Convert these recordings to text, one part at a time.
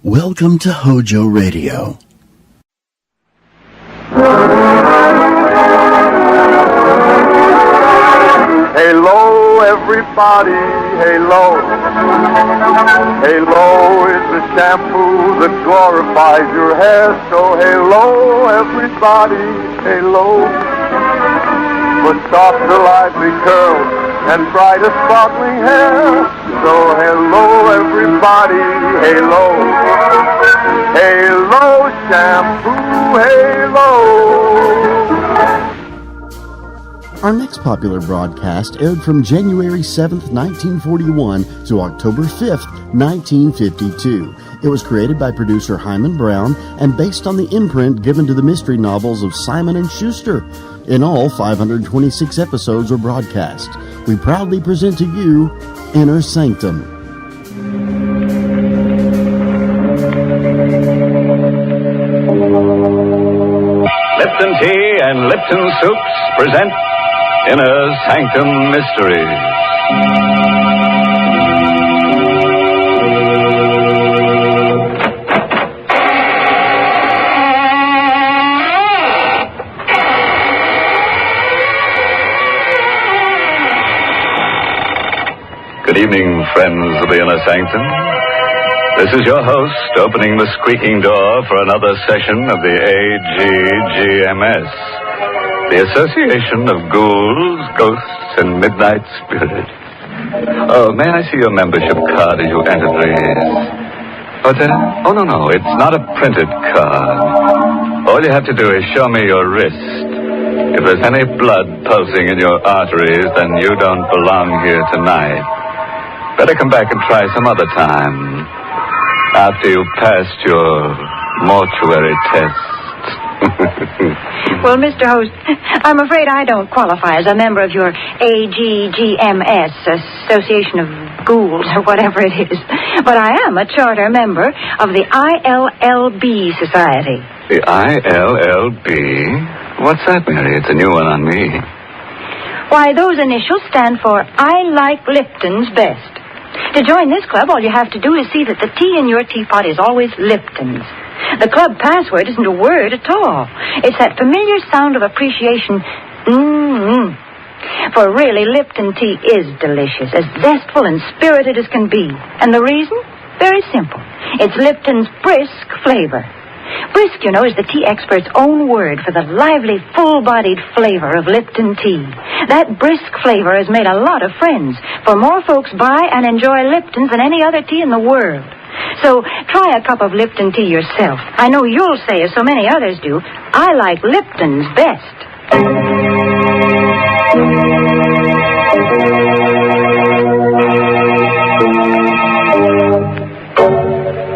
Welcome to HOJO Radio. Hello, everybody, hello. Halo is the shampoo that glorifies your hair. So hello, everybody, halo. For softer, lively curls and brighter, sparkling hair. So hello, everybody, halo. Halo shampoo, halo. Our next popular broadcast aired from January 7th, 1941 to October 5th, 1952. It was created by producer Hyman Brown and based on the imprint given to the mystery novels of Simon & Schuster. In all, 526 episodes were broadcast. We proudly present to you Inner Sanctum. Lipton Tea and Lipton Soups present Inner Sanctum Mysteries. Good evening, friends of the Inner Sanctum. This is your host opening the squeaking door for another session of the AGGMS, the Association of Ghouls, Ghosts, and Midnight Spirits. Oh, may I see your membership card as you enter, please? Oh, no, it's not a printed card. All you have to do is show me your wrist. If there's any blood pulsing in your arteries, then you don't belong here tonight. Better come back and try some other time, after you've passed your mortuary test. Well, Mr. Host, I'm afraid I don't qualify as a member of your AGGMS, Association of Ghouls, or whatever it is. But I am a charter member of the ILLB Society. The ILLB? What's that, Mary? It's a new one on me. Why, those initials stand for I Like Lipton's Best. To join this club, all you have to do is see that the tea in your teapot is always Lipton's. The club password isn't a word at all. It's that familiar sound of appreciation, mm-hmm. For really, Lipton tea is delicious, as zestful and spirited as can be. And the reason? Very simple. It's Lipton's brisk flavor. Brisk, you know, is the tea expert's own word for the lively, full-bodied flavor of Lipton tea. That brisk flavor has made a lot of friends, for more folks buy and enjoy Lipton's than any other tea in the world. So try a cup of Lipton tea yourself. I know you'll say, as so many others do, I like Lipton's best.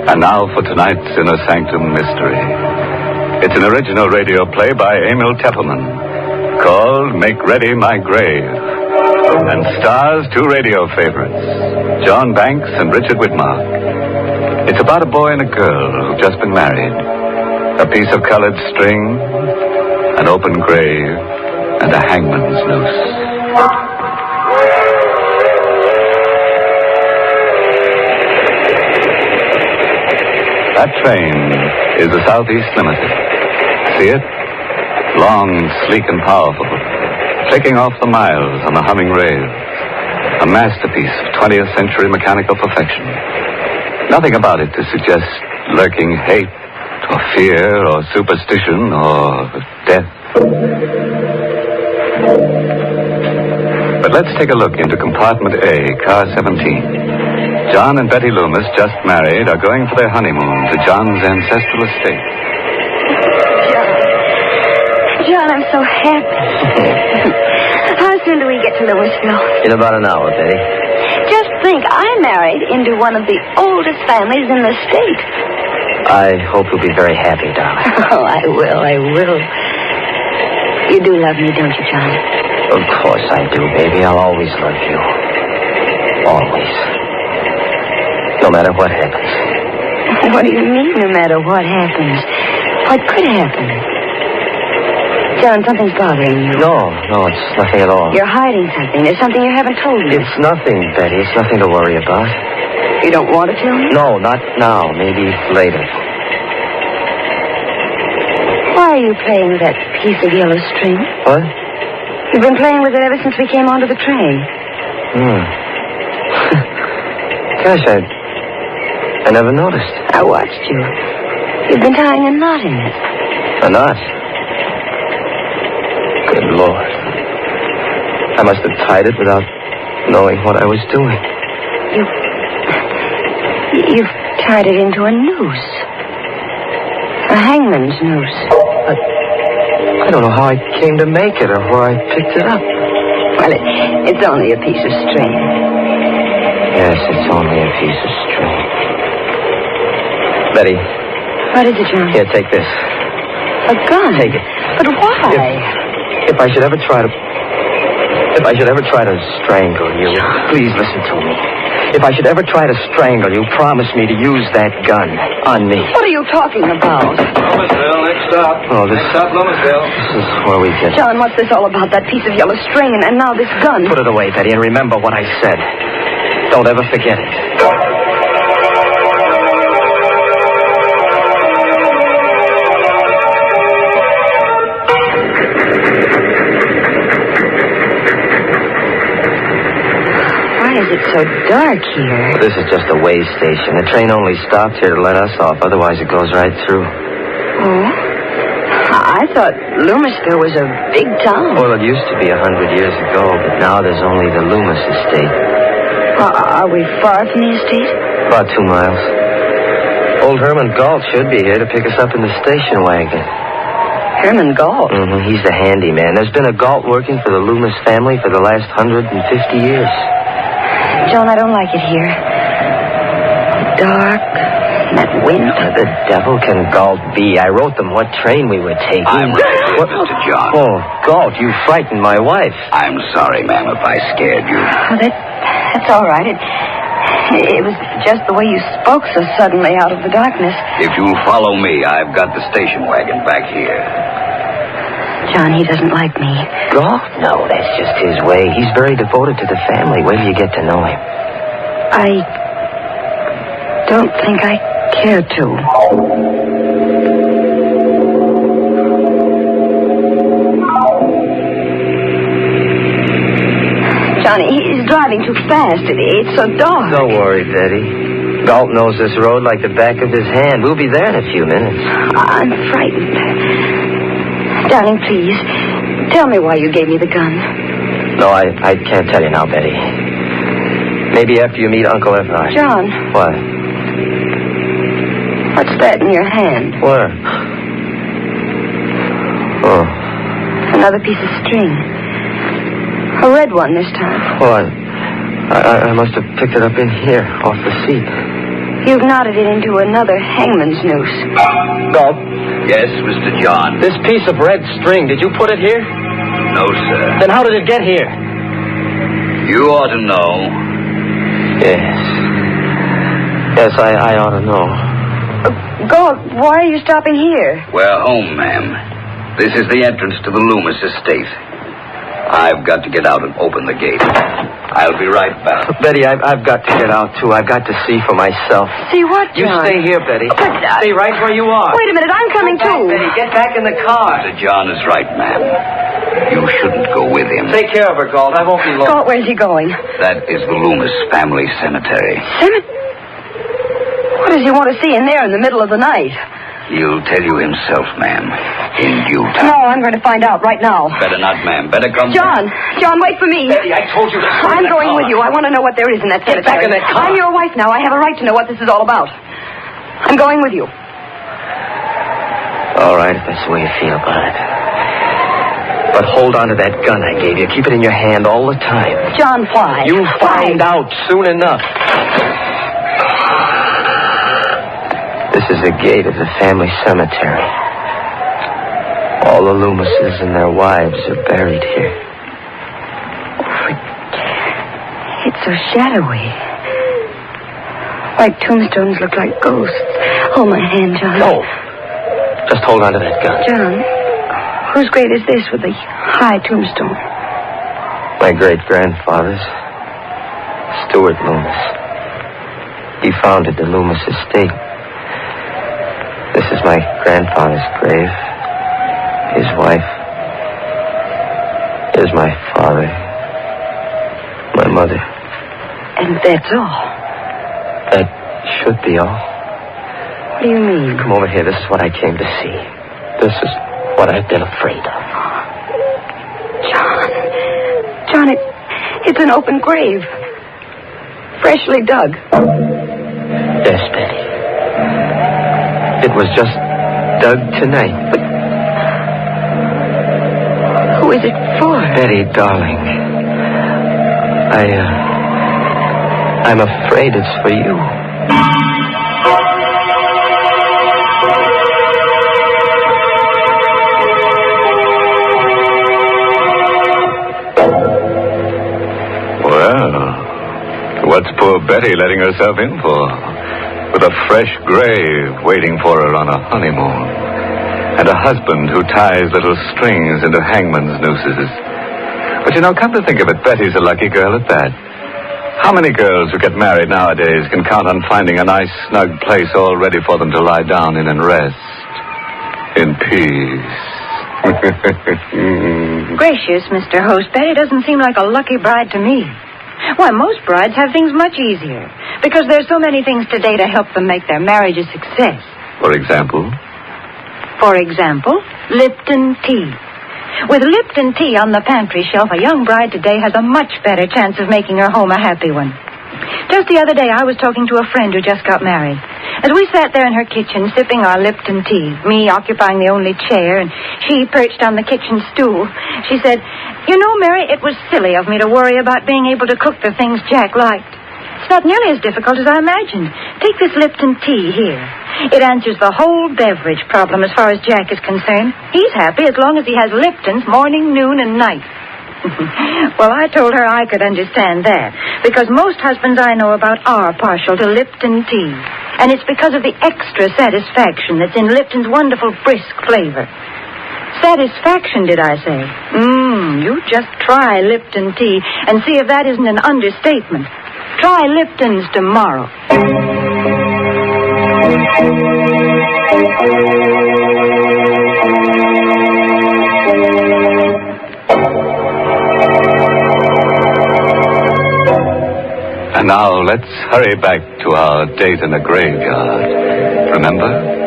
And now for tonight's Inner Sanctum Mystery. It's an original radio play by Emil Teppelman called Make Ready My Grave, and stars two radio favorites, John Banks and Richard Whitmark. It's about a boy and a girl who've just been married, a piece of colored string, an open grave, and a hangman's noose. That train is the Southeast Limited. See it? Long, sleek, and powerful, clicking off the miles on the humming rails. A masterpiece of 20th century mechanical perfection. Nothing about it to suggest lurking hate, or fear, or superstition, or death. But let's take a look into compartment A, car 17. John and Betty Loomis, just married, are going for their honeymoon to John's ancestral estate. John, I'm so happy. How soon do we get to Louisville? In about an hour, Betty. Just think, I married into one of the oldest families in the state. I hope you'll be very happy, darling. Oh, I will. You do love me, don't you, John? Of course I do, baby. I'll always love you. Always. No matter what happens. What do you mean, no matter what happens? What could happen? John, something's bothering you. No, it's nothing at all. You're hiding something. There's something you haven't told me. It's nothing, Betty. It's nothing to worry about. You don't want to tell me? No, not now. Maybe later. Why are you playing with that piece of yellow string? What? You've been playing with it ever since we came onto the train. Gosh, I never noticed. I watched you. You've been tying a knot in it. A knot? Good Lord. I must have tied it without knowing what I was doing. You've tied it into a noose. A hangman's noose. I don't know how I came to make it or where I picked it up. Well, it's only a piece of string. Yes, it's only a piece of string. Betty. What is it, John? Here, take this. A gun? Take it. But why? If I should ever try to strangle you, please listen to me. If I should ever try to strangle you, promise me to use that gun on me. What are you talking about? Lomasville, next stop. Oh, this... Next stop, Lomasville. This is where we get... John, what's this all about? That piece of yellow string and now this gun. Put it away, Betty, and remember what I said. Don't ever forget it. It's so dark here. This is just a way station. The train only stopped here to let us off. Otherwise, it goes right through. Oh? I thought Loomisville was a big town. Well, it used to be 100 years ago, but now there's only the Loomis estate. Are we far from the estate? About 2 miles. Old Herman Galt should be here to pick us up in the station wagon. Herman Galt? Mm-hmm. He's the handyman. There's been a Galt working for the Loomis family for the last 150 years. John, I don't like it here. Dark, that wind. The devil can Galt be? I wrote them what train we were taking. I'm right, Mr. John. Oh, Galt, you frightened my wife. I'm sorry, ma'am, if I scared you. Oh, that's all right. It was just the way you spoke so suddenly out of the darkness. If you'll follow me, I've got the station wagon back here. John, he doesn't like me. Galt? No, that's just his way. He's very devoted to the family. Wait till you get to know him. I don't think I care to. Johnny, he's driving too fast. It's so dark. Don't worry, Betty. Galt knows this road like the back of his hand. We'll be there in a few minutes. I'm frightened. Darling, please, tell me why you gave me the gun. No, I can't tell you now, Betty. Maybe after you meet Uncle Everard. John. What? What's that in your hand? Where? Oh. Another piece of string. A red one this time. What? I must have picked it up in here, off the seat. You've knotted it into another hangman's noose. Galt. Yes, Mr. John. This piece of red string, did you put it here? No, sir. Then how did it get here? You ought to know. Yes. Yes, I ought to know. Galt, why are you stopping here? We're home, ma'am. This is the entrance to the Loomis estate. I've got to get out and open the gate. I'll be right back. Betty, I've got to get out, too. I've got to see for myself. See what, John? You stay here, Betty. Stay right where you are. Wait a minute, I'm coming Go back, too. Betty, get back in the car. Mr. John is right, ma'am. You shouldn't go with him. Take care of her, Galt. I won't be long. Galt, where's he going? That is the Loomis family cemetery. What does he want to see in there in the middle of the night? He'll tell you himself, ma'am, in due time. No, I'm going to find out right now. Better not, ma'am. Better come. John, wait for me. Betty, I told you to stay I'm in the going car. with you. I want to know what there is in that Get cemetery. back in that car. I'm your wife now. I have a right to know what this is all about. I'm going with you. All right, if that's the way you feel about it. But hold on to that gun I gave you. Keep it in your hand all the time. John, why? You'll find out soon enough. This is the gate of the family cemetery. All the Loomises and their wives are buried here. It's so shadowy. White tombstones look like ghosts. Hold my hand, John. No. Just hold on to that gun. John, whose grave is this with the high tombstone? My great-grandfather's. Stuart Loomis. He founded the Loomis estate. This is my grandfather's grave. His wife. Here's my father. My mother. And that's all? That should be all. What do you mean? Come over here. This is what I came to see. This is what I've been afraid of. John, it's an open grave. Freshly dug. Yes, Betty. It was just dug tonight, but... Who is it for? Betty, darling. I'm afraid it's for you. What's poor Betty letting herself in for? With a fresh grave waiting for her on a honeymoon. And a husband who ties little strings into hangman's nooses. But come to think of it, Betty's a lucky girl at that. How many girls who get married nowadays can count on finding a nice, snug place all ready for them to lie down in and rest? In peace. Gracious, Mr. Host, Betty doesn't seem like a lucky bride to me. Why, most brides have things much easier. Because there's so many things today to help them make their marriage a success. For example? For example, Lipton tea. With Lipton tea on the pantry shelf, a young bride today has a much better chance of making her home a happy one. Just the other day, I was talking to a friend who just got married. As we sat there in her kitchen, sipping our Lipton tea, me occupying the only chair, and she perched on the kitchen stool, she said, Mary, it was silly of me to worry about being able to cook the things Jack liked. It's not nearly as difficult as I imagined. Take this Lipton tea here. It answers the whole beverage problem as far as Jack is concerned. He's happy as long as he has Lipton's morning, noon, and night. Well, I told her I could understand that, because most husbands I know about are partial to Lipton tea. And it's because of the extra satisfaction that's in Lipton's wonderful brisk flavor. Satisfaction, did I say? You just try Lipton tea and see if that isn't an understatement. Try Lipton's tomorrow. And now let's hurry back to our date in the graveyard. Remember?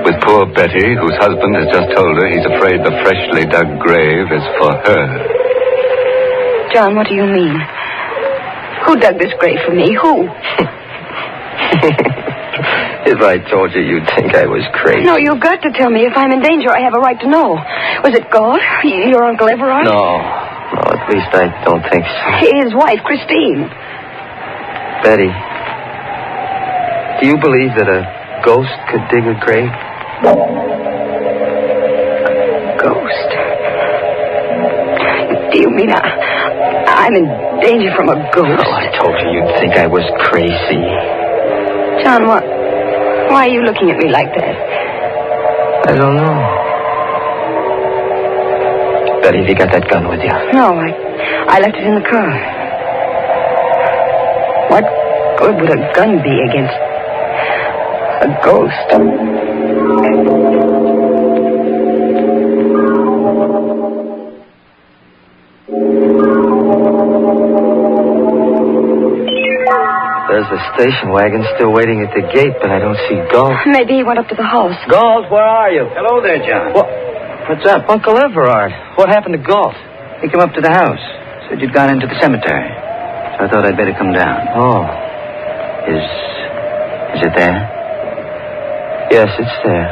With poor Betty, whose husband has just told her he's afraid the freshly dug grave is for her. John, what do you mean? Who dug this grave for me? Who? If I told you, you'd think I was crazy. No, you've got to tell me. If I'm in danger, I have a right to know. Was it God? Your Uncle Everard? No, at least I don't think so. His wife, Christine. Betty, do you believe that a ghost could dig a grave? Ghost? Do you mean I'm in danger from a ghost? Oh, I told you you'd think I was crazy. John, why are you looking at me like that? I don't know. Betty, have you got that gun with you? No, I left it in the car. What good would a gun be against a ghost? There's the station wagon still waiting at the gate, but I don't see Galt. Maybe he went up to the house. Galt, where are you? Hello there, John. What's up? Uncle Everard. What happened to Galt? He came up to the house. Said you'd gone into the cemetery. So I thought I'd better come down. Oh. Is it there? Yes, it's there.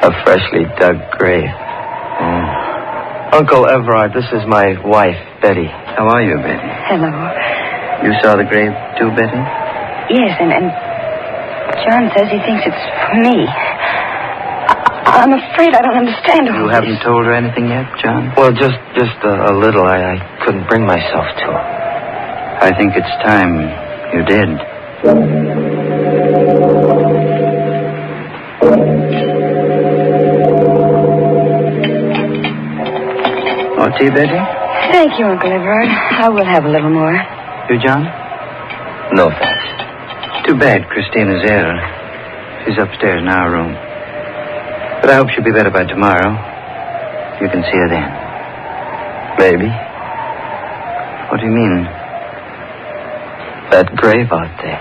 A freshly dug grave. Uncle Everard, this is my wife, Betty. How are you, Betty? Hello. You saw the grave too, Betty? Yes, and John says he thinks it's for me. I'm afraid I don't understand all You haven't told her anything yet, John? Well, just a little. I couldn't bring myself to. I think it's time you did. More tea, Betty? Thank you, Uncle Everard. I will have a little more. You, John? No, thanks. Too bad Christine is ill. She's upstairs in our room. But I hope she'll be better by tomorrow. You can see her then. Maybe. What do you mean? That grave out there.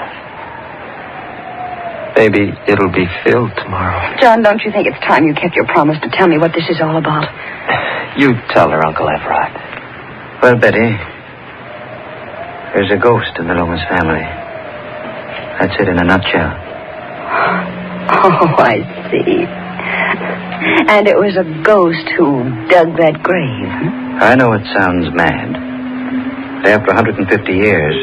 Maybe it'll be filled tomorrow. John, don't you think it's time you kept your promise to tell me what this is all about? You tell her, Uncle Everard. Well, Betty, there's a ghost in the Loomis family. That's it in a nutshell. Oh, I see. And it was a ghost who dug that grave. I know it sounds mad. But after 150 years,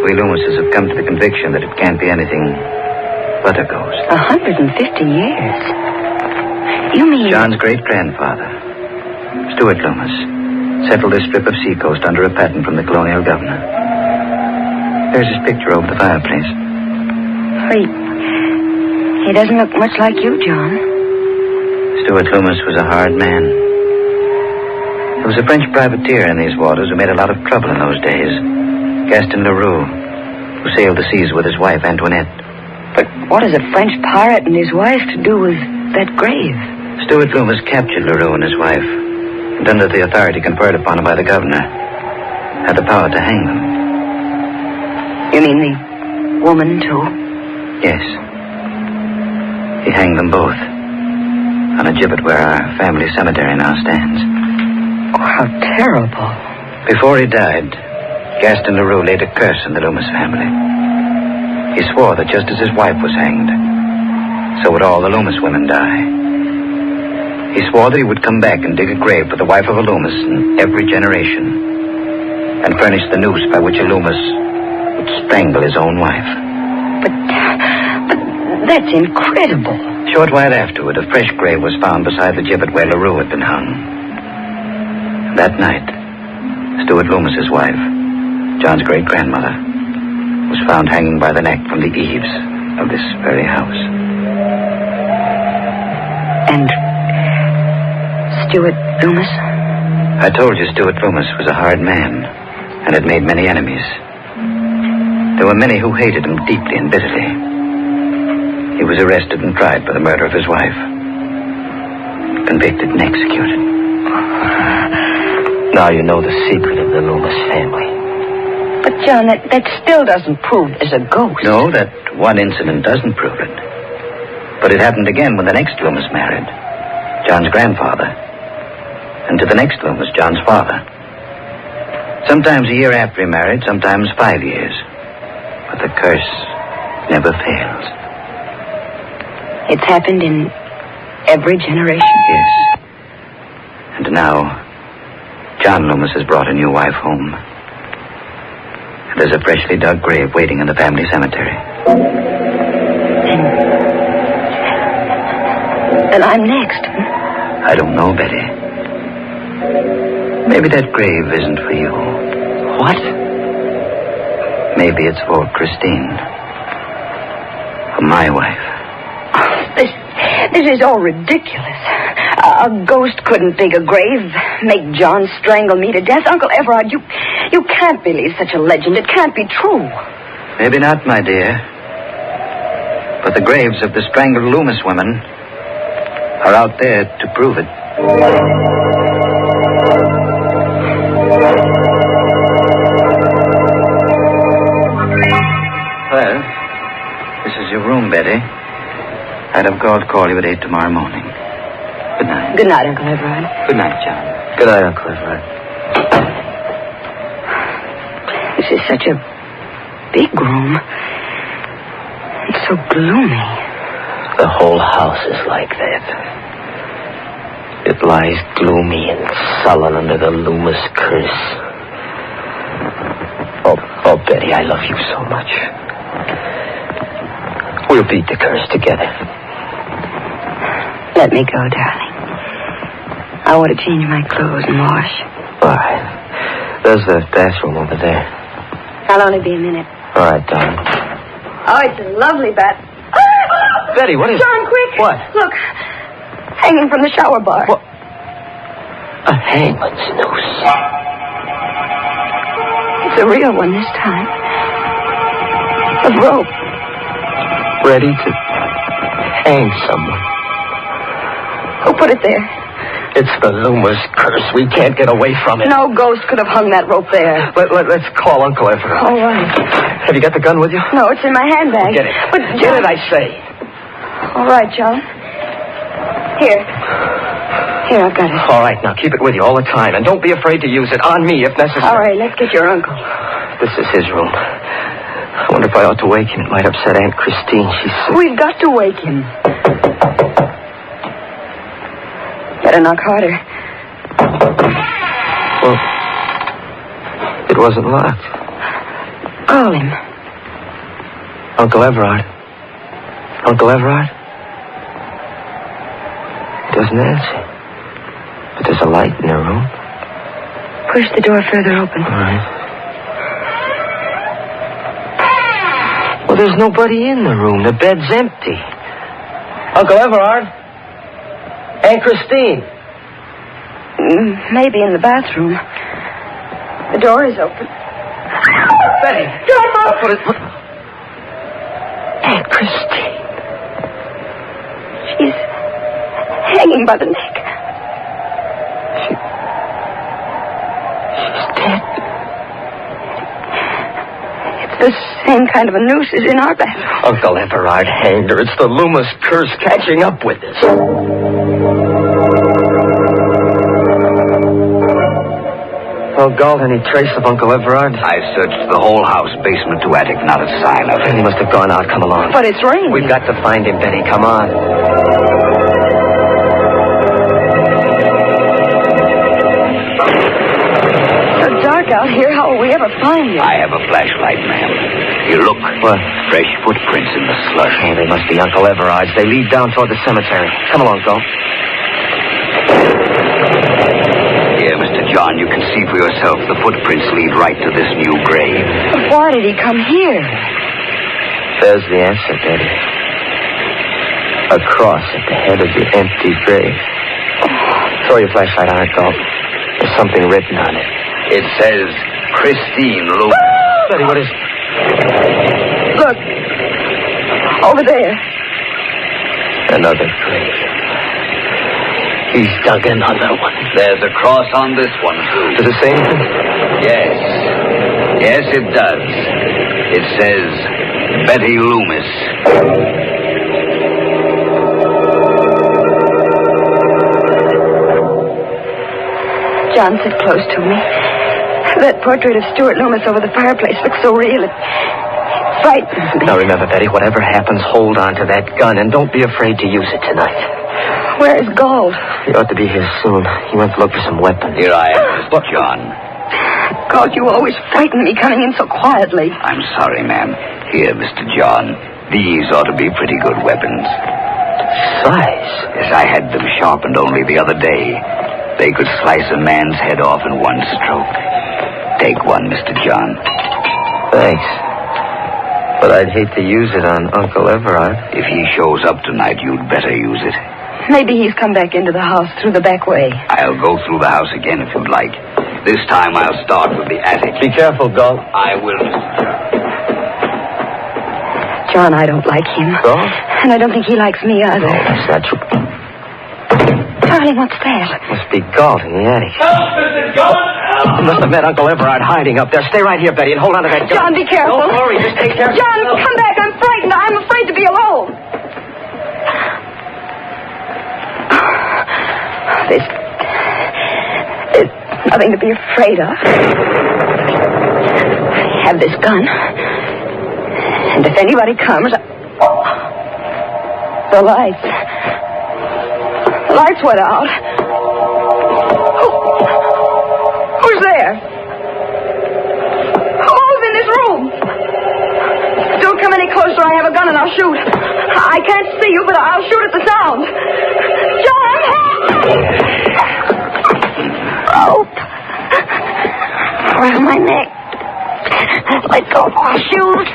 we Loomises have come to the conviction that it can't be anything but a ghost. 150 years? You mean... John's great-grandfather, Stuart Loomis, settled this strip of seacoast under a patent from the colonial governor. There's his picture over the fireplace. He doesn't look much like you, John. Stuart Loomis was a hard man. There was a French privateer in these waters who made a lot of trouble in those days. Gaston Leroux, who sailed the seas with his wife, Antoinette. But what has a French pirate and his wife to do with that grave? Stuart Loomis captured Leroux and his wife, and under the authority conferred upon him by the governor, had the power to hang them. You mean the woman, too? Yes. He hanged them both on a gibbet where our family cemetery now stands. Oh, how terrible. Before he died, Gaston Leroux laid a curse on the Loomis family. He swore that just as his wife was hanged, so would all the Loomis women die. He swore that he would come back and dig a grave for the wife of a Loomis in every generation, and furnish the noose by which a Loomis would strangle his own wife. But that's incredible. A short while afterward, a fresh grave was found beside the gibbet where Leroux had been hung. That night, Stuart Loomis's wife, John's great-grandmother, was found hanging by the neck from the eaves of this very house. And Stuart Loomis? I told you Stuart Loomis was a hard man and had made many enemies. There were many who hated him deeply and bitterly. He was arrested and tried for the murder of his wife, convicted and executed. Now you know the secret of the Loomis family. But, John, that still doesn't prove there's a ghost. No, that one incident doesn't prove it. But it happened again when the next Loomis married, John's grandfather. And to the next Loomis, John's father. Sometimes a year after he married, sometimes 5 years. But the curse never fails. It's happened in every generation? Yes. And now, John Loomis has brought a new wife home. There's a freshly dug grave waiting in the family cemetery. And I'm next. I don't know, Betty. Maybe that grave isn't for you. What? Maybe it's for Christine. For my wife. This is all ridiculous. A ghost couldn't dig a grave, make John strangle me to death. Uncle Everard, you can't believe such a legend. It can't be true. Maybe not, my dear. But the graves of the strangled Loomis women are out there to prove it. Well, this is your room, Betty. I'd have call you at 8 tomorrow morning. Good night. Good night, Uncle Everard. Good night, John. Good night, Uncle Everard. This is such a big room. It's so gloomy. The whole house is like that. It lies gloomy and sullen under the Loomis curse. Oh, Betty, I love you so much. We'll beat the curse together. Let me go, darling. I want to change my clothes and wash. All right. There's the bathroom over there. I'll only be a minute. All right, darling. Oh, it's a lovely bath. Betty, what is... John, quick. What? Look. Hanging from the shower bar. What? A hangman's noose. It's a real one this time. Of rope. Ready to hang someone. Who put it there? It's the Loomis curse. We can't get away from it. No ghost could have hung that rope there. Let's call Uncle Everett. All right. Have you got the gun with you? No, it's in my handbag. Get it. But Get it, I say. All right, John. Here, I've got it. All right, now keep it with you all the time. And don't be afraid to use it on me if necessary. All right, let's get your uncle. This is his room. I wonder if I ought to wake him. It might upset Aunt Christine. She's sick. We've got to wake him. Better knock harder. Well, it wasn't locked. Call him. Uncle Everard? Uncle Everard? He doesn't answer. But there's a light in the room. Push the door further open. All right. Well, there's nobody in the room. The bed's empty. Uncle Everard? Aunt Christine? Maybe in the bathroom. The door is open. Betty! John! Aunt Christine. She's hanging by the neck. She's dead. It's the same kind of a noose as in our bathroom. Uncle Everard hanged her. It's the Loomis curse catching up with us. Oh, Galt, any trace of Uncle Everard? I searched the whole house, basement to attic, not a sign of He him. must have gone out. Come along. But it's raining. We've got to find him, Betty. Come on. So dark out here. How will we ever find him? I have a flashlight, ma'am. Here, look. What? Fresh footprints in the slush. Oh, they must be Uncle Everard's. They lead down toward the cemetery. Come along, Galt. Here, Mr. John, you can see for yourself the footprints lead right to this new grave. Why did he come here? There's the answer, Betty. A cross at the head of the empty grave. Throw your flashlight on it, Galt. There's something written on it. It says, Christine Loomis. Betty, what is it? Look. Over there. Another grave. He's dug another one. There's a cross on this one, too. Does it say anything? Yes. Yes, it does. It says, Betty Loomis. John, sit close to me. That portrait of Stuart Loomis over the fireplace looks so real. It frightens me. Now remember, Betty, whatever happens, hold on to that gun and don't be afraid to use it tonight. Where is Gold? He ought to be here soon. He went to look for some weapons. Here I am, Mr. John. God, you always frighten me coming in so quietly. I'm sorry, ma'am. Here, Mr. John. These ought to be pretty good weapons. Size? Yes, I had them sharpened only the other day. They could slice a man's head off in one stroke. Take one, Mr. John. Thanks. But I'd hate to use it on Uncle Everard. If he shows up tonight, you'd better use it. Maybe he's come back into the house through the back way. I'll go through the house again if you'd like. This time I'll start with the attic. Be careful, Galt. I will, Mr. John, John. I don't like him. So? And I don't think he likes me either. That's not true. Darling, what's that? Must be Galt in the attic. Help, Mr. John! Help! You must have met Uncle Everard hiding up there. Stay right here, Betty, and hold on to that gun. John, be careful. Don't worry, just take care of John, come back. I'm frightened. I'm afraid to be alone. There's nothing to be afraid of. I have this gun. And if anybody comes... The lights. The lights went out. Who's there? Who's in this room? Don't come any closer. I have a gun and I'll shoot. I can't see you, but I'll shoot at the sound. John! Rope. Around my neck. Let go of my shoes.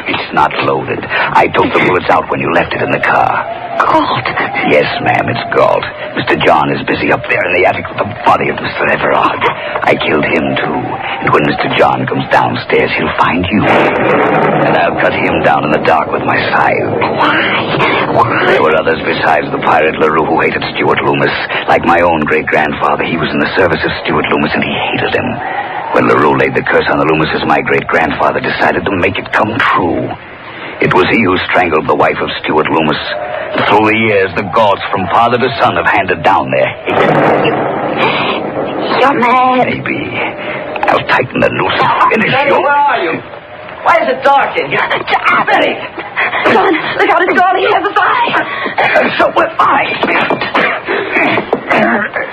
It's not loaded. I took the bullets out when you left it in the car. Galt. Yes, ma'am, it's Galt. Mr. John is busy up there in the attic with the body of Mr. Everard. I killed him, too. And when Mr. John comes downstairs, he'll find you. And I'll cut him down in the dark with my scythe. Why? There were others besides the pirate LaRue who hated Stuart Loomis. Like my own great-grandfather, he was in the service of Stuart Loomis, and he hated him. When LaRue laid the curse on the Loomises, my great-grandfather decided to make it come true. It was he who strangled the wife of Stuart Loomis. Through the years, the Gaults from father to son have handed down their hate. You're mad. Maybe. I'll tighten the noose and finish Betty, you. where are you? Why is it dark in here? Betty! John, look out, it's Galt. He has a fire. So will I.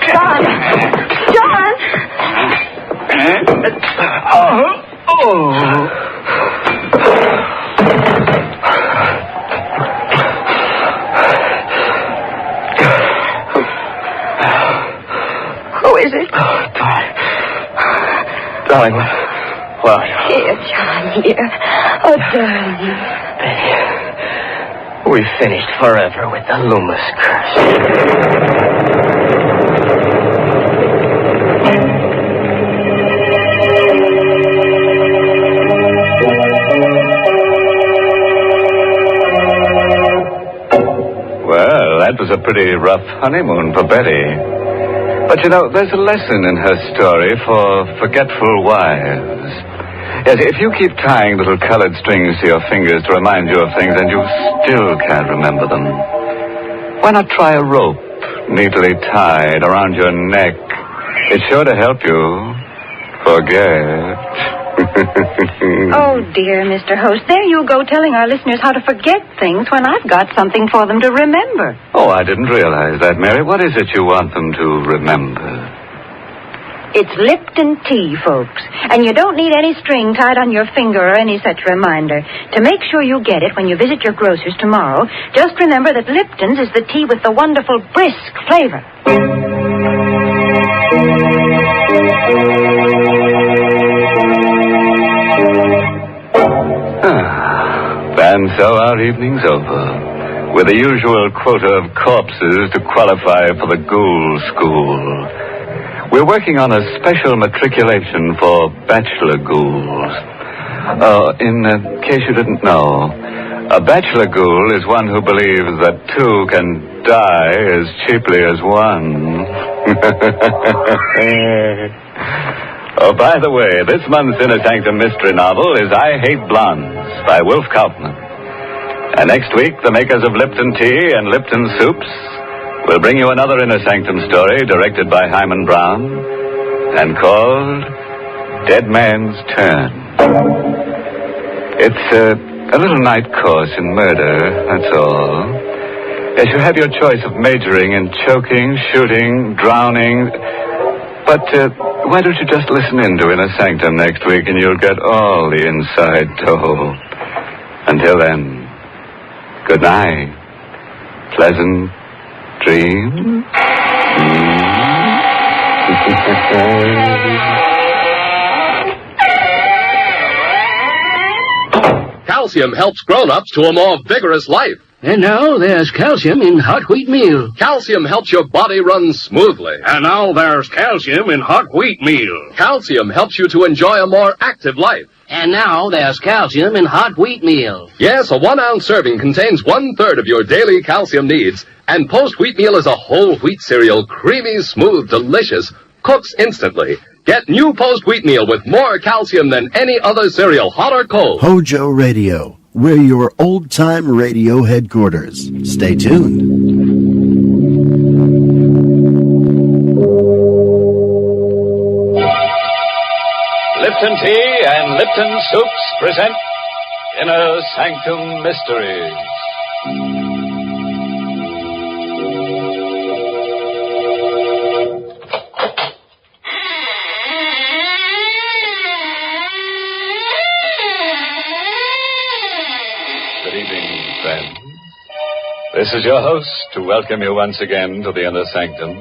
John! Who is it? Darling, where are you? Here, John, here. Oh, darling. Betty, we finished forever with the Loomis curse. Well, that was a pretty rough honeymoon for Betty. But, you know, there's a lesson in her story for forgetful wives. Yes, if you keep tying little colored strings to your fingers to remind you of things and you still can't remember them, why not try a rope neatly tied around your neck? It's sure to help you forget. Oh, dear, Mr. Host, there you go telling our listeners how to forget things when I've got something for them to remember. Oh, I didn't realize that, Mary. What is it you want them to remember? It's Lipton tea, folks. And you don't need any string tied on your finger or any such reminder. To make sure you get it when you visit your grocer's tomorrow, just remember that Lipton's is the tea with the wonderful brisk flavor. And so our evening's over, with the usual quota of corpses to qualify for the ghoul school. We're working on a special matriculation for bachelor ghouls. In case you didn't know, a bachelor ghoul is one who believes that two can die as cheaply as one. Oh, by the way, this month's Inner Sanctum mystery novel is I Hate Blondes by Wolf Kaufman. And next week, the makers of Lipton Tea and Lipton Soups will bring you another Inner Sanctum story directed by Hyman Brown and called Dead Man's Turn. It's a little night course in murder, that's all. As you have your choice of majoring in choking, shooting, drowning. But why don't you just listen in to Inner Sanctum next week and you'll get all the inside dough. Until then, good night. Pleasant dreams. Calcium helps grown-ups to a more vigorous life. And now there's calcium in hot wheat meal. Calcium helps your body run smoothly. And now there's calcium in hot wheat meal. Calcium helps you to enjoy a more active life. And now there's calcium in hot wheat meal. Yes, a 1-ounce serving contains 1/3 of your daily calcium needs. And Post Wheat Meal is a whole wheat cereal, creamy, smooth, delicious, cooks instantly. Get new Post Wheat Meal with more calcium than any other cereal, hot or cold. HOJO Radio. We're your old-time radio headquarters. Stay tuned. Lipton Tea and Lipton Soups present Inner Sanctum Mysteries. Good evening, friends. This is your host to welcome you once again to the Inner Sanctum.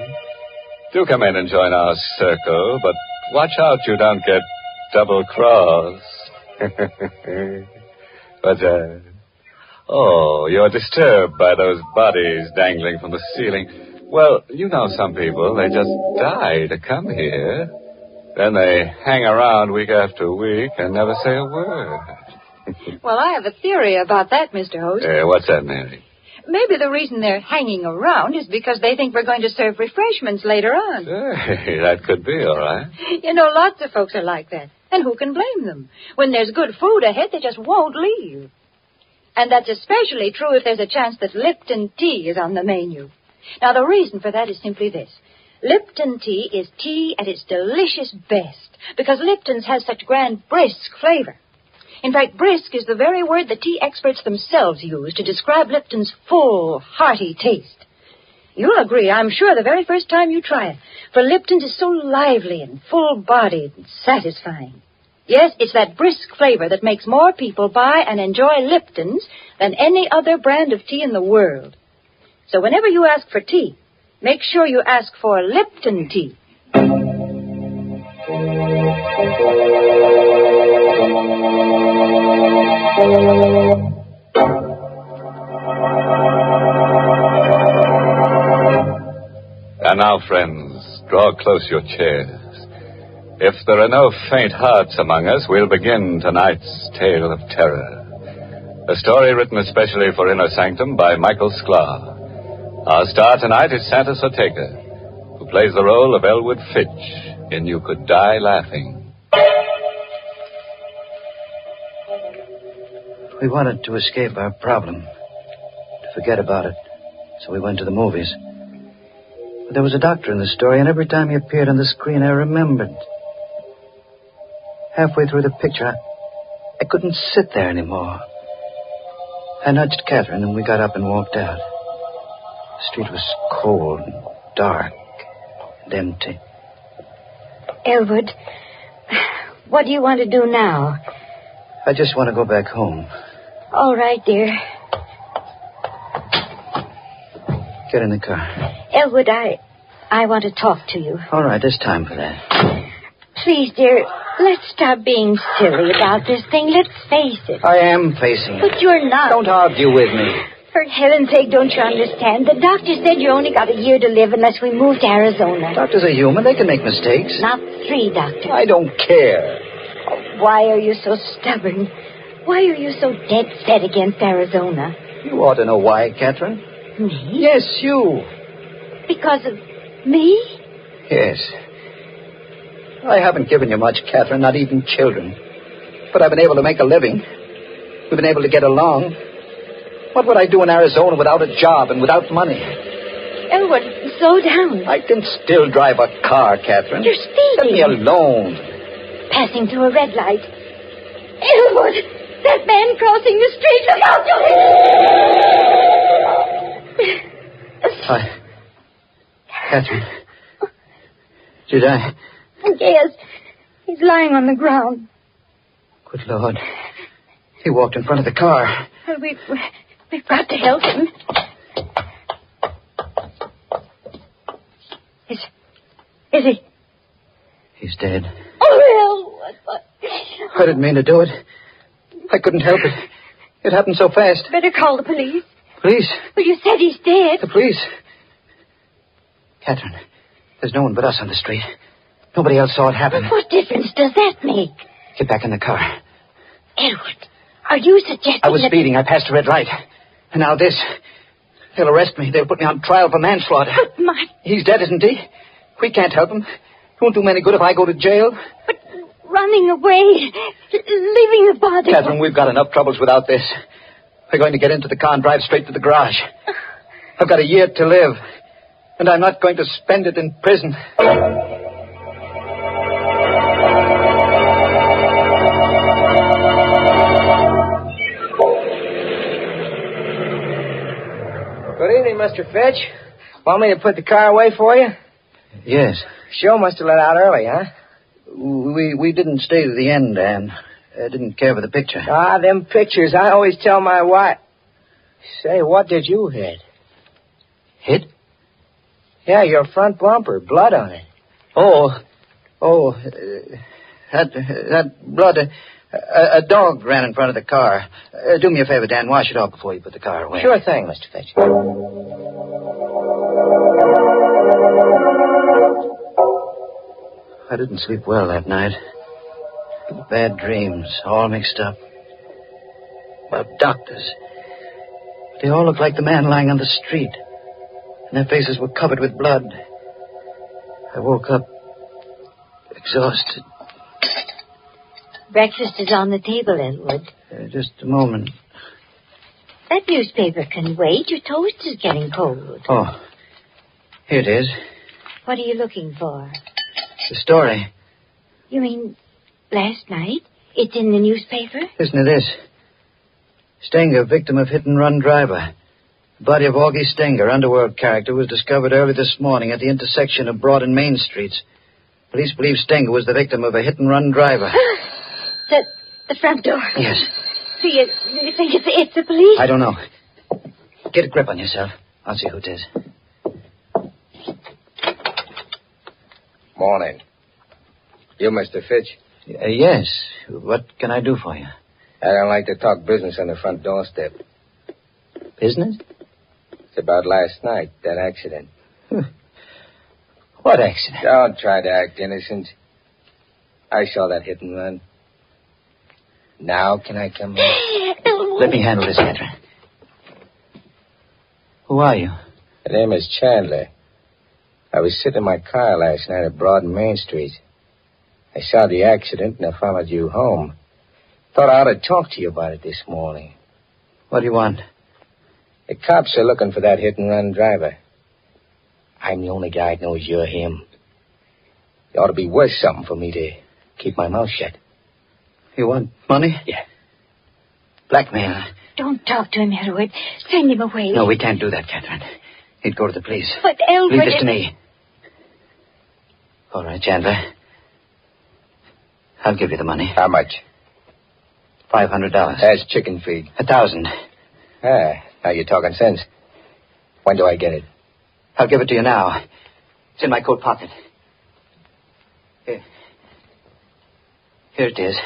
Do come in and join our circle, but watch out you don't get double-crossed. But, Oh, you're disturbed by those bodies dangling from the ceiling. Well, you know some people, they just die to come here. Then they hang around week after week and never say a word. Well, I have a theory about that, Mr. Host. What's that, Mary? Maybe the reason they're hanging around is because they think we're going to serve refreshments later on. Hey, that could be all right. You know, lots of folks are like that. And who can blame them? When there's good food ahead, they just won't leave. And that's especially true if there's a chance that Lipton tea is on the menu. Now, the reason for that is simply this. Lipton tea is tea at its delicious best because Lipton's has such grand brisk flavor. In fact, brisk is the very word the tea experts themselves use to describe Lipton's full, hearty taste. You'll agree, I'm sure, the very first time you try it, for Lipton's is so lively and full-bodied and satisfying. Yes, it's that brisk flavor that makes more people buy and enjoy Lipton's than any other brand of tea in the world. So whenever you ask for tea, make sure you ask for Lipton tea. And now, friends, draw close your chairs. If there are no faint hearts among us, we'll begin tonight's tale of terror. A story written especially for Inner Sanctum by Michael Sklar. Our star tonight is Santa Sotega, who plays the role of Elwood Fitch in You Could Die Laughing. We wanted to escape our problem, to forget about it, so we went to the movies. But there was a doctor in the story, and every time he appeared on the screen, I remembered. Halfway through the picture, I couldn't sit there anymore. I nudged Catherine, and we got up and walked out. The street was cold and dark and empty. Elwood, what do you want to do now? I just want to go back home. All right, dear. Get in the car. Elwood, I want to talk to you. All right, there's time for that. Please, dear, let's stop being silly about this thing. Let's face it. I am facing it. But you're not. Don't argue with me. For heaven's sake, don't you understand? The doctor said you only got a year to live unless we move to Arizona. Doctors are human. They can make mistakes. Not 3, Doctor. I don't care. Oh, why are you so stubborn? Why are you so dead set against Arizona? You ought to know why, Catherine. Me? Yes, you. Because of me? Yes. I haven't given you much, Catherine, not even children. But I've been able to make a living. We've been able to get along. What would I do in Arizona without a job and without money? Elwood, slow down. I can still drive a car, Catherine. You're speeding. Let me alone. Passing through a red light. Elwood, that man crossing the street. Look out, Catherine. Did I? Yes. He's lying on the ground. Good Lord. He walked in front of the car. Well, we've got to help him. Is he? He's dead. Oh, Elwood. I didn't mean to do it. I couldn't help it. It happened so fast. Better call the police. Police? Well, you said he's dead. The police? Catherine, there's no one but us on the street. Nobody else saw it happen. But what difference does that make? Get back in the car. Elwood, are you suggesting I was that... speeding. I passed a red light. And now this. They'll arrest me. They'll put me on trial for manslaughter. But my... He's dead, isn't he? We can't help him. It won't do me any good if I go to jail. But running away, leaving the body... Catherine, we've got enough troubles without this. We're going to get into the car and drive straight to the garage. I've got a year to live. And I'm not going to spend it in prison. Good evening, Mr. Fitch. Want me to put the car away for you? Yes. Show must have let out early, huh? We didn't stay to the end, Anne. I didn't care for the picture. Ah, them pictures. I always tell my wife. Say, what did you hit? Hit? Yeah, your front bumper. Blood on it. That blood. A dog ran in front of the car. Do me a favor, Dan. Wash it off before you put the car away. Sure thing, Mr. Fitch. I didn't sleep well that night. Bad dreams, all mixed up. About doctors. They all looked like the man lying on the street. And their faces were covered with blood. I woke up exhausted. Breakfast is on the table, Elwood. Just a moment. That newspaper can wait. Your toast is getting cold. Oh, here it is. What are you looking for? The story. You mean last night? It's in the newspaper? Listen to this. Stenger, victim of hit-and-run driver. The body of Augie Stenger, underworld character, was discovered early this morning at the intersection of Broad and Main Streets. Police believe Stenger was the victim of a hit-and-run driver. The front door. Yes. Do you think it's the police? I don't know. Get a grip on yourself. I'll see who it is. Morning. You, Mr. Fitch? Yes. What can I do for you? I don't like to talk business on the front doorstep. Business? It's about last night, that accident. What accident? Don't try to act innocent. I saw that hit and run. Now can I come in? Let me handle this, Catherine. Who are you? The name is Chandler. I was sitting in my car last night at Broad and Main Street. I saw the accident and I followed you home. Thought I ought to talk to you about it this morning. What do you want? The cops are looking for that hit-and-run driver. I'm the only guy that knows you're him. It ought to be worth something for me to keep my mouth shut. You want money? Yeah. Blackmail. Don't talk to him, Elwood. Send him away. No, we can't do that, Catherine. He'd go to the police. But Elwood... Leave this to me. All right, Chandler. I'll give you the money. How much? $500. That's chicken feed. 1,000. Now you're talking sense. When do I get it? I'll give it to you now. It's in my coat pocket. Here it is.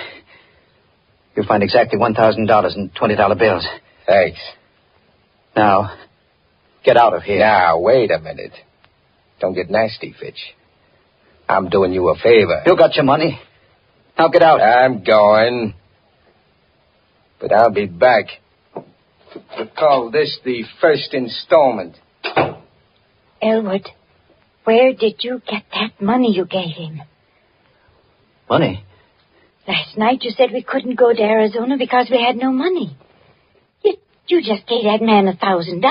You'll find exactly $1,000 in $20 bills. Thanks. Now, get out of here. Now, wait a minute. Don't get nasty, Fitch. I'm doing you a favor. You got your money. Now get out. I'm going. But I'll be back. We'll call this the first installment. Elwood, where did you get that money you gave him? Money? Last night you said we couldn't go to Arizona because we had no money. You just gave that man $1,000.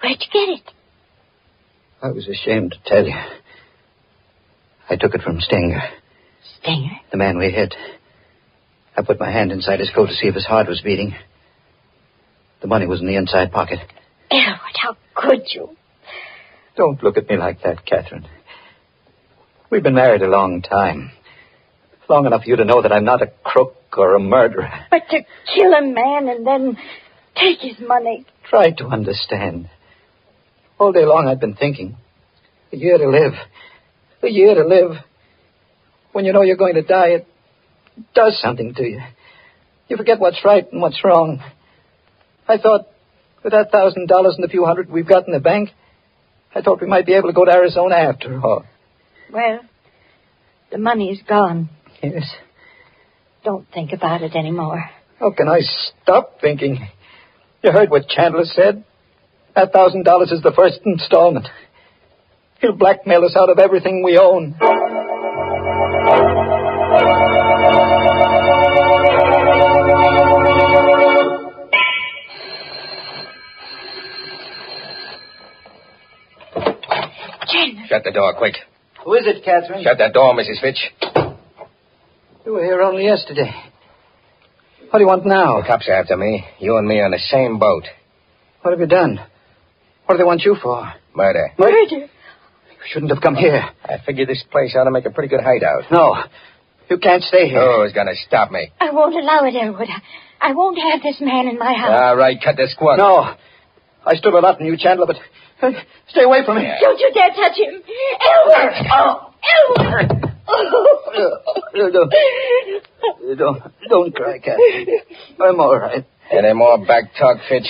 Where'd you get it? I was ashamed to tell you. I took it from Stenger. Stenger? The man we hit. I put my hand inside his coat to see if his heart was beating. The money was in the inside pocket. Elwood, how could you? Don't look at me like that, Catherine. We've been married a long time. Long enough for you to know that I'm not a crook or a murderer. But to kill a man and then take his money. Try to understand. All day long I've been thinking. A year to live. A year to live. When you know you're going to die, it does something to you. You forget what's right and what's wrong. I thought, with that $1,000 and the few hundred we've got in the bank, I thought we might be able to go to Arizona after all. Well, the money's gone. Yes. Don't think about it anymore. How can I stop thinking? You heard what Chandler said? That $1,000 is the first installment. He'll blackmail us out of everything we own. Chandler. Shut the door, quick. Who is it, Catherine? Shut that door, Mrs. Fitch. You were here only yesterday. What do you want now? The cops are after me. You and me on the same boat. What have you done? What do they want you for? Murder. Murder? You shouldn't have come here. I figured this place ought to make a pretty good hideout. No. You can't stay here. Who's going to stop me? I won't allow it, Elwood. I won't have this man in my house. All right, cut the squawk. No. I stood a lot in you, Chandler, but stay away from me. Don't you dare touch him. Elwood! Oh. Elwood! Don't cry, Captain. I'm all right. Any more back talk, Fitch?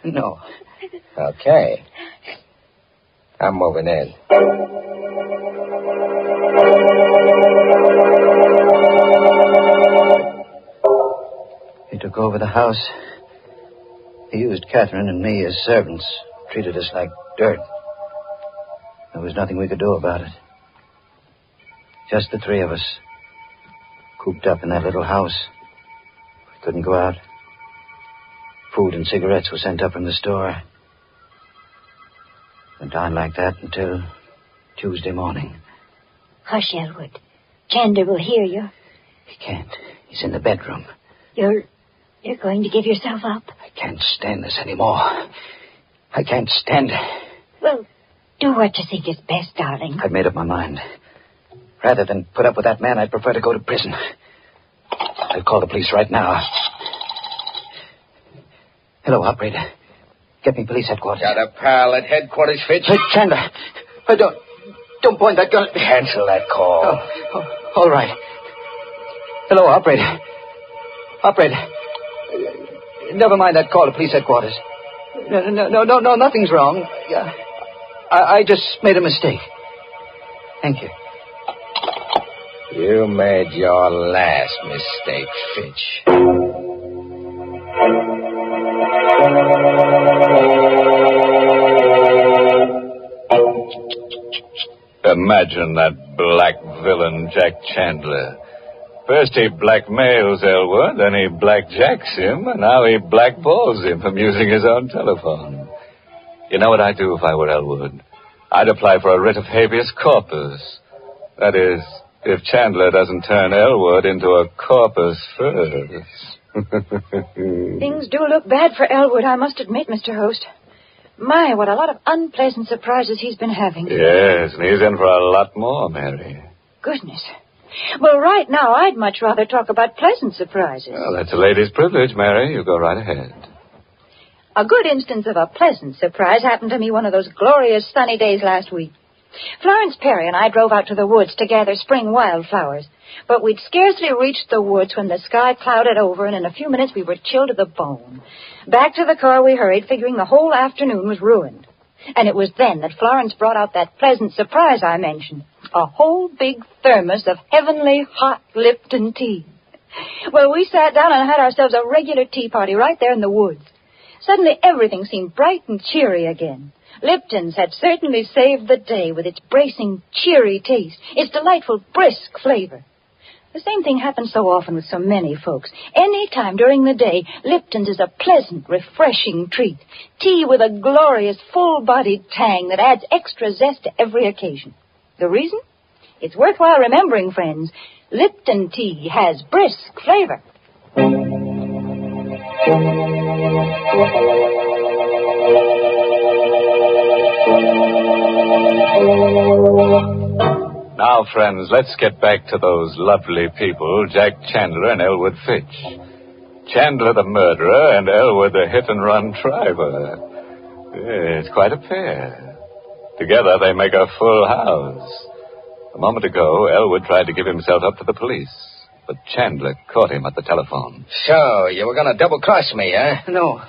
No. Okay. I'm moving in. He took over the house. He used Catherine and me as servants, treated us like dirt. There was nothing we could do about it. Just the three of us, cooped up in that little house. We couldn't go out. Food and cigarettes were sent up from the store. Went on like that until Tuesday morning. Hush, Elwood. Chandler will hear you. He can't. He's in the bedroom. You're going to give yourself up? I can't stand this anymore. I can't stand it. Well, do what you think is best, darling. I've made up my mind. Rather than put up with that man, I'd prefer to go to prison. I'll call the police right now. Hello, operator. Get me police headquarters. Got a pal at headquarters, Fitch? Hey, Chandler. Don't point that gun at me. Cancel that call. Oh, all right. Hello, operator. Operator. Never mind that call to police headquarters. No, nothing's wrong. I just made a mistake. Thank you. You made your last mistake, Fitch. Imagine that black villain, Jack Chandler. First he blackmails Elwood, then he blackjacks him, and now he blackballs him from using his own telephone. You know what I'd do if I were Elwood? I'd apply for a writ of habeas corpus. That is, if Chandler doesn't turn Elwood into a corpus first. Things do look bad for Elwood, I must admit, Mr. Host. My, what a lot of unpleasant surprises he's been having. Yes, and he's in for a lot more, Mary. Goodness. Well, right now, I'd much rather talk about pleasant surprises. Well, that's a lady's privilege, Mary. You go right ahead. A good instance of a pleasant surprise happened to me one of those glorious sunny days last week. Florence Perry and I drove out to the woods to gather spring wildflowers. But we'd scarcely reached the woods when the sky clouded over, and in a few minutes we were chilled to the bone. Back to the car we hurried, figuring the whole afternoon was ruined. And it was then that Florence brought out that pleasant surprise I mentioned. A whole big thermos of heavenly hot Lipton tea. Well, we sat down and had ourselves a regular tea party right there in the woods. Suddenly everything seemed bright and cheery again. Lipton's had certainly saved the day with its bracing, cheery taste, its delightful, brisk flavor. The same thing happens so often with so many folks. Any time during the day, Lipton's is a pleasant, refreshing treat. Tea with a glorious, full-bodied tang that adds extra zest to every occasion. The reason? It's worthwhile remembering, friends. Lipton tea has brisk flavor. Now, friends, let's get back to those lovely people, Jack Chandler and Elwood Fitch. Chandler the murderer and Elwood the hit-and-run driver. It's quite a pair. Together they make a full house. A moment ago, Elwood tried to give himself up to the police, but Chandler caught him at the telephone. So, you were going to double-cross me, huh? No.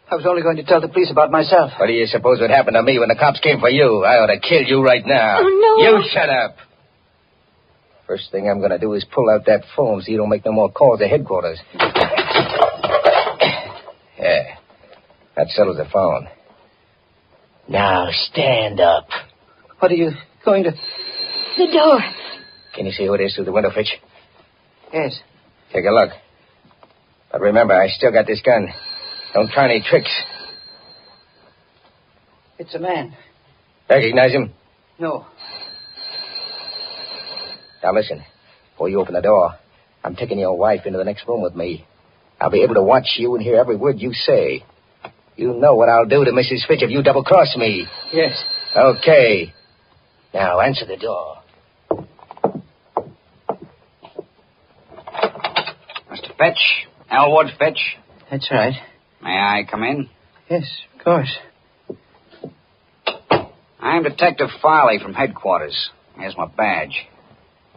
I was only going to tell the police about myself. What do you suppose would happen to me when the cops came for you? I ought to kill you right now. Oh, no. You shut up. First thing I'm going to do is pull out that phone so you don't make no more calls to headquarters. Yeah, that settles the phone. Now stand up. What are you going to... The door. Can you see who it is through the window, Fitch? Yes. Take a look. But remember, I still got this gun. Don't try any tricks. It's a man. Recognize him? No. Now listen, before you open the door, I'm taking your wife into the next room with me. I'll be able to watch you and hear every word you say. You know what I'll do to Mrs. Fitch if you double-cross me. Yes. Okay. Now answer the door. Mr. Fitch? Elwood Fitch? That's right. May I come in? Yes, of course. I'm Detective Farley from headquarters. Here's my badge.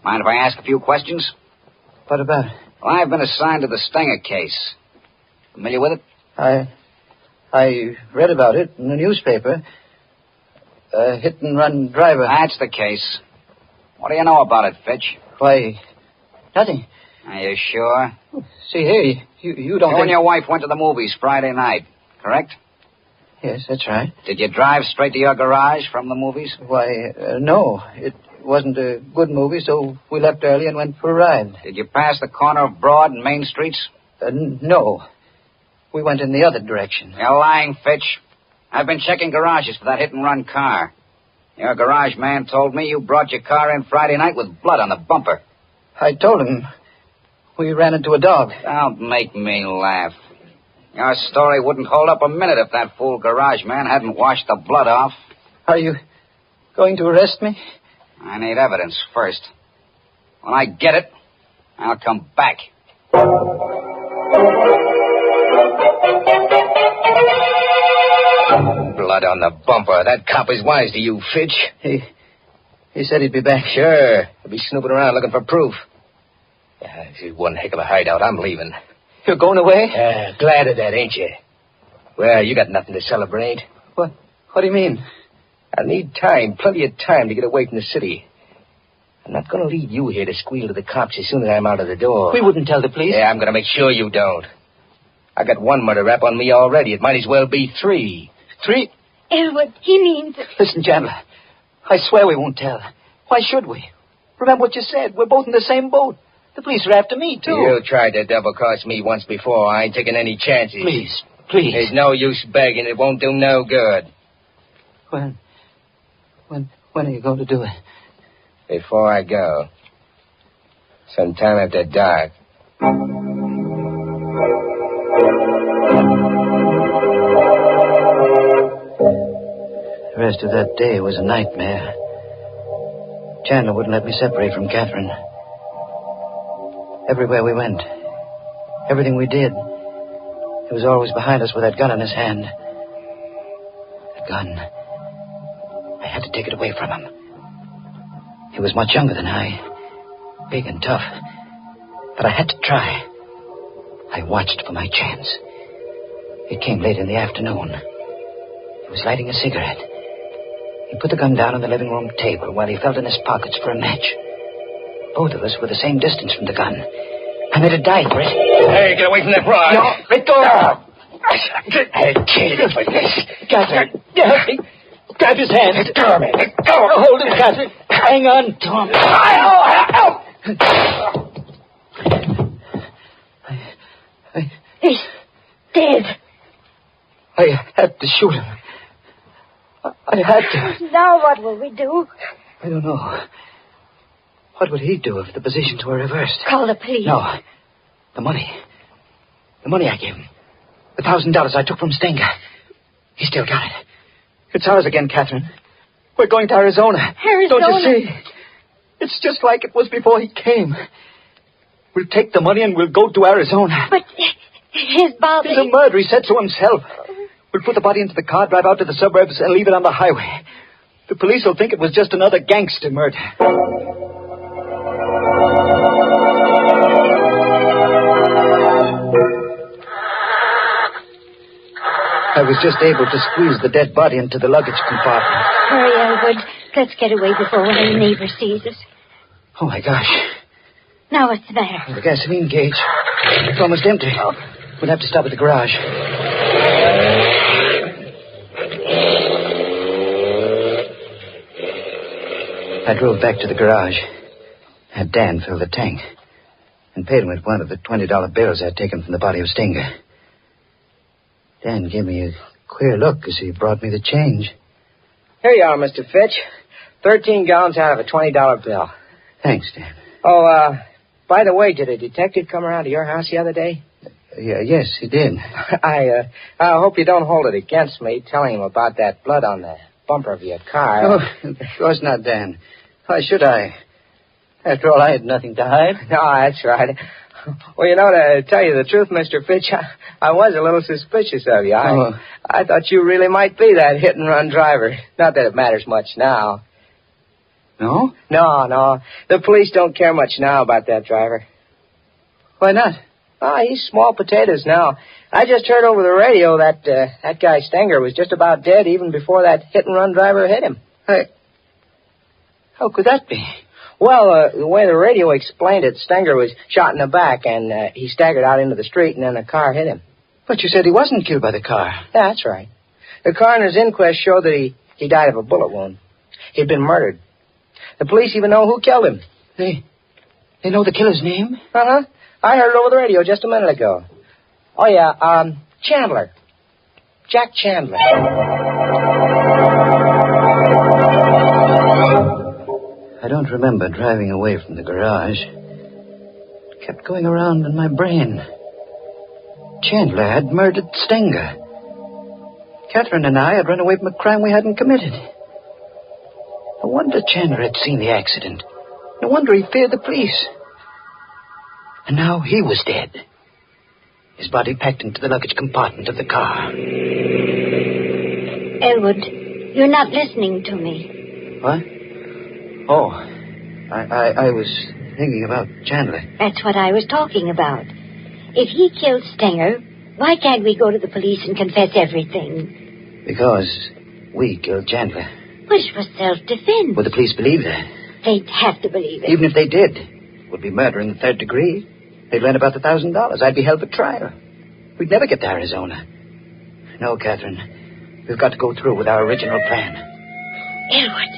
Mind if I ask a few questions? What about it? Well, I've been assigned to the Stenger case. Familiar with it? I read about it in the newspaper. A hit-and-run driver. That's the case. What do you know about it, Fitch? Why, nothing. Are you sure? See here, you don't... You and your wife went to the movies Friday night, correct? Yes, that's right. Did you drive straight to your garage from the movies? Why, no. It wasn't a good movie, so we left early and went for a ride. Did you pass the corner of Broad and Main Streets? No. We went in the other direction. You're lying, Fitch. I've been checking garages for that hit-and-run car. Your garage man told me you brought your car in Friday night with blood on the bumper. I told him we ran into a dog. Don't make me laugh. Your story wouldn't hold up a minute if that fool garage man hadn't washed the blood off. Are you going to arrest me? I need evidence first. When I get it, I'll come back. Blood on the bumper. That cop is wise to you, Fitch. He said he'd be back. Sure. He'll be snooping around looking for proof. Yeah, this is one heck of a hideout. I'm leaving. You're going away? Yeah, glad of that, ain't you? Well, you got nothing to celebrate. What do you mean? I need time, plenty of time to get away from the city. I'm not going to leave you here to squeal to the cops as soon as I'm out of the door. We wouldn't tell the police. Yeah, I'm going to make sure you don't. I got one murder rap on me already. It might as well be 3. 3? Elwood, he means... Listen, Chandler, I swear we won't tell. Why should we? Remember what you said. We're both in the same boat. The police are after me, too. You tried to double-cross me once before. I ain't taking any chances. Please. There's no use begging. It won't do no good. When are you going to do it? Before I go. Sometime after dark. The rest of that day was a nightmare. Chandler wouldn't let me separate from Catherine. Everywhere we went, everything we did, he was always behind us with that gun in his hand. The gun. I had to take it away from him. He was much younger than I, big and tough. But I had to try. I watched for my chance. It came late in the afternoon. He was lighting a cigarette. He put the gun down on the living room table while he felt in his pockets for a match. Both of us were the same distance from the gun. I made a dive for it. Hey, get away from that rod. No, let go. I can't for this. Catherine, help me. Grab his hand. Let go of me. Let go. Hold him, Catherine. Hang on to him. He's dead. I had to shoot him. I had to. Now what will we do? I don't know. What would he do if the positions were reversed? Call the police. No. The money. The money I gave him. The $1,000 I took from Stenger. He still got it. It's ours again, Catherine. We're going to Arizona. Arizona? Don't you see? It's just like it was before he came. We'll take the money and we'll go to Arizona. But his body... He's a murderer, he said so himself. We'll put the body into the car, drive out to the suburbs, and leave it on the highway. The police will think it was just another gangster murder. I was just able to squeeze the dead body into the luggage compartment. Hurry, Elwood. Let's get away before one of the neighbors sees us. Oh, my gosh. Now what's the matter? The gasoline gauge. It's almost empty. We'll have to stop at the garage. I drove back to the garage, had Dan fill the tank, and paid him with one of the $20 bills I'd taken from the body of Stenger. Dan gave me a queer look as he brought me the change. Here you are, Mr. Fitch. 13 gallons out of a $20 bill. Thanks, Dan. Oh, by the way, did a detective come around to your house the other day? Yes, he did. I hope you don't hold it against me telling him about that blood on the bumper of your car. Oh, of course not, Dan. Why should I? After all, I had nothing to hide. No, that's right. Well, you know, to tell you the truth, Mr. Fitch, I was a little suspicious of you. I thought you really might be that hit-and-run driver. Not that it matters much now. No? No. The police don't care much now about that driver. Why not? He's small potatoes now. I just heard over the radio that that guy Stenger was just about dead even before that hit-and-run driver hit him. How could that be? Well, the way the radio explained it, Stenger was shot in the back, and he staggered out into the street, and then a car hit him. But you said he wasn't killed by the car. Yeah, that's right. The coroner's inquest showed that he died of a bullet wound. He'd been murdered. The police even know who killed him. They know the killer's name? Uh-huh. I heard it over the radio just a minute ago. Oh, yeah, Chandler. Jack Chandler. I don't remember driving away from the garage. It kept going around in my brain. Chandler had murdered Stenger. Catherine and I had run away from a crime we hadn't committed. No wonder Chandler had seen the accident. No wonder he feared the police. And now he was dead. His body packed into the luggage compartment of the car. Elwood, you're not listening to me. What? Oh, I was thinking about Chandler. That's what I was talking about. If he killed Stenger, why can't we go to the police and confess everything? Because we killed Chandler. But it was self-defense. Would the police believe that? They'd have to believe it. Even if they did, it would be murder in the third degree. They'd learn about the $1,000. I'd be held for trial. We'd never get to Arizona. No, Catherine. We've got to go through with our original plan. Elwood,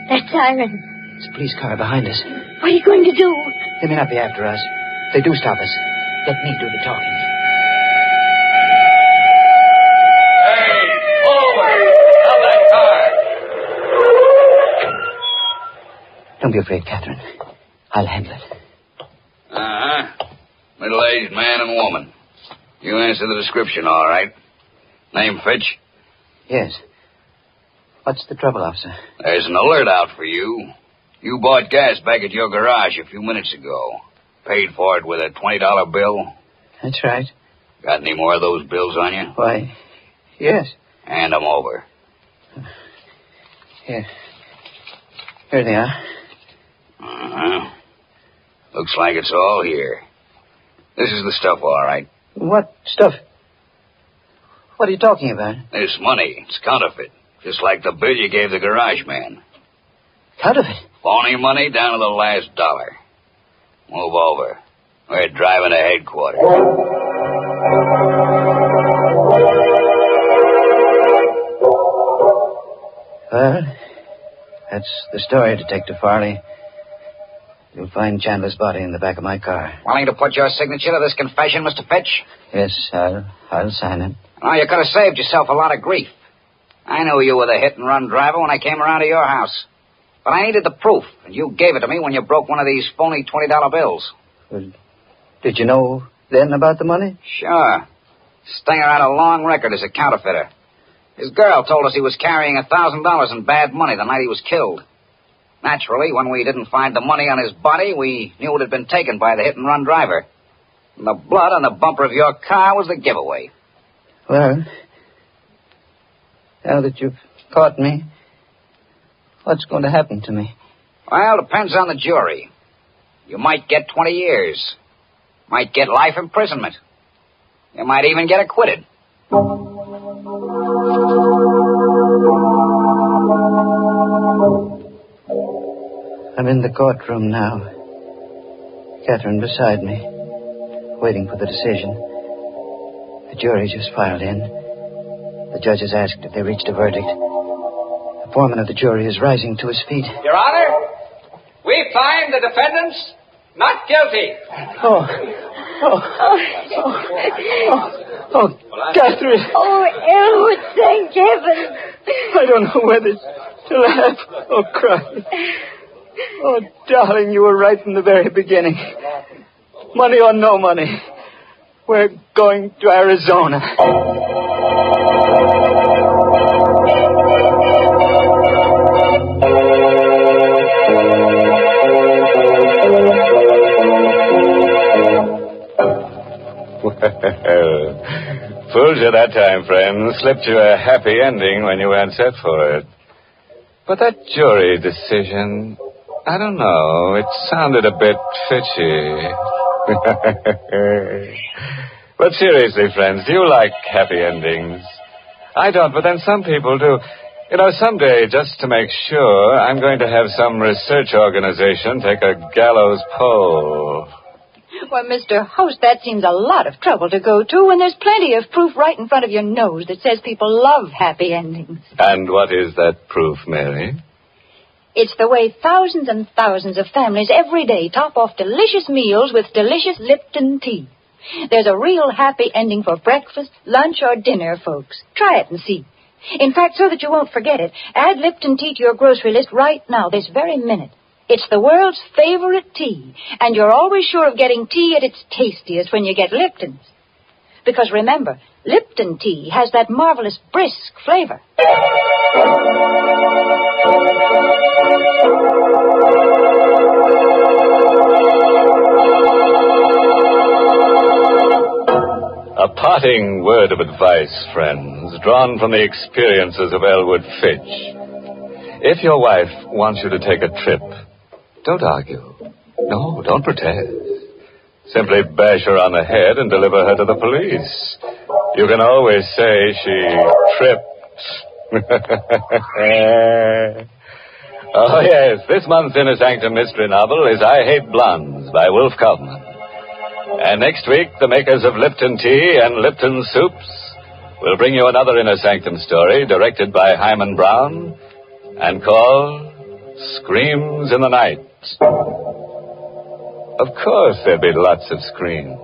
that siren. It's a police car behind us. What are you going to do? They may not be after us. If they do stop us, let me do the talking. Hey, forward! Stop that car! Don't be afraid, Catherine. I'll handle it. Uh-huh. Middle-aged man and woman. You answer the description, all right. Name Fitch? Yes. What's the trouble, officer? There's an alert out for you. You bought gas back at your garage a few minutes ago. Paid for it with a $20 bill. That's right. Got any more of those bills on you? Why, yes. Hand them over. Here. Here they are. Uh-huh. Looks like it's all here. This is the stuff, all right. What stuff? What are you talking about? This money. It's counterfeit. Just like the bill you gave the garage man. Counterfeit? Phony money down to the last dollar. Move over. We're driving to headquarters. Well, that's the story, Detective Farley. You'll find Chandler's body in the back of my car. Willing to put your signature to this confession, Mr. Fitch? Yes, I'll sign it. Oh, you could have saved yourself a lot of grief. I knew you were the hit-and-run driver when I came around to your house. But I needed the proof, and you gave it to me when you broke one of these phony $20 bills. Well, did you know then about the money? Sure. Stenger had a long record as a counterfeiter. His girl told us he was carrying $1,000 in bad money the night he was killed. Naturally, when we didn't find the money on his body, we knew it had been taken by the hit-and-run driver. And the blood on the bumper of your car was the giveaway. Well, now that you've caught me, what's going to happen to me? Well, depends on the jury. You might get 20 years. Might get life imprisonment. You might even get acquitted. I'm in the courtroom now. Catherine beside me, waiting for the decision. The jury just filed in. The judge has asked if they reached a verdict. The foreman of the jury is rising to his feet. Your Honor, we find the defendants not guilty. Catherine. Oh, Elwood, thank heaven. I don't know whether to laugh or cry. Oh, darling, you were right from the very beginning. Money or no money, we're going to Arizona. Fooled you that time, friend. Slipped you a happy ending when you weren't set for it. But that jury decision, I don't know. It sounded a bit fishy. But seriously, friends, do you like happy endings? I don't, but then some people do. You know, someday, just to make sure, I'm going to have some research organization take a gallows pole. Well, Mr. Host, that seems a lot of trouble to go to when there's plenty of proof right in front of your nose that says people love happy endings. And what is that proof, Mary? It's the way thousands and thousands of families every day top off delicious meals with delicious Lipton tea. There's a real happy ending for breakfast, lunch, or dinner, folks. Try it and see. In fact, so that you won't forget it, add Lipton tea to your grocery list right now, this very minute. It's the world's favorite tea, and you're always sure of getting tea at its tastiest when you get Lipton's. Because remember, Lipton tea has that marvelous brisk flavor. A parting word of advice, friends, drawn from the experiences of Elwood Fitch. If your wife wants you to take a trip, don't argue. No, don't protest. Simply bash her on the head and deliver her to the police. You can always say she tripped. Oh, yes, this month's Inner Sanctum mystery novel is I Hate Blondes by Wolf Kaufman. And next week, the makers of Lipton Tea and Lipton Soups will bring you another Inner Sanctum story directed by Hyman Brown and called Screams in the Night. Of course, there'll be lots of screams.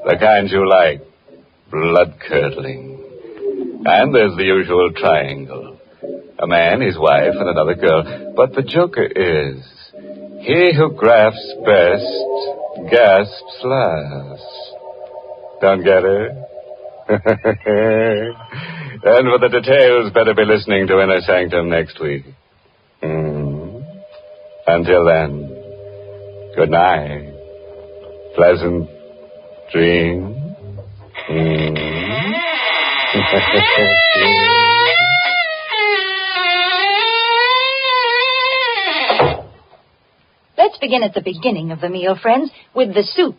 The kind you like. Blood-curdling. And there's the usual triangle. A man, his wife, and another girl. But the joker is, he who grasps best gasps last. Don't get it? And for the details, better be listening to Inner Sanctum next week. Until then, good night. Pleasant dreams. Let's begin at the beginning of the meal, friends, with the soup.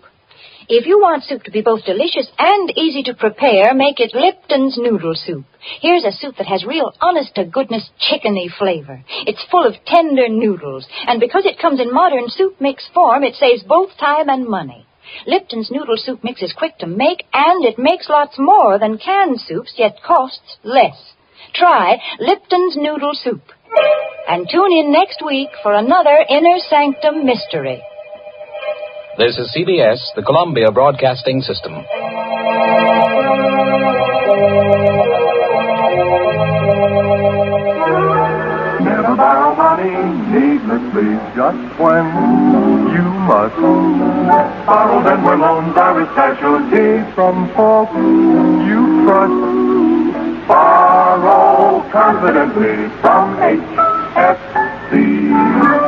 If you want soup to be both delicious and easy to prepare, make it Lipton's noodle soup. Here's a soup that has real honest-to-goodness chickeny flavor. It's full of tender noodles, and because it comes in modern soup mix form, it saves both time and money. Lipton's noodle soup mix is quick to make, and it makes lots more than canned soups, yet costs less. Try Lipton's noodle soup. And tune in next week for another Inner Sanctum mystery. This is CBS, the Columbia Broadcasting System. Never borrow money needlessly just when you must. Borrow then where loans are a specialty from folks you trust. Borrow confidently from HFC.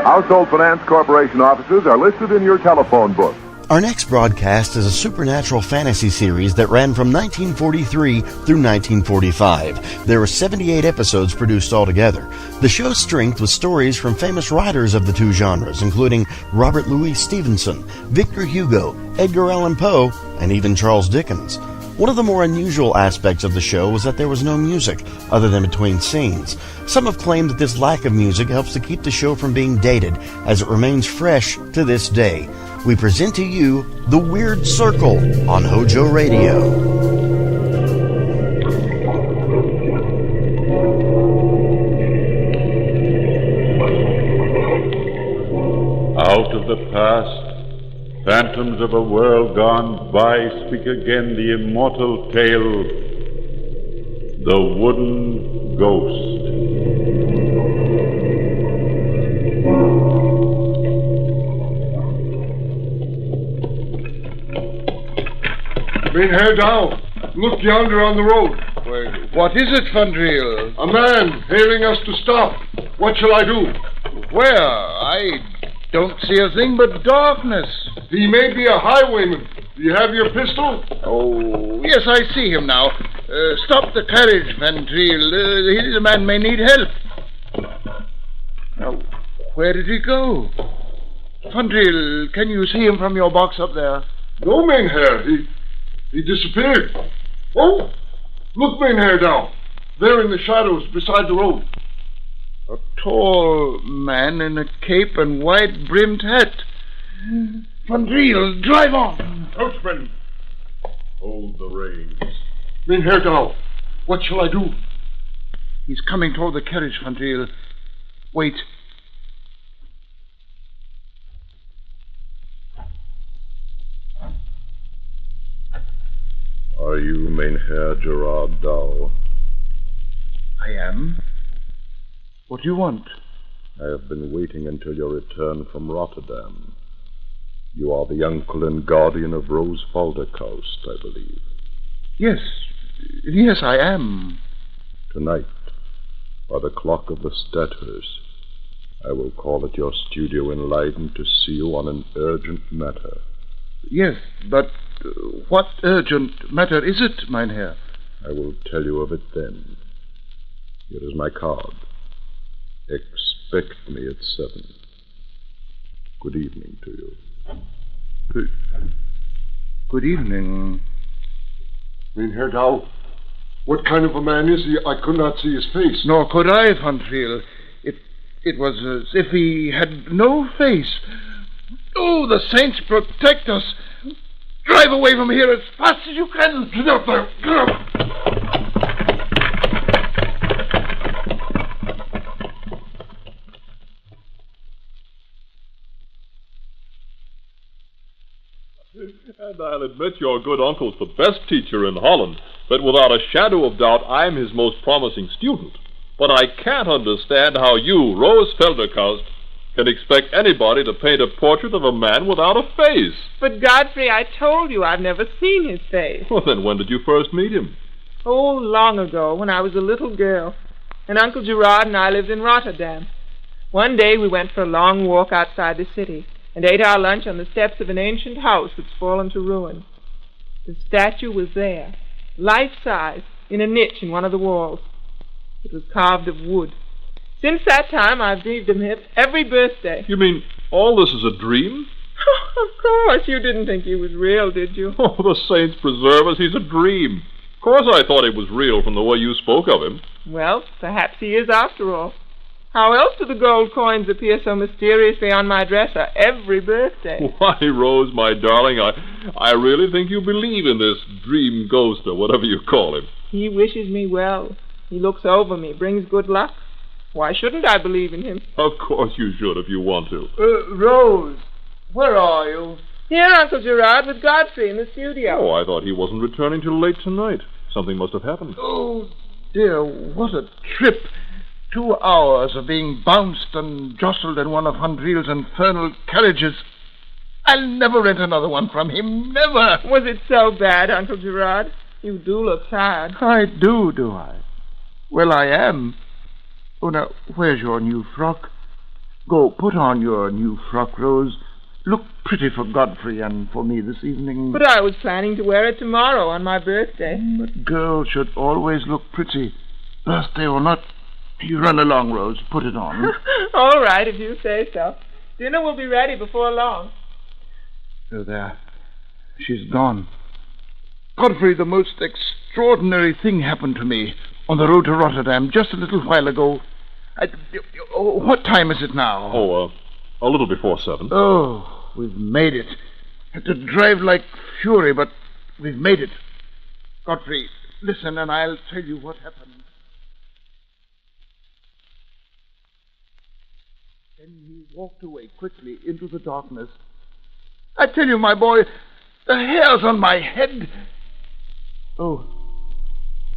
Household Finance Corporation offices are listed in your telephone book. Our next broadcast is a supernatural fantasy series that ran from 1943 through 1945. There were 78 episodes produced altogether. The show's strength was stories from famous writers of the two genres, including Robert Louis Stevenson, Victor Hugo, Edgar Allan Poe, and even Charles Dickens. One of the more unusual aspects of the show was that there was no music, other than between scenes. Some have claimed that this lack of music helps to keep the show from being dated, as it remains fresh to this day. We present to you The Weird Circle on HOJO Radio. Out of the past, phantoms of a world gone by speak again the immortal tale, The Wooden Ghost. Men, hair down. Look yonder on the road. Well, what is it, Fandril? A man hailing us to stop. What shall I do? Where? I don't see a thing but darkness. He may be a highwayman. Do you have your pistol? Oh, yes, I see him now. Stop the carriage, Fandril. The man may need help. Now, Where did he go? Fandril, can you see him from your box up there? No, Mainherr. He disappeared. Oh, look, Mainherr, down. There in the shadows beside the road. A tall man in a cape and wide-brimmed hat. Fandril, drive on. Coachman, hold the reins. Mainherr, down. What shall I do? He's coming toward the carriage, Fandril. Wait. Are you Mainherr Gerard Dow? I am. What do you want? I have been waiting until your return from Rotterdam. You are the uncle and guardian of Rose Falderkoust, I believe. Yes, I am. Tonight, by the clock of the Stadthuis, I will call at your studio in Leiden to see you on an urgent matter. Yes, but what urgent matter is it, Mynheer? I will tell you of it then. Here is my card. Expect me at 7. Good evening to you. Good evening. Mynheer Dow, what kind of a man is he? I could not see his face. Nor could I, Fandril. It was as if he had no face. Oh, the saints protect us. Drive away from here as fast as you can. Get up there. Get up. And I'll admit your good uncle's the best teacher in Holland, but without a shadow of doubt I'm his most promising student. But I can't understand how you, Rose Felderkoust, can expect anybody to paint a portrait of a man without a face. But, Godfrey, I told you I've never seen his face. Well, then when did you first meet him? Oh, long ago, when I was a little girl. And Uncle Gerard and I lived in Rotterdam. One day we went for a long walk outside the city and ate our lunch on the steps of an ancient house that's fallen to ruin. The statue was there, life-size, in a niche in one of the walls. It was carved of wood. Since that time, I've dreamed of him every birthday. You mean all this is a dream? Of course, you didn't think he was real, did you? Oh, the saints preserve us, he's a dream. Of course I thought he was real from the way you spoke of him. Well, perhaps he is after all. How else do the gold coins appear so mysteriously on my dresser every birthday? Why, Rose, my darling, I really think you believe in this dream ghost or whatever you call him. He wishes me well. He looks over me, brings good luck. Why shouldn't I believe in him? Of course you should if you want to. Rose, where are you? Here, Uncle Gerard, with Godfrey in the studio. Oh, I thought he wasn't returning till late tonight. Something must have happened. Oh, dear, what a trip. 2 hours of being bounced and jostled in one of Fandril's infernal carriages. I'll never rent another one from him, never. Was it so bad, Uncle Gerard? You do look tired. I do I? Well, I am. Oh, now, where's your new frock? Go, put on your new frock, Rose. Look pretty for Godfrey and for me this evening. But I was planning to wear it tomorrow on my birthday. But girls should always look pretty, birthday or not. You run along, Rose. Put it on. All right, if you say so. Dinner will be ready before long. Oh, there. She's gone. Godfrey, the most extraordinary thing happened to me on the road to Rotterdam just a little while ago. What time is it now? Oh, a little before 7. Oh, we've made it. Had to drive like fury, but we've made it. Godfrey, listen and I'll tell you what happened. Then he walked away quickly into the darkness. I tell you, my boy, the hairs on my head. Oh,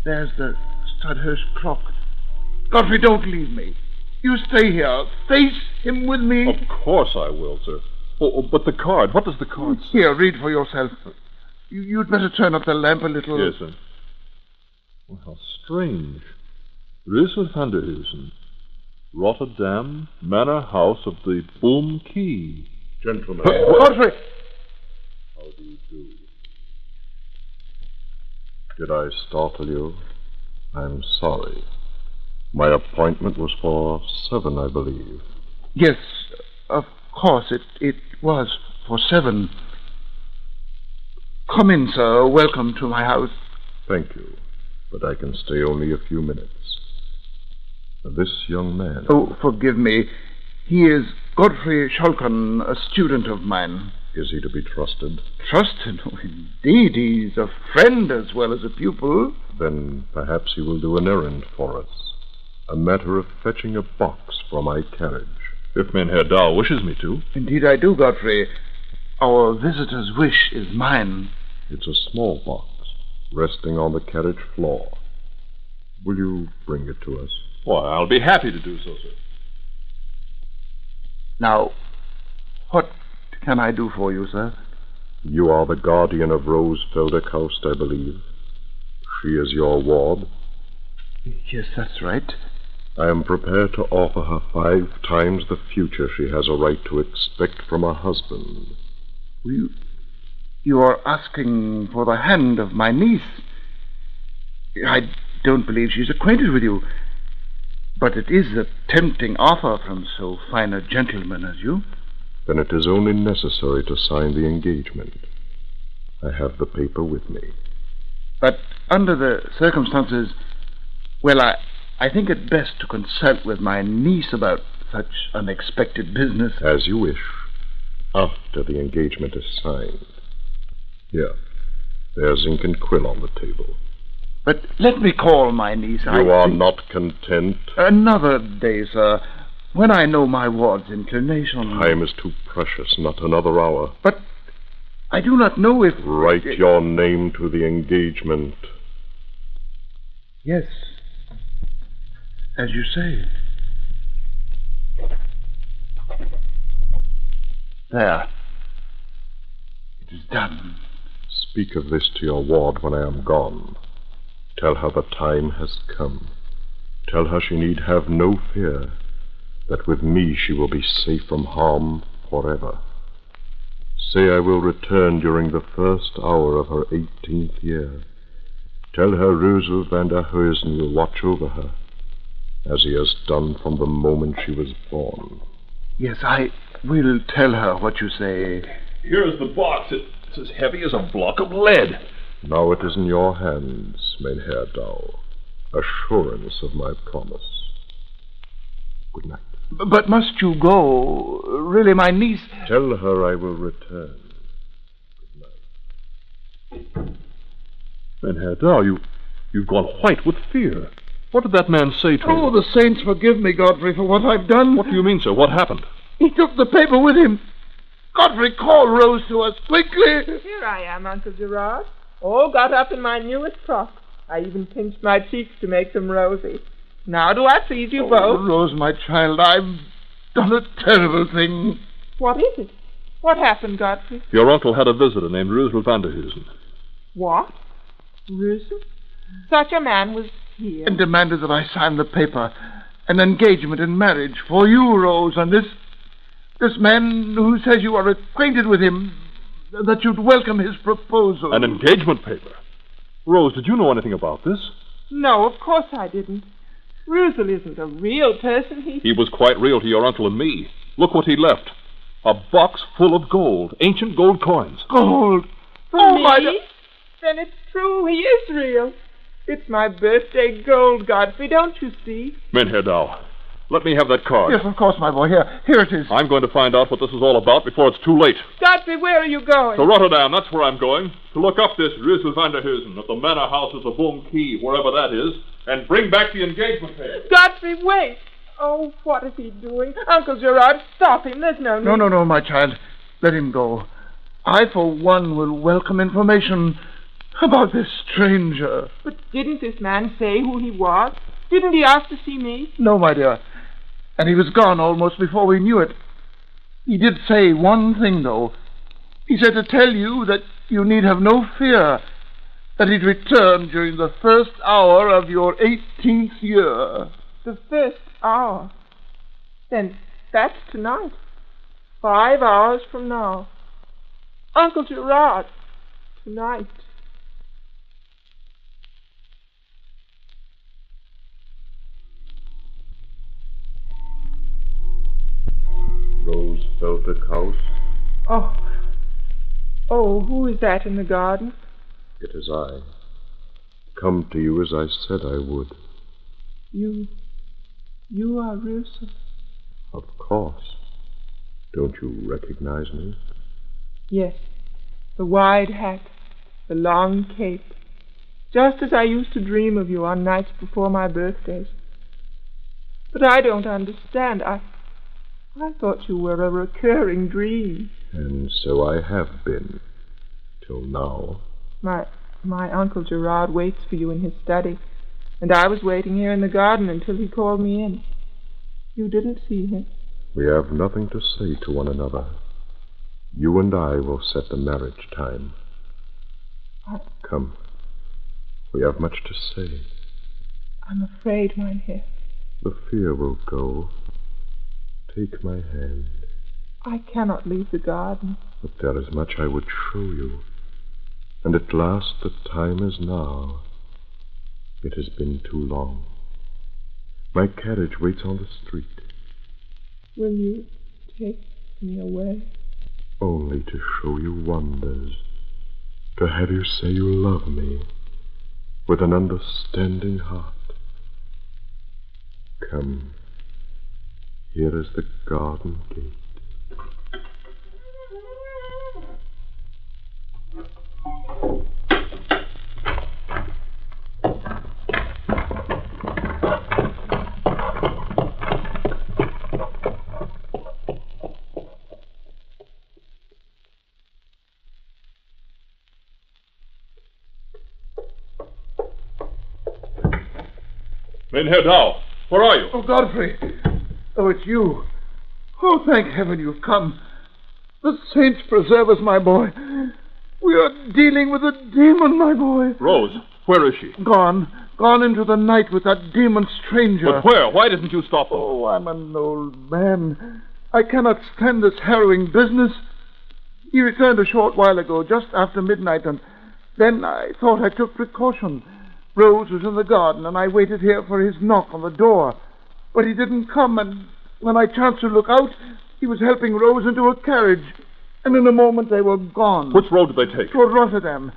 there's the Stadthuis clock. Godfrey, don't leave me. You stay here. Face him with me. Of course I will, sir. Oh, but the card. What does the card say? Here, read for yourself. You'd better turn up the lamp a little. Yes, sir. Well, how strange. Risse van der Huizen. Rotterdam, Manor House of the Boom Key. Gentlemen. Godfrey! How do you do? Did I startle you? I'm sorry. My appointment was for 7, I believe. Yes, of course, it was for 7. Come in, sir. Welcome to my house. Thank you, but I can stay only a few minutes. This young man... Oh, forgive me. He is Godfrey Shulkin, a student of mine. Is he to be trusted? Trusted? Oh, indeed. He's a friend as well as a pupil. Then perhaps he will do an errand for us. A matter of fetching a box for my carriage. If Herr Dow wishes me to. Indeed I do, Godfrey. Our visitor's wish is mine. It's a small box, resting on the carriage floor. Will you bring it to us? Why, I'll be happy to do so, sir. Now, what can I do for you, sir? You are the guardian of Rose Felderkaust, I believe. She is your ward? Yes, that's right. I am prepared to offer her 5 times the future she has a right to expect from a husband. You are asking for the hand of my niece. I don't believe she's acquainted with you. But it is a tempting offer from so fine a gentleman as you. Then it is only necessary to sign the engagement. I have the paper with me. But under the circumstances, well, I think it best to consult with my niece about such unexpected business. As you wish, after the engagement is signed. Here, there's ink and quill on the table. But let me call my niece. You are not content? Another day, sir, when I know my ward's inclination. Time is too precious, not another hour. But I do not know if... Write your name to the engagement. Yes, as you say. There. It is done. Speak of this to your ward when I am gone. Tell her the time has come. Tell her she need have no fear, that with me she will be safe from harm forever. Say I will return during the first hour of her 18th year. Tell her Rösel van der Heusen will watch over her, as he has done from the moment she was born. Yes, I will tell her what you say. Here's the box. It's as heavy as a block of lead. Now it is in your hands, Herr Dow. Assurance of my promise. Good night. But must you go? Really, my niece... Tell her I will return. Good night. Herr Dow, you've gone white with fear. What did that man say to you? Oh, the saints forgive me, Godfrey, for what I've done. What do you mean, sir? What happened? He took the paper with him. Godfrey, call Rose to us, quickly. Here I am, Uncle Gerard. All got up in my newest frock. I even pinched my cheeks to make them rosy. Now do I please you both? Rose, my child, I've done a terrible thing. What is it? What happened, Godfrey? Your uncle had a visitor named Rösel van der Heusen. What? Rösel? Such a man was here. And demanded that I sign the paper. An engagement in marriage for you, Rose, and this man who says you are acquainted with him, that you'd welcome his proposal. An engagement paper? Rose, did you know anything about this? No, of course I didn't. Rösel isn't a real person. He was quite real to your uncle and me. Look what he left. A box full of gold, ancient gold coins. Gold? For me? Then it's true, he is real. It's my birthday gold, Godfrey, don't you see? Herr Dow, let me have that card. Yes, of course, my boy. Here it is. I'm going to find out what this is all about before it's too late. Godfrey, where are you going? To Rotterdam, that's where I'm going. To look up this Rösel van der Heusen at the manor house of the Boom Key, wherever that is, and bring back the engagement paper. Godfrey, wait! Oh, what is he doing? Uncle Gerard, stop him. There's no need. No, my child. Let him go. I, for one, will welcome information about this stranger. But didn't this man say who he was? Didn't he ask to see me? No, my dear. And he was gone almost before we knew it. He did say one thing, though. He said to tell you that you need have no fear, that he'd return during the first hour of your 18th year. The first hour? Then that's tonight. 5 hours from now. Uncle Gerard, tonight. Celtic house? Oh, who is that in the garden? It is I. Come to you as I said I would. You are Wilson. Of course. Don't you recognize me? Yes. The wide hat, the long cape. Just as I used to dream of you on nights before my birthdays. But I don't understand. I thought you were a recurring dream. And so I have been. Till now. My Uncle Gerard waits for you in his study. And I was waiting here in the garden until he called me in. You didn't see him. We have nothing to say to one another. You and I will set the marriage time. Come. We have much to say. I'm afraid, Mynheer. The fear will go. Take my hand. I cannot leave the garden. But there is much I would show you. And at last the time is now. It has been too long. My carriage waits on the street. Will you take me away? Only to show you wonders. To have you say you love me. With an understanding heart. Come. Here is the garden gate. Mynheer Dow, where are you? Oh, Godfrey. Oh, it's you. Oh, thank heaven you've come. The saints preserve us, my boy. We are dealing with a demon, my boy. Rose, where is she? Gone into the night with that demon stranger. But where? Why didn't you stop them? Oh, I'm an old man. I cannot stand this harrowing business. He returned a short while ago, just after midnight, and then I thought I took precaution. Rose was in the garden, and I waited here for his knock on the door. But he didn't come, and when I chanced to look out, he was helping Rose into a carriage. And in a moment they were gone. Which road did they take? Toward Rotterdam.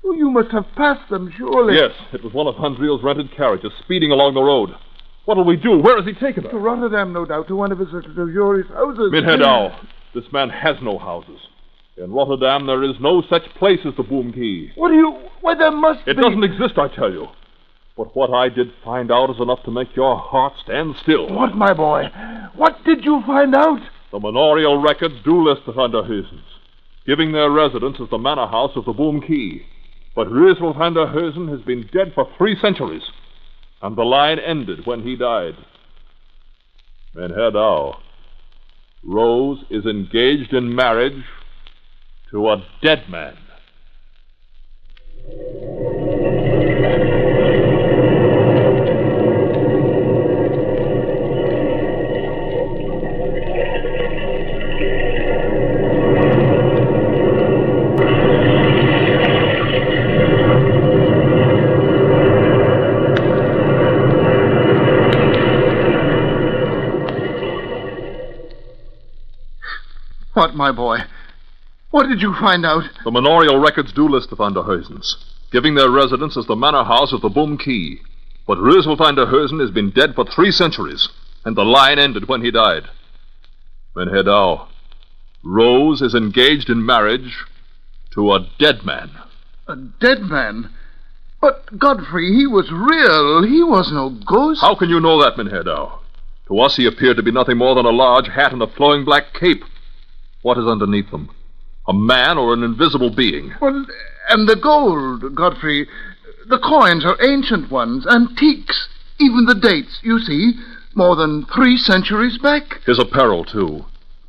Oh, you must have passed them, surely. Yes, it was one of Van Driel's rented carriages speeding along the road. What'll we do? Where has he taken her? To Rotterdam, no doubt, to one of his luxurious houses. Mynheer Dow, this man has no houses. In Rotterdam, there is no such place as the Boom Key. What do you... Why, there must be... It doesn't exist, I tell you. But what I did find out is enough to make your heart stand still. What, my boy? What did you find out? The manorial records do list the Van der Heusens, giving their residence as the manor house of the Boom Key. But Reuzel van der Heusen has been dead for 3 centuries, and the line ended when he died. Mynheer Dow, Rose is engaged in marriage to a dead man. What, my boy? What did you find out? The manorial records do list the Van der Heusens, giving their residence as the manor house of the Boom Key. But Reuzel van der Heusen has been dead for 3 centuries, and the line ended when he died. Mynheer Dow, Rose is engaged in marriage to a dead man. A dead man? But, Godfrey, he was real. He was no ghost. How can you know that, Mynheer Dow? To us he appeared to be nothing more than a large hat and a flowing black cape. What is underneath them? A man or an invisible being? Well, and the gold, Godfrey. The coins are ancient ones, antiques. Even the dates, you see, more than 3 centuries back. His apparel, too.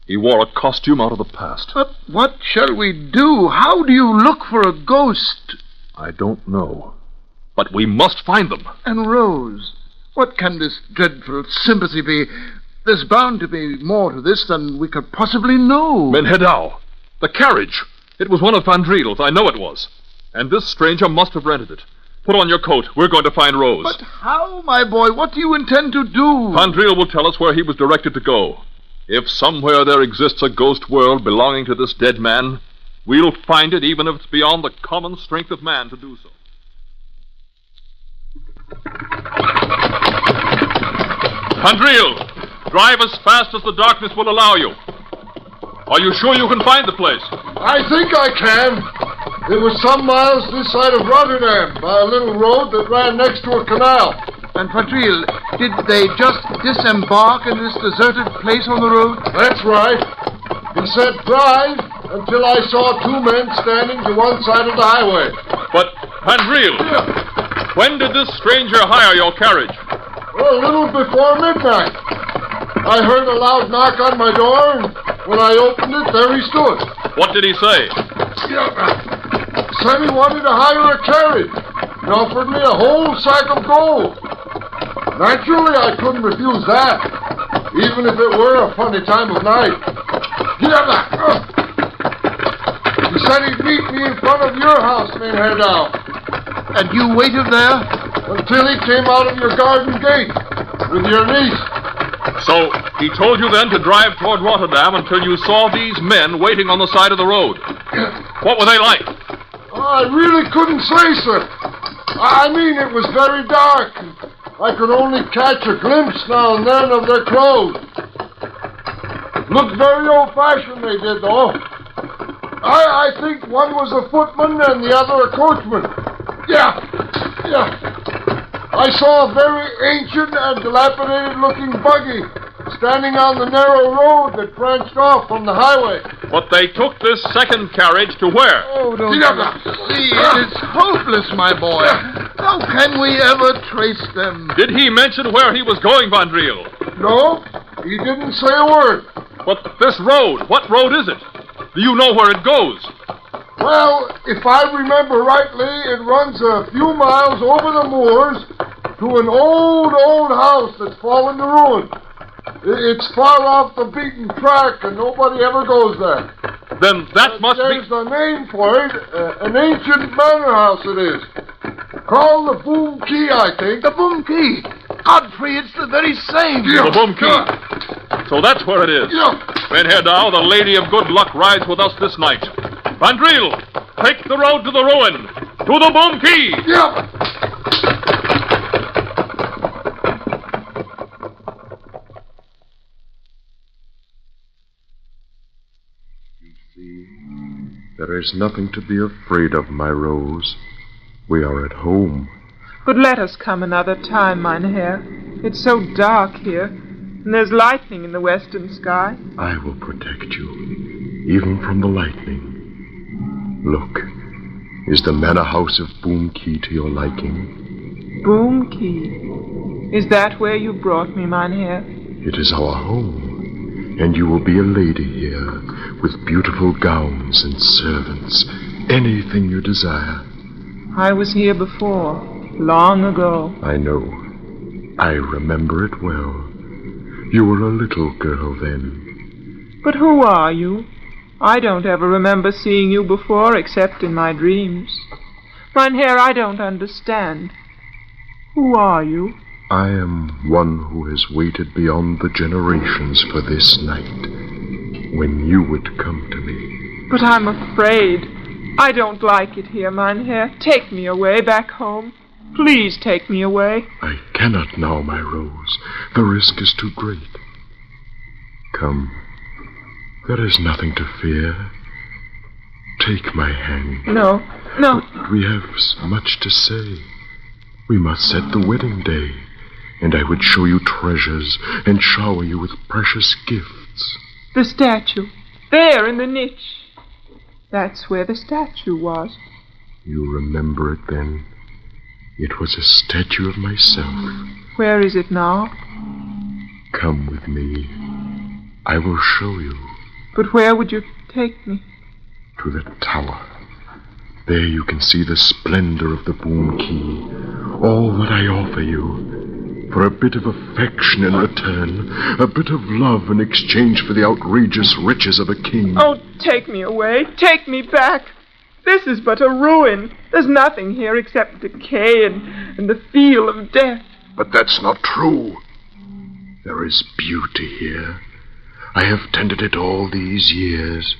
He wore a costume out of the past. But what shall we do? How do you look for a ghost? I don't know. But we must find them. And Rose, what can this dreadful sympathy be? There's bound to be more to this than we could possibly know. Mynheer Dow, the carriage. It was one of Van Driel's. I know it was. And this stranger must have rented it. Put on your coat. We're going to find Rose. But how, my boy? What do you intend to do? Van Driel will tell us where he was directed to go. If somewhere there exists a ghost world belonging to this dead man, we'll find it even if it's beyond the common strength of man to do so. Pandril, drive as fast as the darkness will allow you. Are you sure you can find the place? I think I can. It was some miles this side of Rotterdam, by a little road that ran next to a canal. And Padril, did they just disembark in this deserted place on the road? That's right. He said drive until I saw two men standing to one side of the highway. But, Pandril, when did this stranger hire your carriage? Well, a little before midnight. I heard a loud knock on my door, and when I opened it, there he stood. What did he say? Said he wanted to hire a carriage. He offered me a whole sack of gold. Naturally, I couldn't refuse that, even if it were a funny time of night. He said he'd meet me in front of your house, Herr Dow. And you waited there? Until he came out of your garden gate with your niece. So, he told you then to drive toward Rotterdam until you saw these men waiting on the side of the road. What were they like? I really couldn't say, sir. I mean, it was very dark. I could only catch a glimpse now and then of their clothes. Looked very old-fashioned, they did, though. I think one was a footman and the other a coachman. Yeah. I saw a very ancient and dilapidated-looking buggy standing on the narrow road that branched off from the highway. But they took this second carriage to where? Oh, don't you see? It is hopeless, my boy. How can we ever trace them? Did he mention where he was going, Vandril? No, he didn't say a word. But this road, what road is it? Do you know where it goes? Well, if I remember rightly, it runs a few miles over the moors to an old house that's fallen to ruin. It's far off the beaten track, and nobody ever goes there. Then that must There's a name for it. An ancient manor house it is. Called the Boom Key, I think. The Boom Key? Godfrey, it's the very same. The Boom Key. So that's where it is. Then, Herr Dow, the Lady of Good Luck rides with us this night. Vandril, take the road to the ruin. To the Boom Key. There is nothing to be afraid of, my Rose. We are at home. But let us come another time, Mynheer. It's so dark here, and there's lightning in the western sky. I will protect you, even from the lightning. Look, is the manor house of Boom Key to your liking? Boom Key? Is that where you brought me, Mynheer? It is our home, and you will be a lady here, with beautiful gowns and servants, anything you desire. I was here before, long ago. I know. I remember it well. You were a little girl then. But who are you? I don't ever remember seeing you before, except in my dreams. Mynheer, I don't understand. Who are you? I am one who has waited beyond the generations for this night, when you would come to me. But I'm afraid. I don't like it here, Mynheer. Take me away back home. Please take me away. I cannot now, my Rose. The risk is too great. Come. There is nothing to fear. Take my hand. No. But we have much to say. We must set the wedding day, and I would show you treasures and shower you with precious gifts. The statue. There in the niche. That's where the statue was. You remember it then? It was a statue of myself. Where is it now? Come with me. I will show you. But where would you take me? To the tower. There you can see the splendor of the Boom Key. All that I offer you. For a bit of affection in return. A bit of love in exchange for the outrageous riches of a king. Oh, take me away. Take me back. This is but a ruin. There's nothing here except decay and the feel of death. But that's not true. There is beauty here. I have tended it all these years,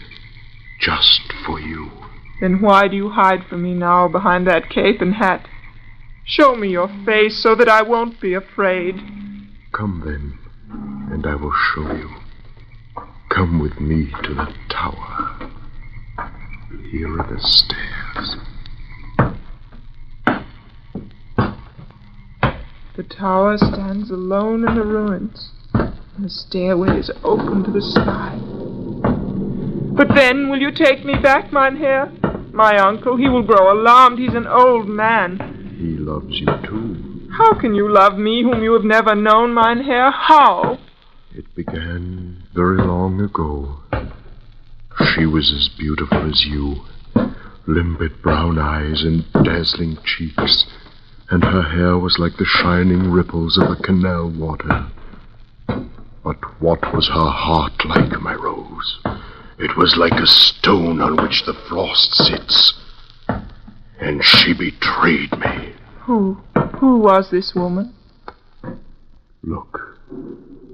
just for you. Then why do you hide from me now behind that cape and hat? Show me your face so that I won't be afraid. Come then, and I will show you. Come with me to the tower. Here are the stairs. The tower stands alone in the ruins, and the stairway is open to the sky. But then, will you take me back, Mynheer? My uncle, he will grow alarmed. He's an old man. He loves you too. How can you love me whom you have never known, Mynheer? How? It began very long ago. She was as beautiful as you, limpid brown eyes and dazzling cheeks, and her hair was like the shining ripples of the canal water. But what was her heart like, my Rose? It was like a stone on which the frost sits. And she betrayed me. Who was this woman? Look,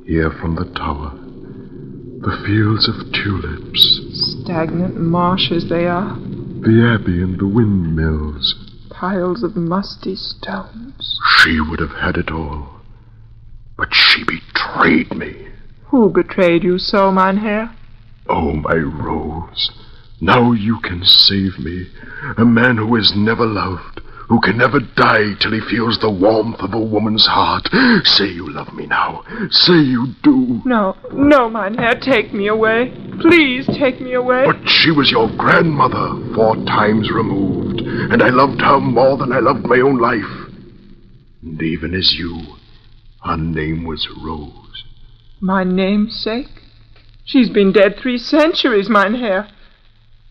here from the tower, the fields of tulips. Stagnant marshes they are. The abbey and the windmills. Piles of musty stones. She would have had it all, but she betrayed me. Who betrayed you so, Mynheer? Oh, my Rose, now you can save me. A man who is never loved, who can never die till he feels the warmth of a woman's heart. Say you love me now. Say you do. No, Mynheer, take me away. Please take me away. But she was your grandmother, 4 times removed, and I loved her more than I loved my own life. And even as you, her name was Rose. My namesake? She's been dead 3 centuries, Mynheer.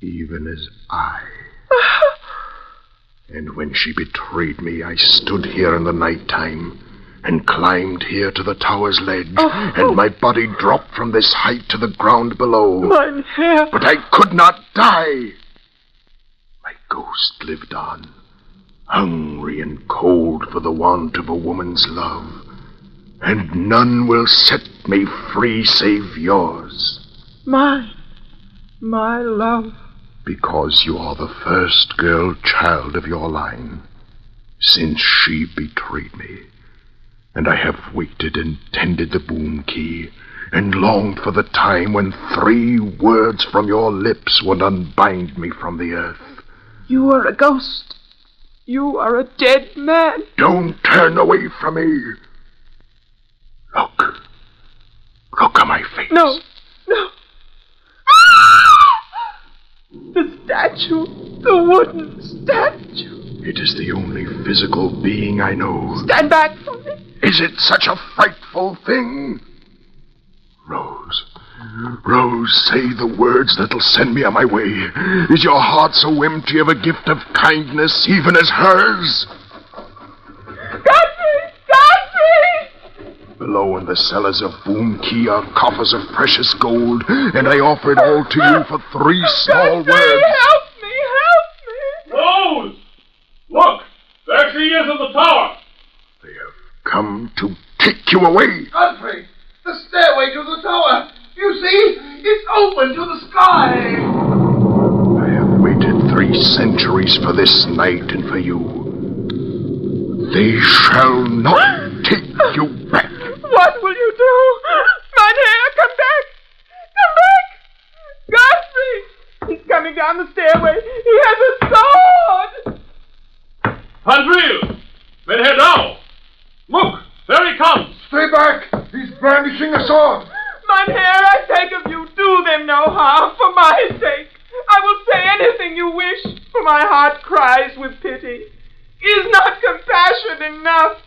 Even as I. And when she betrayed me, I stood here in the night time and climbed here to the tower's ledge, and my body dropped from this height to the ground below. Mynheer! But I could not die. My ghost lived on, hungry and cold for the want of a woman's love. And none will set me free save yours. My love. Because you are the first girl child of your line, since she betrayed me. And I have waited and tended the boom key, and longed for the time when 3 words from your lips would unbind me from the earth. You are a ghost. You are a dead man. Don't turn away from me. Look at my face. No. The statue. The wooden statue. It is the only physical being I know. Stand back from me. Is it such a frightful thing? Rose, say the words that'll send me on my way. Is your heart so empty of a gift of kindness, even as hers? Below in the cellars of Boom Key are coffers of precious gold, and I offer it all to you for 3 small words. Help me! Rose! Look! There she is in the tower! They have come to take you away. Godfrey! The stairway to the tower! You see? It's open to the sky! I have waited 3 centuries for this night and for you. They shall not take you back. What will you do? Mynheer, come back! Come back! Godfrey! He's coming down the stairway. He has a sword! Andrew! Mynheer now! Look! There he comes! Stay back! He's brandishing a sword! Mynheer, I beg of you, do them no harm, for my sake. I will say anything you wish, for my heart cries with pity. Is not compassion enough?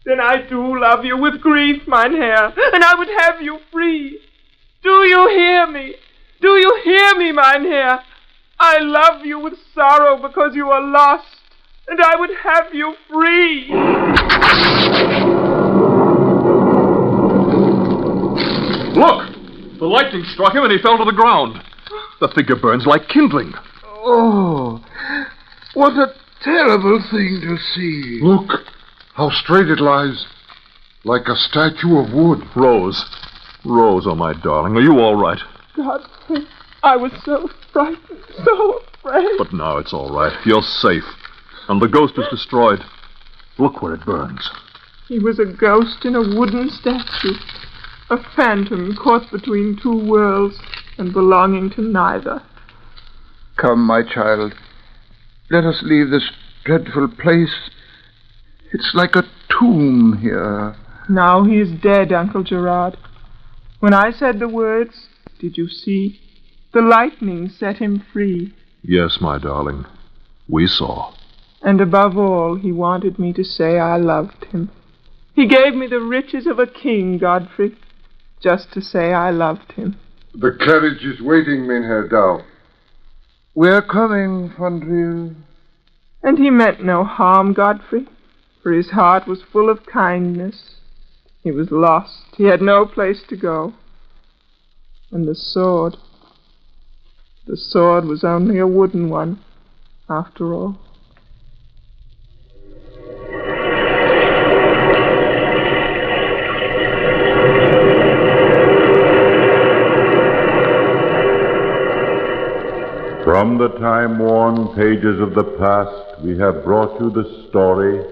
Then I do love you with grief, Mynheer, and I would have you free. Do you hear me? Do you hear me, Mynheer? I love you with sorrow because you are lost, and I would have you free. Look! The lightning struck him and he fell to the ground. The figure burns like kindling. Oh, what a terrible thing to see. Look, how straight it lies, like a statue of wood. Rose, Rose, oh, my darling, are you all right? Godfrey, I was so frightened, so afraid. But now it's all right. You're safe. And the ghost is destroyed. Look where it burns. He was a ghost in a wooden statue. A phantom caught between two worlds and belonging to neither. Come, my child. Let us leave this dreadful place. It's like a tomb here. Now he is dead, Uncle Gerard. When I said the words, did you see? The lightning set him free. Yes, my darling. We saw. And above all, he wanted me to say I loved him. He gave me the riches of a king, Godfrey, just to say I loved him. The carriage is waiting, Mynheer Douw. We're coming, Fondriel. And he meant no harm, Godfrey, for his heart was full of kindness. He was lost. He had no place to go. And the sword was only a wooden one, after all. From the time-worn pages of the past, we have brought you the story,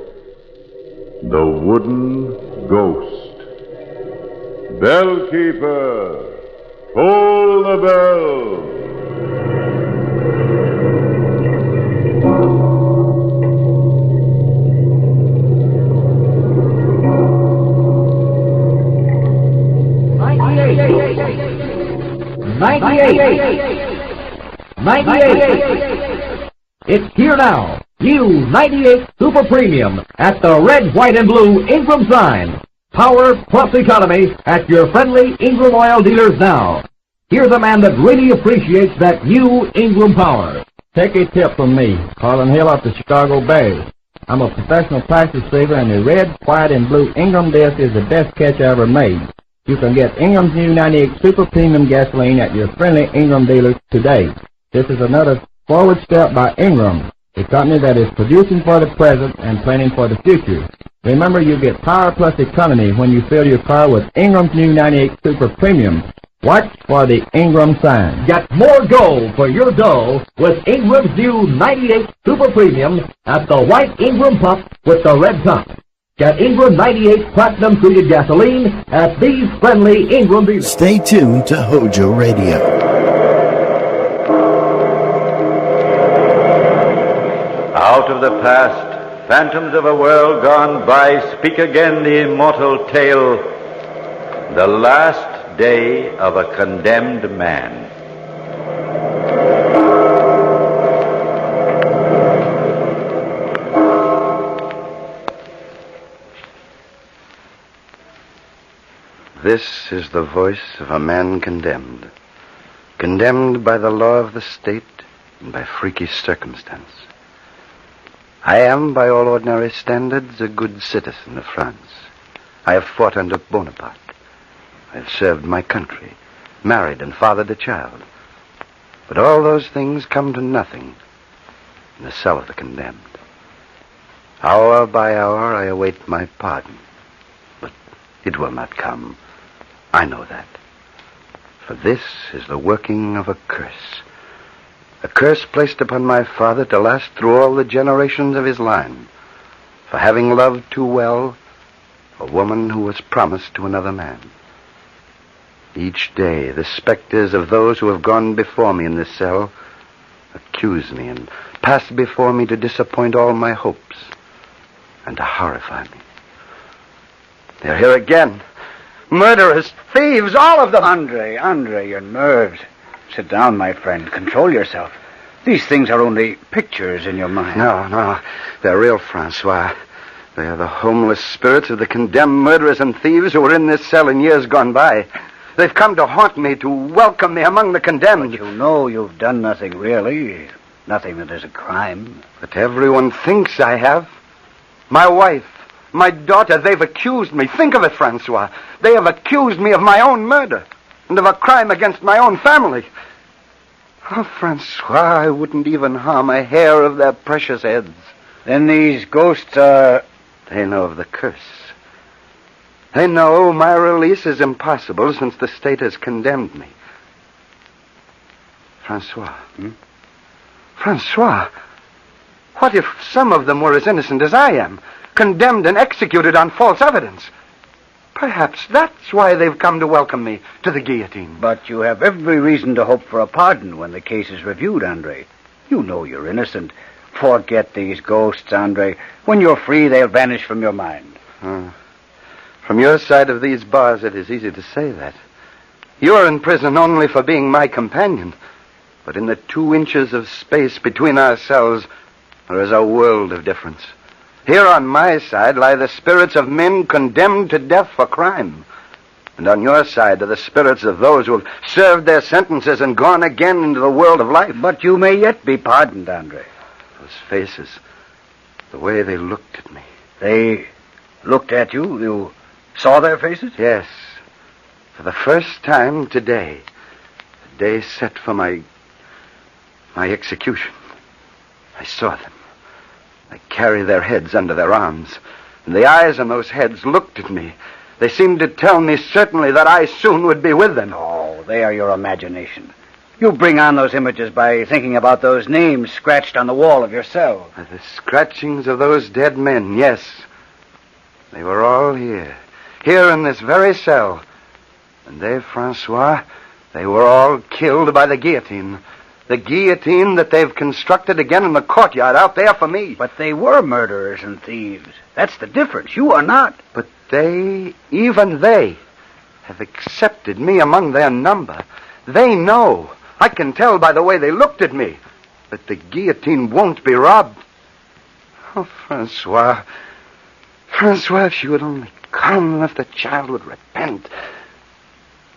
The Wooden Ghost. Bellkeeper, toll the bell. It's here now. New 98 Super Premium at the red, white, and blue Ingram sign. Power plus economy at your friendly Ingram oil dealers now. Here's a man that really appreciates that new Ingram power. Take a tip from me, Harlan Hill up the Chicago Bears. I'm a professional practice saver, and the red, white, and blue Ingram disc is the best catch I ever made. You can get Ingram's new 98 Super Premium gasoline at your friendly Ingram dealers today. This is another forward step by Ingram, a company that is producing for the present and planning for the future. Remember, you get power plus economy when you fill your car with Ingram's new 98 Super Premium. Watch for the Ingram sign. Get more gold for your dough with Ingram's new 98 Super Premium at the white Ingram pump with the red top. Get Ingram 98 Platinum Treated Gasoline at these friendly Ingram dealers. Stay tuned to HOJO Radio. Out of the past, phantoms of a world gone by, speak again the immortal tale, the last day of a condemned man. This is the voice of a man condemned. Condemned by the law of the state and by freakish circumstance. I am, by all ordinary standards, a good citizen of France. I have fought under Bonaparte. I have served my country, married and fathered a child. But all those things come to nothing in the cell of the condemned. Hour by hour I await my pardon. But it will not come. I know that. For this is the working of a curse. A curse placed upon my father to last through all the generations of his line, for having loved too well a woman who was promised to another man. Each day the specters of those who have gone before me in this cell accuse me and pass before me to disappoint all my hopes and to horrify me. They're here again. Murderers, thieves, all of them. Andre, your nerves. Sit down, my friend. Control yourself. These things are only pictures in your mind. No. They're real, Francois. They are the homeless spirits of the condemned murderers and thieves who were in this cell in years gone by. They've come to haunt me, to welcome me among the condemned. But you know you've done nothing, really. Nothing that is a crime. But everyone thinks I have. My wife, my daughter, they've accused me. Think of it, Francois. They have accused me of my own murder and of a crime against my own family. Oh, Francois, I wouldn't even harm a hair of their precious heads. Then these ghosts are... They know of the curse. They know my release is impossible since the state has condemned me. Francois. Francois, what if some of them were as innocent as I am, condemned and executed on false evidence? Perhaps that's why they've come to welcome me to the guillotine. But you have every reason to hope for a pardon when the case is reviewed, Andre. You know you're innocent. Forget these ghosts, Andre. When you're free, they'll vanish from your mind. From your side of these bars, it is easy to say that. You're in prison only for being my companion. But in the 2 inches of space between ourselves, there is a world of difference. Here on my side lie the spirits of men condemned to death for crime. And on your side are the spirits of those who have served their sentences and gone again into the world of life. But you may yet be pardoned, Andre. Those faces, the way they looked at me. They looked at you? You saw their faces? Yes. For the first time today, the day set for my execution. I saw them. They carry their heads under their arms, and the eyes on those heads looked at me. They seemed to tell me certainly that I soon would be with them. Oh, they are your imagination. You bring on those images by thinking about those names scratched on the wall of your cell. The scratchings of those dead men, yes. They were all here in this very cell. And they, Francois, they were all killed by the guillotine. The guillotine that they've constructed again in the courtyard out there for me. But they were murderers and thieves. That's the difference. You are not. But they, even they, have accepted me among their number. They know, I can tell by the way they looked at me, that the guillotine won't be robbed. Oh, Francois, if she would only come, if the child would repent,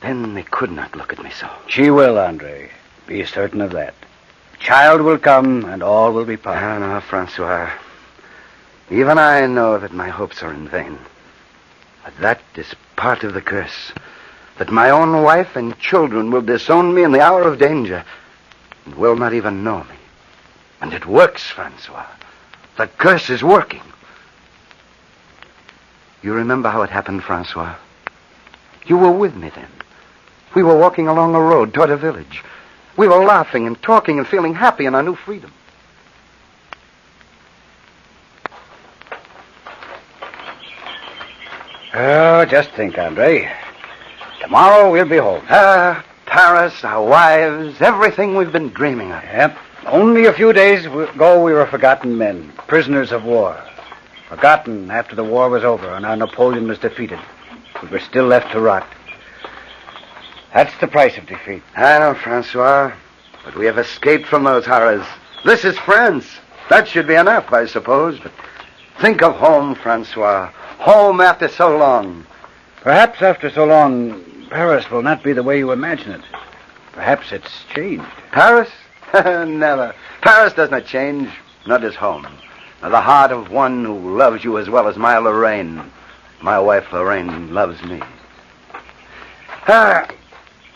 then they could not look at me so. She will, Andre. Be certain of that. The child will come, and all will be pardoned. No, Francois. Even I know that my hopes are in vain. But that is part of the curse. That my own wife and children will disown me in the hour of danger and will not even know me. And it works, Francois. The curse is working. You remember how it happened, Francois? You were with me then. We were walking along a road toward a village. We were laughing and talking and feeling happy in our new freedom. Oh, just think, Andre. Tomorrow we'll be home. Paris, our wives, everything we've been dreaming of. Yep. Only a few days ago we were forgotten men, prisoners of war. Forgotten after the war was over and our Napoleon was defeated. We were still left to rot. That's the price of defeat. I know, Francois, but we have escaped from those horrors. This is France. That should be enough, I suppose. But think of home, Francois. Home after so long. Perhaps after so long, Paris will not be the way you imagine it. Perhaps it's changed. Paris? Never. Paris does not change. Not does home. Nor the heart of one who loves you as well as my Lorraine. My wife, Lorraine, loves me.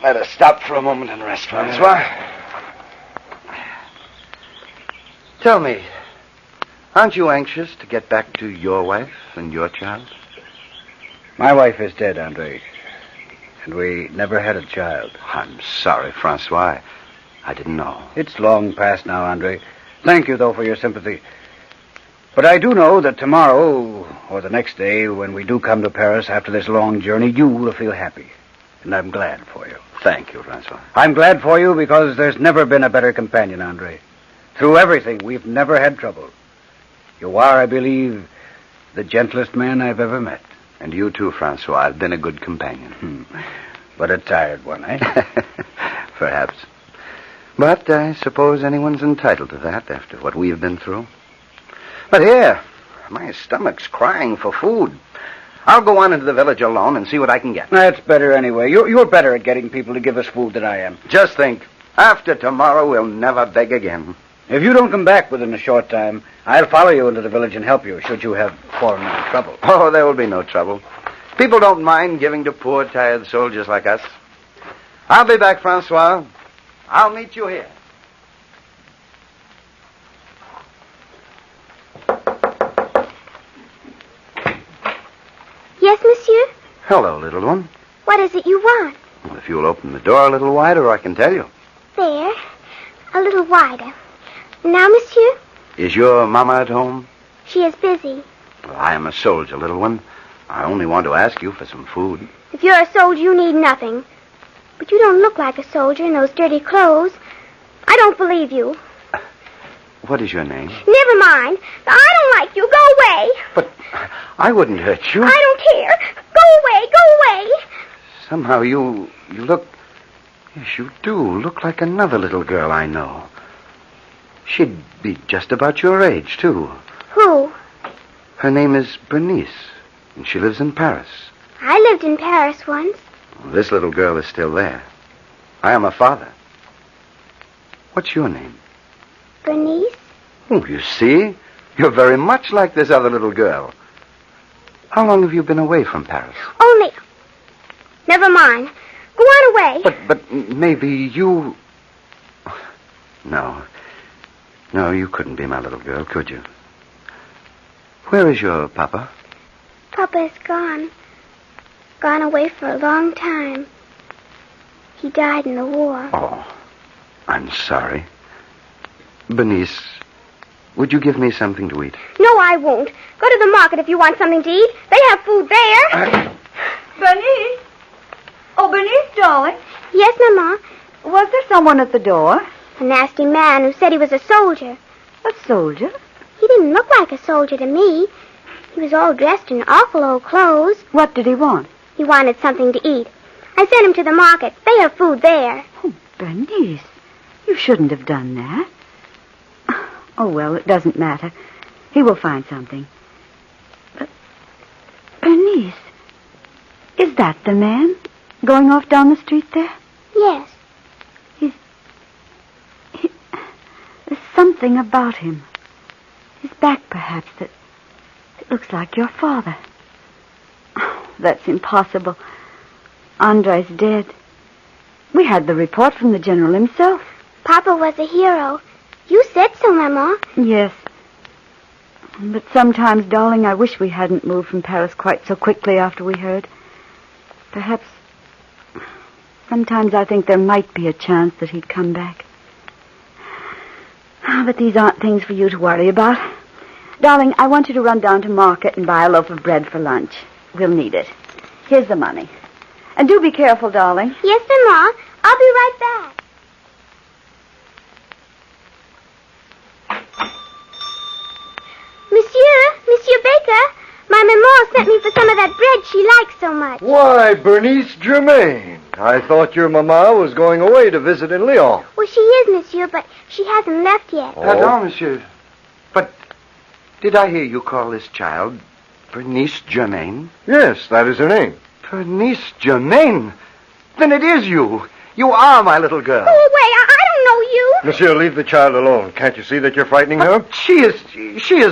Let us stop for a moment and rest, Francois. Tell me, aren't you anxious to get back to your wife and your child? My wife is dead, Andre. And we never had a child. I'm sorry, Francois. I didn't know. It's long past now, Andre. Thank you, though, for your sympathy. But I do know that tomorrow, or the next day, when we do come to Paris after this long journey, you will feel happy. And I'm glad for you. Thank you, Francois. I'm glad for you because there's never been a better companion, Andre. Through everything, we've never had trouble. You are, I believe, the gentlest man I've ever met. And you too, Francois. I've been a good companion. But a tired one, eh? Perhaps. But I suppose anyone's entitled to that after what we've been through. But here, my stomach's crying for food. I'll go on into the village alone and see what I can get. That's better anyway. You're better at getting people to give us food than I am. Just think, after tomorrow we'll never beg again. If you don't come back within a short time, I'll follow you into the village and help you, should you have fallen into trouble. Oh, there will be no trouble. People don't mind giving to poor, tired soldiers like us. I'll be back, Francois. I'll meet you here. Yes, monsieur? Hello, little one. What is it you want? Well, if you'll open the door a little wider, I can tell you. There. A little wider. Now, monsieur? Is your mama at home? She is busy. Well, I am a soldier, little one. I only want to ask you for some food. If you're a soldier, you need nothing. But you don't look like a soldier in those dirty clothes. I don't believe you. What is your name? Never mind. I don't like you. Go away. But I wouldn't hurt you. I don't care. Go away. Go away. Somehow you look... Yes, you do look like another little girl I know. She'd be just about your age, too. Who? Her name is Bernice, and she lives in Paris. I lived in Paris once. Well, this little girl is still there. I am her father. What's your name? Bernice? Oh, you see? You're very much like this other little girl. How long have you been away from Paris? Only... Never mind. Go on away. But maybe you... No. No, you couldn't be my little girl, could you? Where is your papa? Papa is gone. Gone away for a long time. He died in the war. Oh, I'm sorry. Bernice, would you give me something to eat? No, I won't. Go to the market if you want something to eat. They have food there. Bernice? Oh, Bernice, darling. Yes, Mama. Was there someone at the door? A nasty man who said he was a soldier. A soldier? He didn't look like a soldier to me. He was all dressed in awful old clothes. What did he want? He wanted something to eat. I sent him to the market. They have food there. Oh, Bernice, you shouldn't have done that. Oh, well, it doesn't matter. He will find something. But, Bernice, is that the man going off down the street there? Yes. There's something about him. His back, perhaps, that looks like your father. Oh, that's impossible. Andre's dead. We had the report from the general himself. Papa was a hero. You said so, Mama. Yes. But sometimes, darling, I wish we hadn't moved from Paris quite so quickly after we heard. Perhaps... Sometimes I think there might be a chance that he'd come back. But these aren't things for you to worry about. Darling, I want you to run down to market and buy a loaf of bread for lunch. We'll need it. Here's the money. And do be careful, darling. Yes, Mama. I'll be right back. Monsieur Baker, my maman sent me for some of that bread she likes so much. Why, Bernice Germain. I thought your mama was going away to visit in Lyon. Well, she is, monsieur, but she hasn't left yet. Pardon, monsieur. But did I hear you call this child Bernice Germain? Yes, that is her name. Bernice Germain? Then it is you. You are my little girl. Go away. I don't know you. Monsieur, leave the child alone. Can't you see that you're frightening her? She is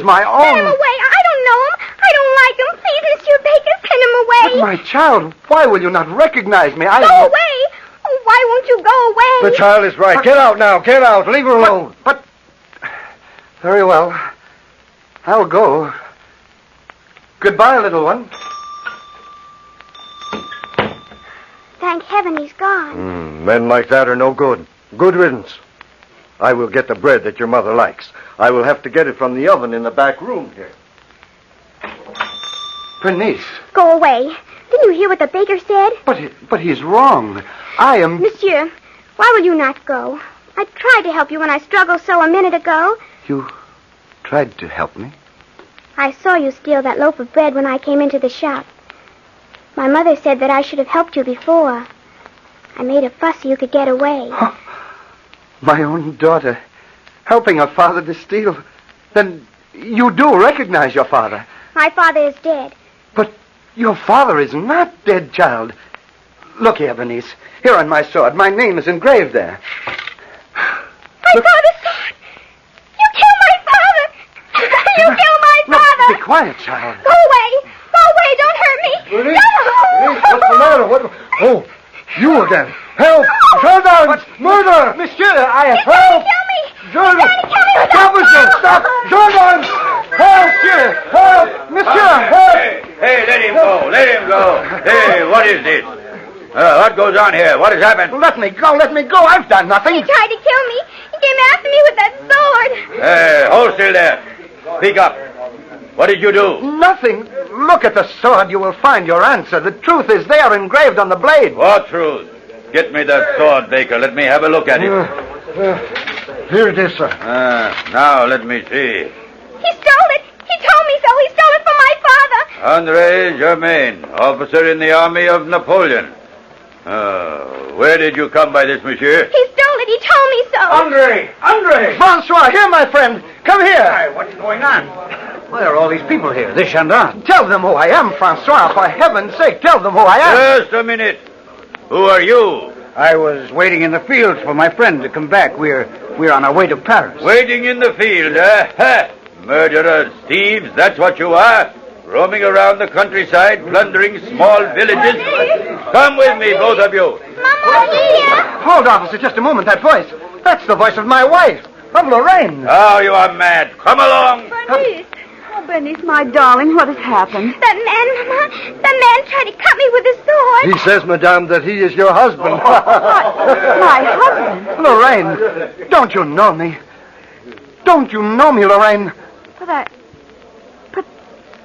my own. Send him away. I don't know him. I don't like him. Please, Monsieur Baker, send him away. But my child, why will you not recognize me? Go away. Oh, why won't you go away? The child is right. Get out now. Get out. Leave her alone. But very well. I'll go. Goodbye, little one. Thank heaven he's gone. Men like that are no good. Good riddance. I will get the bread that your mother likes. I will have to get it from the oven in the back room here. Bernice. Go away. Didn't you hear what the baker said? But he's wrong. I am... Monsieur, why will you not go? I tried to help you when I struggled so a minute ago. You tried to help me? I saw you steal that loaf of bread when I came into the shop. My mother said that I should have helped you before. I made a fuss so you could get away. Oh, my own daughter, helping her father to steal. Then you do recognize your father. My father is dead. But your father is not dead, child. Look here, Bernice. Here on my sword. My name is engraved there. My father's sword! You killed my father! You killed my father! Be quiet, child. Go away! Go away! Don't hurt me! Bernice! No! Bernice, what's the matter? What? Oh, you again. Help! Gendarmes! Murder! Monsieur, I have... Help! Kill me! Gendarmes! Kill me! Stop, monsieur! Stop! Gendarmes! Help! Monsieur! Help! Monsieur! Help! Hey, let him go. Let him go. Hey, what is this? What goes on here? What has happened? Let me go. Let me go. I've done nothing. He tried to kill me. He came after me with that sword. Hey, hold still there. Speak up. What did you do? Nothing. Look at the sword. You will find your answer. The truth is there engraved on the blade. What truth? Get me that sword, Baker. Let me have a look at it. Here it is, sir. Now, let me see. He stole it. He told me so. He stole it from my father. Andre Germain, officer in the army of Napoleon. Where did you come by this, monsieur? He stole it. He told me so. Andre! Francois, here, my friend. Come here. Why, what's going on? Why are all these people here? This gendarme. Tell them who I am, Francois. For heaven's sake, tell them who I am. Just a minute. Who are you? I was waiting in the fields for my friend to come back. We're on our way to Paris. Waiting in the field, eh? Ha! Murderers, thieves, that's what you are. Roaming around the countryside, plundering small villages. Come with me, both of you. Hold, officer, just a moment. That voice. That's the voice of my wife, of Lorraine. Oh, you are mad. Come along. Bernice. Oh, Bernice, my darling, what has happened? That man tried to cut me with a sword. He says, madame, that he is your husband. My husband? Lorraine, don't you know me? Don't you know me, Lorraine? But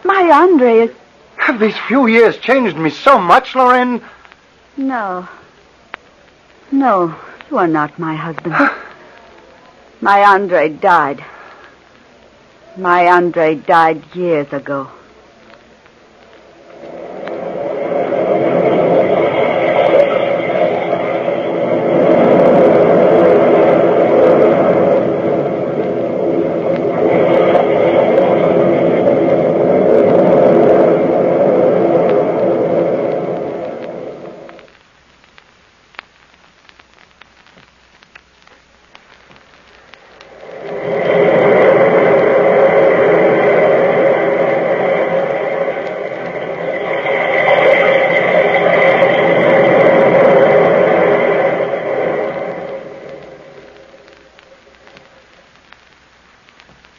my Andre is... Have these few years changed me so much, Lorraine? No. No, you are not my husband. My Andre died. My Andre died years ago.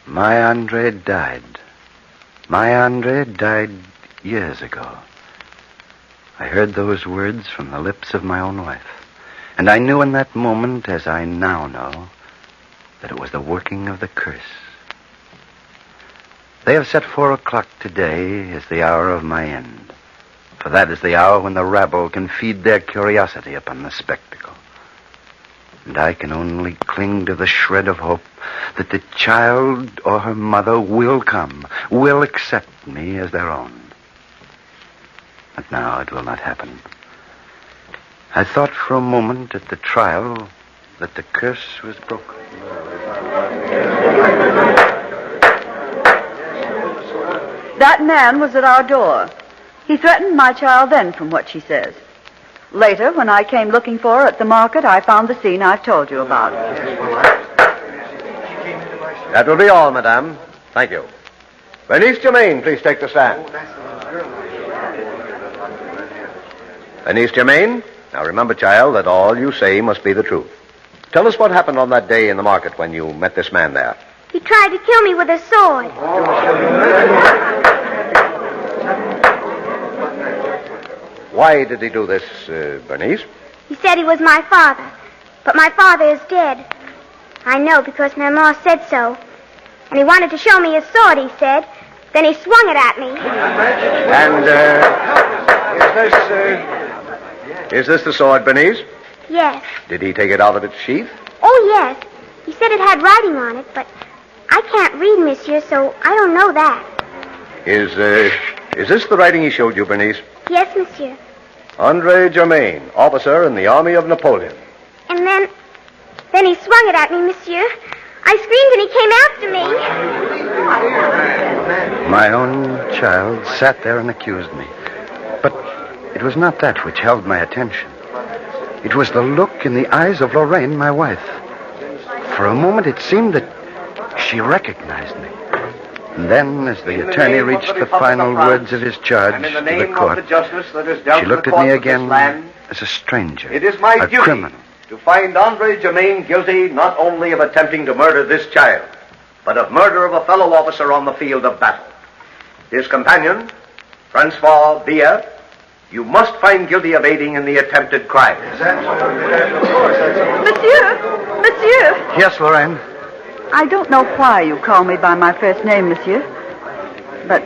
My Andre died. My Andre died years ago. I heard those words from the lips of my own wife. And I knew in that moment, as I now know, that it was the working of the curse. They have set 4 o'clock today as the hour of my end. For that is the hour when the rabble can feed their curiosity upon the spectacle. And I can only cling to the shred of hope that the child or her mother will come, will accept me as their own. But now it will not happen. I thought for a moment at the trial that the curse was broken. That man was at our door. He threatened my child then, from what she says. Later, when I came looking for her at the market, I found the scene I've told you about. That will be all, madame. Thank you. Bernice Germain, please take the stand. Bernice Germain, now remember, child, that all you say must be the truth. Tell us what happened on that day in the market when you met this man there. He tried to kill me with a sword. Why did he do this, Bernice? He said he was my father, but my father is dead. I know because Maman said so. And he wanted to show me his sword, he said. Then he swung it at me. And, is this the sword, Bernice? Yes. Did he take it out of its sheath? Oh, yes. He said it had writing on it, but I can't read, monsieur, so I don't know that. Is this the writing he showed you, Bernice? Yes, monsieur. Andre Germain, officer in the army of Napoleon. And then he swung it at me, monsieur. I screamed and he came after me. My own child sat there and accused me. But it was not that which held my attention. It was the look in the eyes of Lorraine, my wife. For a moment it seemed that she recognized me. And then, as the attorney reached the final words of his charge to the court, she looked at me again as a stranger, It is my a duty criminal. to find Andre Germain guilty not only of attempting to murder this child, but of murder of a fellow officer on the field of battle. His companion, Francois Villa, you must find guilty of aiding in the attempted crime. Monsieur! Yes, Lorraine? I don't know why you call me by my first name, monsieur. But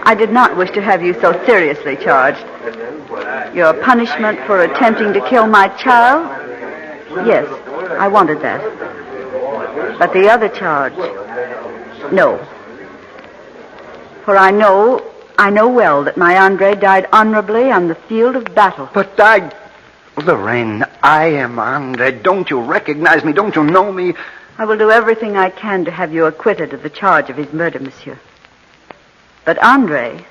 I did not wish to have you so seriously charged. Your punishment for attempting to kill my child? Yes, I wanted that. But the other charge? No. For I know well that my Andre died honorably on the field of battle. But Lorraine, I am Andre. Don't you recognize me? Don't you know me? I will do everything I can to have you acquitted of the charge of his murder, monsieur. But Andre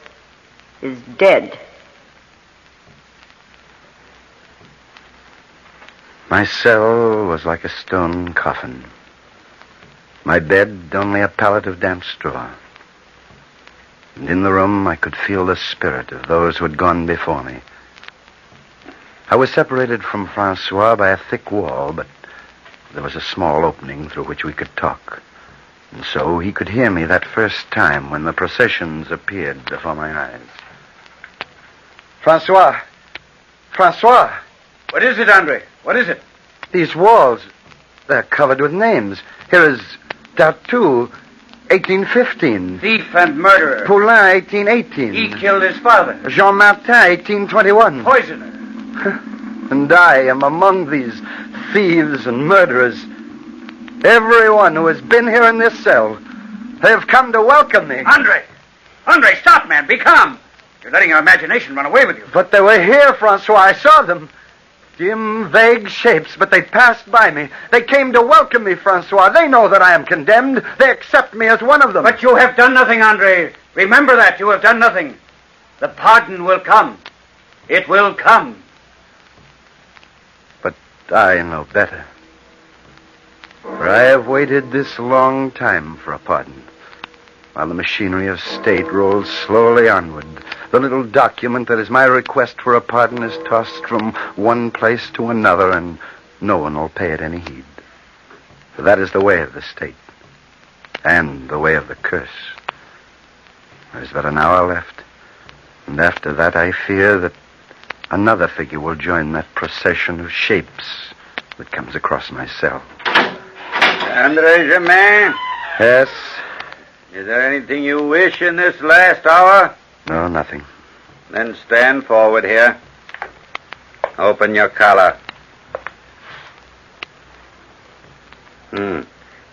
is dead. My cell was like a stone coffin. My bed only a pallet of damp straw. And in the room I could feel the spirit of those who had gone before me. I was separated from Francois by a thick wall, but there was a small opening through which we could talk. And so he could hear me that first time when the processions appeared before my eyes. Francois! What is it, Andre? What is it? These walls, they're covered with names. Here is Dartout, 1815. Thief and murderer. Poulain, 1818. He killed his father. Jean Martin, 1821. Poisoner. And I am among these thieves and murderers. Everyone who has been here in this cell, they have come to welcome me. Andre, stop, man. Be calm. You're letting your imagination run away with you. But they were here, Francois. I saw them. Dim, vague shapes, but they passed by me. They came to welcome me, Francois. They know that I am condemned. They accept me as one of them. But you have done nothing, Andre. Remember that. You have done nothing. The pardon will come. It will come. But I know better. For I have waited this long time for a pardon. While the machinery of state rolls slowly onward, the little document that is my request for a pardon is tossed from one place to another, and no one will pay it any heed. For that is the way of the state, and the way of the curse. There's but an hour left, and after that I fear that another figure will join that procession of shapes that comes across my cell. Andre Germain? Yes? Is there anything you wish in this last hour? No, nothing. Then stand forward here. Open your collar.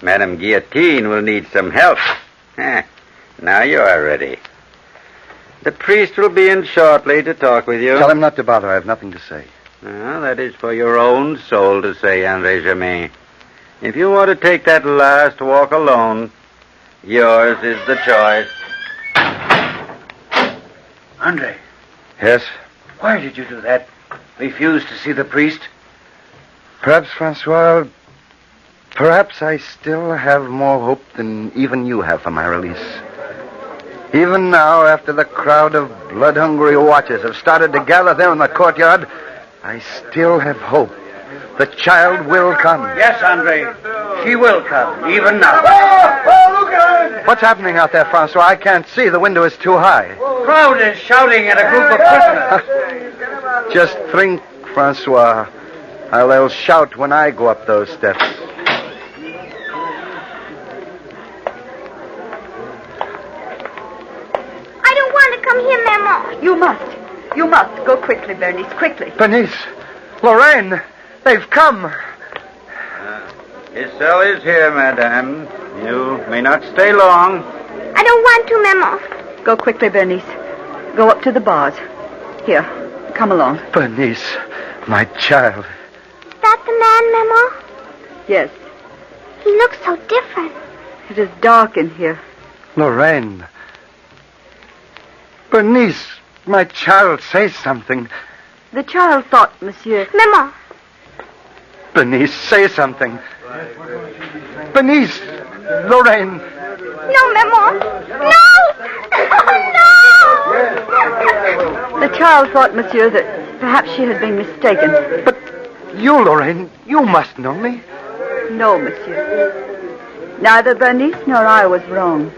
Madame Guillotine will need some help. Now you are ready. The priest will be in shortly to talk with you. Tell him not to bother. I have nothing to say. Well, that is for your own soul to say, Andre Germain. If you want to take that last walk alone, yours is the choice. Andre. Yes? Why did you do that? Refuse to see the priest? Perhaps, Francois, perhaps I still have more hope than even you have for my release. Even now, after the crowd of blood-hungry watchers have started to gather there in the courtyard, I still have hope. The child will come. Yes, Andre. She will come, even now. Look at it! What's happening out there, Francois? I can't see. The window is too high. Crowd is shouting at a group of prisoners. Just think, Francois, how they'll shout when I go up those steps. I don't want to come here, Mama. You must. You must. Go quickly, Bernice, quickly. Bernice! Lorraine! They've come. His cell is here, madame. You may not stay long. I don't want to, Mama. Go quickly, Bernice. Go up to the bars. Here, come along. Bernice, my child. That the man, Mama? Yes. He looks so different. It is dark in here. Lorraine. Bernice, my child, say something. The child thought, monsieur. Mama. Bernice, say something. Bernice! Lorraine! No, Mama! No! No! The child thought, monsieur, that perhaps she had been mistaken. But you, Lorraine, you must know me. No, monsieur. Neither Bernice nor I was wrong.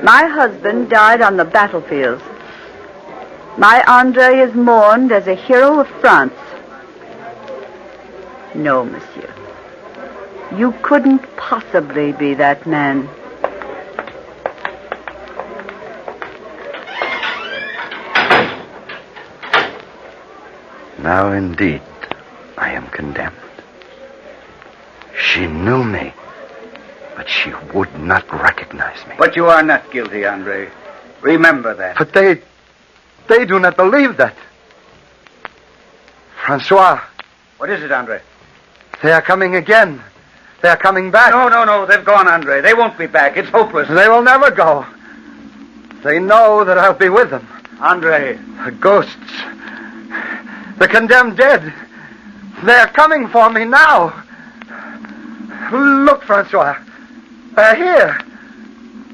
My husband died on the battlefield. My Andre is mourned as a hero of France. No, monsieur. You couldn't possibly be that man. Now, indeed, I am condemned. She knew me, but she would not recognize me. But you are not guilty, Andre. Remember that. But they do not believe that. Francois. What is it, Andre? They are coming again. They are coming back. No. They've gone, Andre. They won't be back. It's hopeless. They will never go. They know that I'll be with them. Andre. The ghosts. The condemned dead. They are coming for me now. Look, Francois. They're here.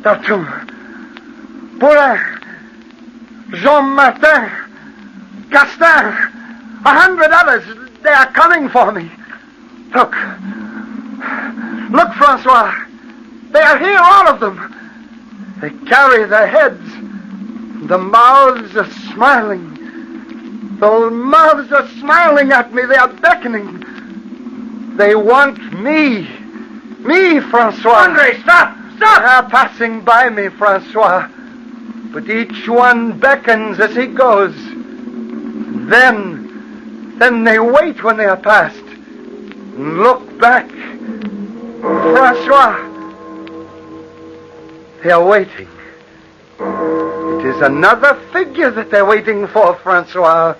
Dartour. Poulain. Jean-Martin. Gastin. 100 others. They are coming for me. Look. Look, Francois. They are here, all of them. They carry their heads. The mouths are smiling. Those mouths are smiling at me. They are beckoning. They want me. Me, Francois. Andre, stop! They are passing by me, Francois. But each one beckons as he goes. Then they wait when they are past. And look back. Francois. They are waiting. It is another figure that they're waiting for, Francois.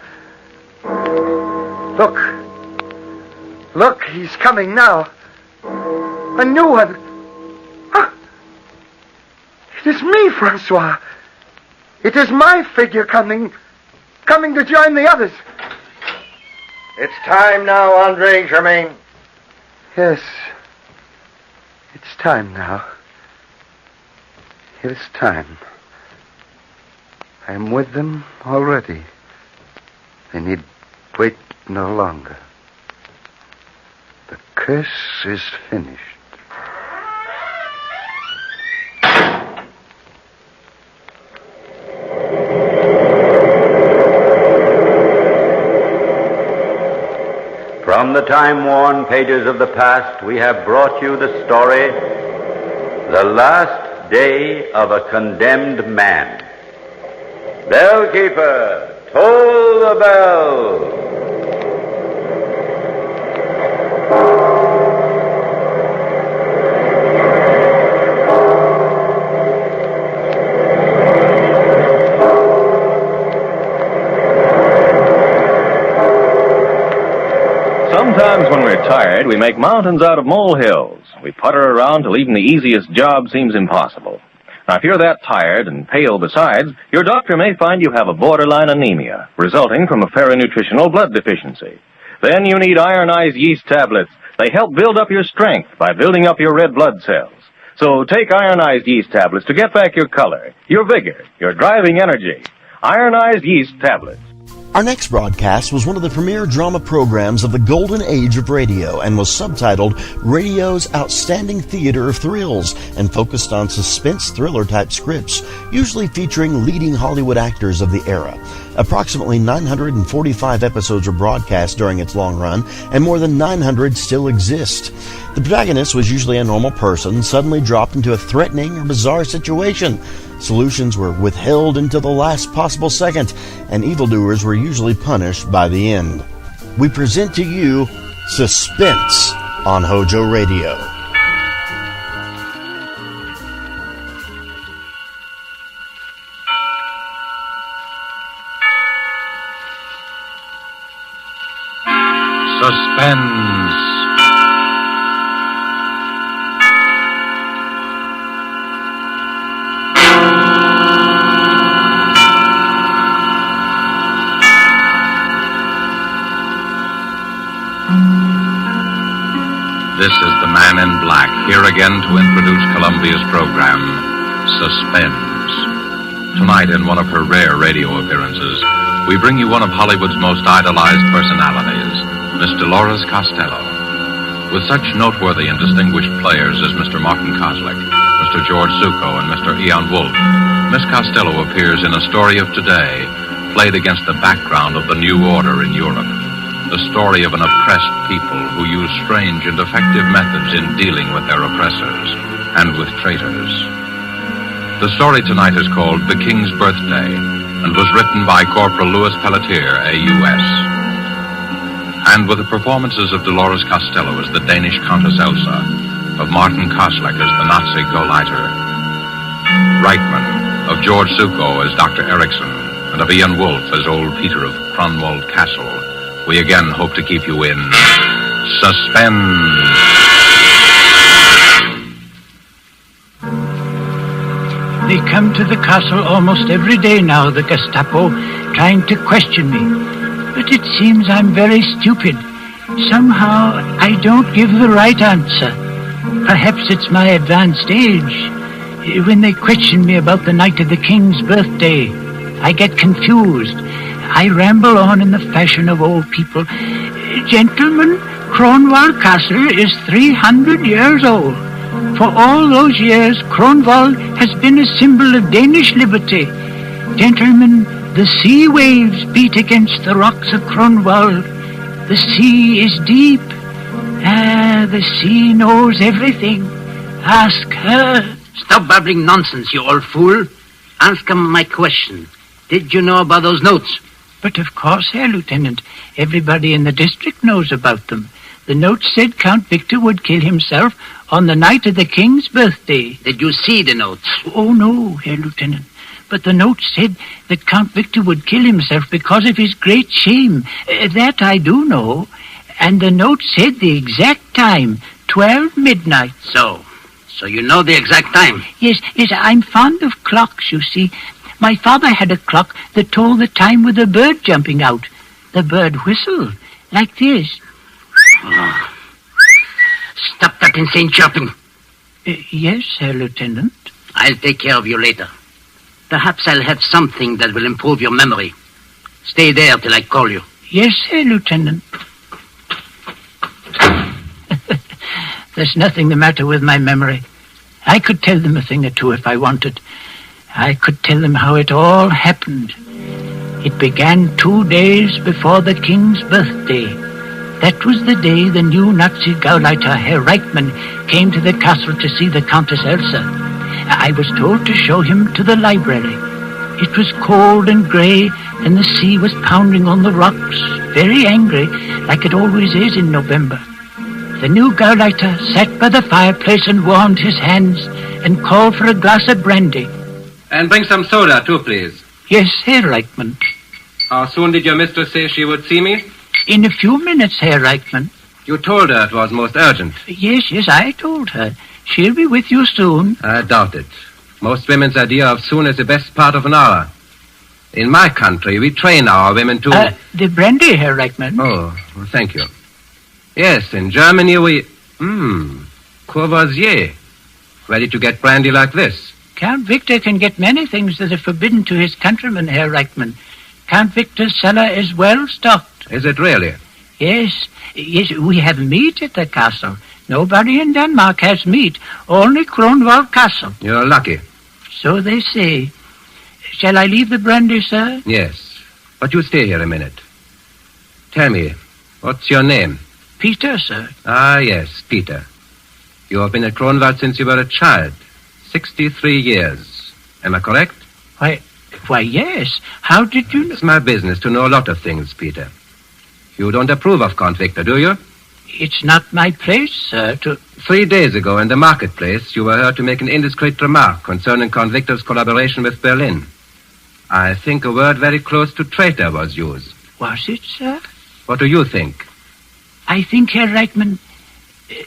Look, he's coming now. A new one. Ah, it is me, Francois. It is my figure coming to join the others. It's time now, Andre Germain. Yes. It's time now. It is time. I am with them already. They need wait no longer. The curse is finished. From the time-worn pages of the past, we have brought you the story, The Last Day of a Condemned Man. Bellkeeper, toll the bell. Sometimes when we're tired, we make mountains out of molehills. We putter around till even the easiest job seems impossible. Now, if you're that tired and pale besides, your doctor may find you have a borderline anemia, resulting from a ferronutritional blood deficiency. Then you need ironized yeast tablets. They help build up your strength by building up your red blood cells. So take ironized yeast tablets to get back your color, your vigor, your driving energy. Ironized yeast tablets. Our next broadcast was one of the premier drama programs of the golden age of radio and was subtitled Radio's Outstanding Theater of Thrills and focused on suspense thriller-type scripts, usually featuring leading Hollywood actors of the era. Approximately 945 episodes were broadcast during its long run, and more than 900 still exist. The protagonist was usually a normal person suddenly dropped into a threatening or bizarre situation. Solutions were withheld until the last possible second, and evildoers were usually punished by the end. We present to you Suspense on HOJO Radio. Suspense. This is the Man in Black, here again to introduce Columbia's program, Suspense. Tonight, in one of her rare radio appearances, we bring you one of Hollywood's most idolized personalities, Miss Dolores Costello. With such noteworthy and distinguished players as Mr. Martin Koslick, Mr. George Zuko, and Mr. Ian Wolfe, Miss Costello appears in A Story of Today, played against the background of the new order in Europe. The story of an oppressed people who use strange and effective methods in dealing with their oppressors and with traitors. The story tonight is called The King's Birthday and was written by Corporal Louis Pelletier, A.U.S. And with the performances of Dolores Costello as the Danish Countess Elsa, of Martin Kosleck as the Nazi Gauleiter, Reitman, of George Succo as Dr. Erickson, and of Ian Wolfe as Old Peter of Cronwald Castle, we again hope to keep you in suspense. They come to the castle almost every day now, the Gestapo, trying to question me. But it seems I'm very stupid. Somehow I don't give the right answer. Perhaps it's my advanced age. When they question me about the night of the king's birthday, I get confused. I ramble on in the fashion of old people. Gentlemen, Cronwald Castle is 300 years old. For all those years, Cronwald has been a symbol of Danish liberty. Gentlemen, the sea waves beat against the rocks of Cronwald. The sea is deep. The sea knows everything. Ask her. Stop babbling nonsense, you old fool. Answer my question. Did you know about those notes? But of course, Herr Lieutenant. Everybody in the district knows about them. The notes said Count Victor would kill himself on the night of the king's birthday. Did you see the notes? Oh, no, Herr Lieutenant. But the notes said that Count Victor would kill himself because of his great shame. That I do know. And the note said the exact time, 12 midnight. So you know the exact time? Yes, I'm fond of clocks, you see. My father had a clock that told the time with a bird jumping out. The bird whistled, like this. Oh. Stop that insane chirping. Yes, Herr Lieutenant. I'll take care of you later. Perhaps I'll have something that will improve your memory. Stay there till I call you. Yes, Herr Lieutenant. There's nothing the matter with my memory. I could tell them a thing or two if I wanted. I could tell them how it all happened. It began 2 days before the king's birthday. That was the day the new Nazi Gauleiter, Herr Reitman, came to the castle to see the Countess Elsa. I was told to show him to the library. It was cold and grey, and the sea was pounding on the rocks, very angry, like it always is in November. The new Gauleiter sat by the fireplace and warmed his hands and called for a glass of brandy. And bring some soda, too, please. Yes, Herr Reitman. How soon did your mistress say she would see me? In a few minutes, Herr Reitman. You told her it was most urgent. Yes, I told her. She'll be with you soon. I doubt it. Most women's idea of soon is the best part of an hour. In my country, we train our women to... The brandy, Herr Reitman. Oh, well, thank you. Yes, in Germany we... Courvoisier. Where did you get brandy like this? Count Victor can get many things that are forbidden to his countrymen, Herr Reitman. Count Victor's cellar is well stocked. Is it really? Yes, we have meat at the castle. Nobody in Denmark has meat, only Cronwald Castle. You're lucky. So they say. Shall I leave the brandy, sir? Yes, but you stay here a minute. Tell me, what's your name? Peter, sir. Ah, yes, Peter. You have been at Cronwald since you were a child. 63 years. Am I correct? Why, yes. How did you know? It's my business to know a lot of things, Peter. You don't approve of Count Victor, do you? It's not my place, sir, to... 3 days ago in the marketplace, you were heard to make an indiscreet remark concerning Count Victor's collaboration with Berlin. I think a word very close to traitor was used. Was it, sir? What do you think? I think, Herr Reitman,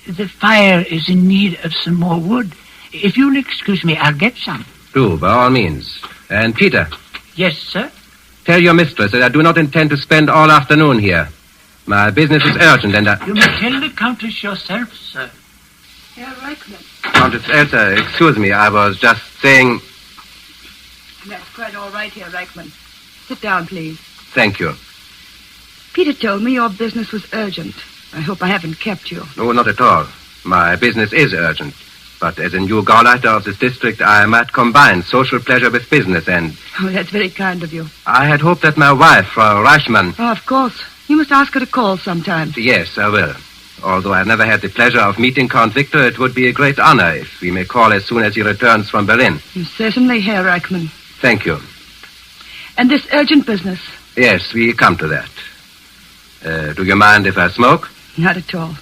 the fire is in need of some more wood. If you'll excuse me, I'll get some. Do, by all means. And Peter. Yes, sir? Tell your mistress that I do not intend to spend all afternoon here. My business is urgent and You may tell the Countess yourself, sir. Herr Reitman. Countess Elsa, excuse me, I was just saying... That's quite all right, Herr Reitman. Sit down, please. Thank you. Peter told me your business was urgent. I hope I haven't kept you. No, not at all. My business is urgent. But as a new Gauleiter of this district, I might combine social pleasure with business, and Oh, that's very kind of you. I had hoped that my wife, Frau Reichmann... Oh, of course. You must ask her to call sometime. Yes, I will. Although I've never had the pleasure of meeting Count Victor, it would be a great honor if we may call as soon as he returns from Berlin. Certainly, Herr Reichmann. Thank you. And this urgent business? Yes, we come to that. Do you mind if I smoke? Not at all.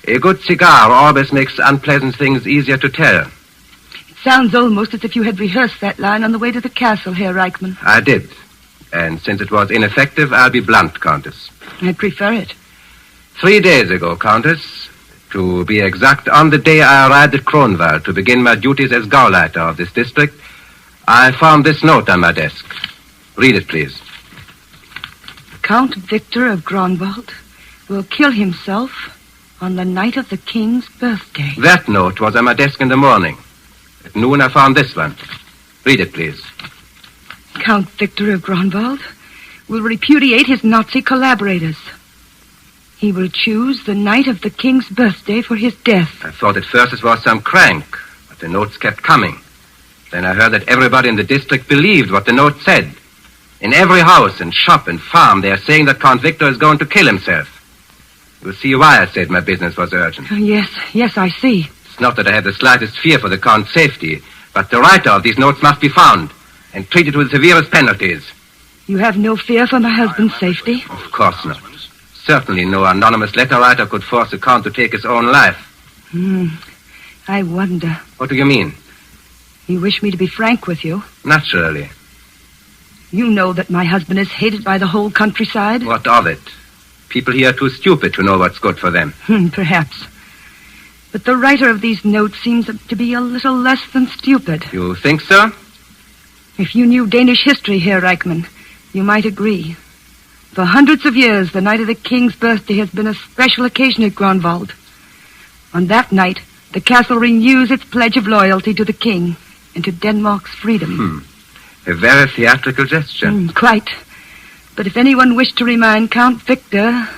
A good cigar always makes unpleasant things easier to tell. It sounds almost as if you had rehearsed that line on the way to the castle, Herr Reichmann. I did. And since it was ineffective, I'll be blunt, Countess. I prefer it. 3 days ago, Countess, to be exact, on the day I arrived at Kronwald to begin my duties as Gauleiter of this district, I found this note on my desk. Read it, please. Count Victor of Grunwald will kill himself on the night of the king's birthday. That note was on my desk in the morning. At noon, I found this one. Read it, please. Count Victor of Grunwald will repudiate his Nazi collaborators. He will choose the night of the king's birthday for his death. I thought at first it was some crank, but the notes kept coming. Then I heard that everybody in the district believed what the note said. In every house and shop and farm, they are saying that Count Victor is going to kill himself. You'll see why I said my business was urgent. Yes, I see. It's not that I have the slightest fear for the Count's safety, but the writer of these notes must be found and treated with severest penalties. You have no fear for my husband's safety? Of course not. Certainly no anonymous letter writer could force the Count to take his own life. I wonder. What do you mean? You wish me to be frank with you? Naturally. You know that my husband is hated by the whole countryside? What of it? People here are too stupid to know what's good for them. Perhaps. But the writer of these notes seems to be a little less than stupid. You think so? If you knew Danish history, Herr Reichmann, you might agree. For hundreds of years, the night of the king's birthday has been a special occasion at Grunwald. On that night, the castle renews its pledge of loyalty to the king and to Denmark's freedom. A very theatrical gesture. Quite. But if anyone wished to remind Count Victor...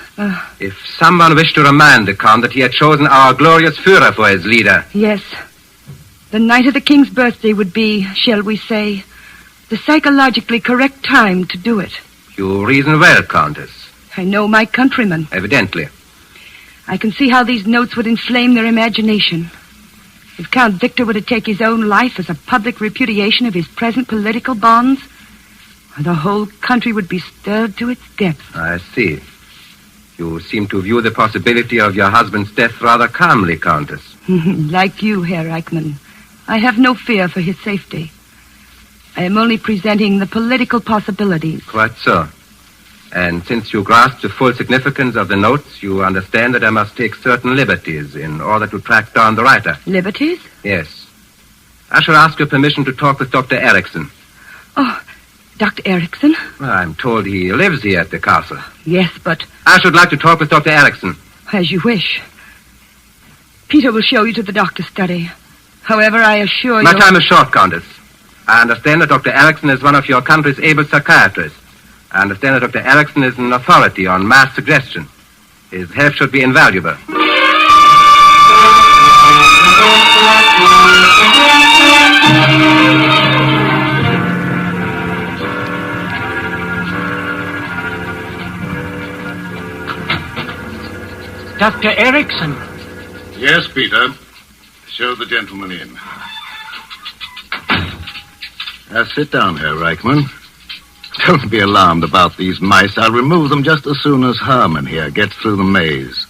If someone wished to remind the Count that he had chosen our glorious Führer for his leader... Yes. The night of the king's birthday would be, shall we say, the psychologically correct time to do it. You reason well, Countess. I know my countrymen. Evidently. I can see how these notes would inflame their imagination. If Count Victor were to take his own life as a public repudiation of his present political bonds, the whole country would be stirred to its depths. I see. You seem to view the possibility of your husband's death rather calmly, Countess. Like you, Herr Reichmann, I have no fear for his safety. I am only presenting the political possibilities. Quite so. And since you grasp the full significance of the notes, you understand that I must take certain liberties in order to track down the writer. Liberties? Yes. I shall ask your permission to talk with Dr. Erickson. Oh, Dr. Erickson? Well, I'm told he lives here at the castle. Yes, but... I should like to talk with Dr. Erickson. As you wish. Peter will show you to the doctor's study. However, I assure you... My time is short, Countess. I understand that Dr. Erickson is one of your country's able psychiatrists. I understand that Dr. Erickson is an authority on mass suggestion. His help should be invaluable. Dr. Erickson. Yes, Peter. Show the gentleman in. Sit down, Herr Reichmann. Don't be alarmed about these mice. I'll remove them just as soon as Herman here gets through the maze.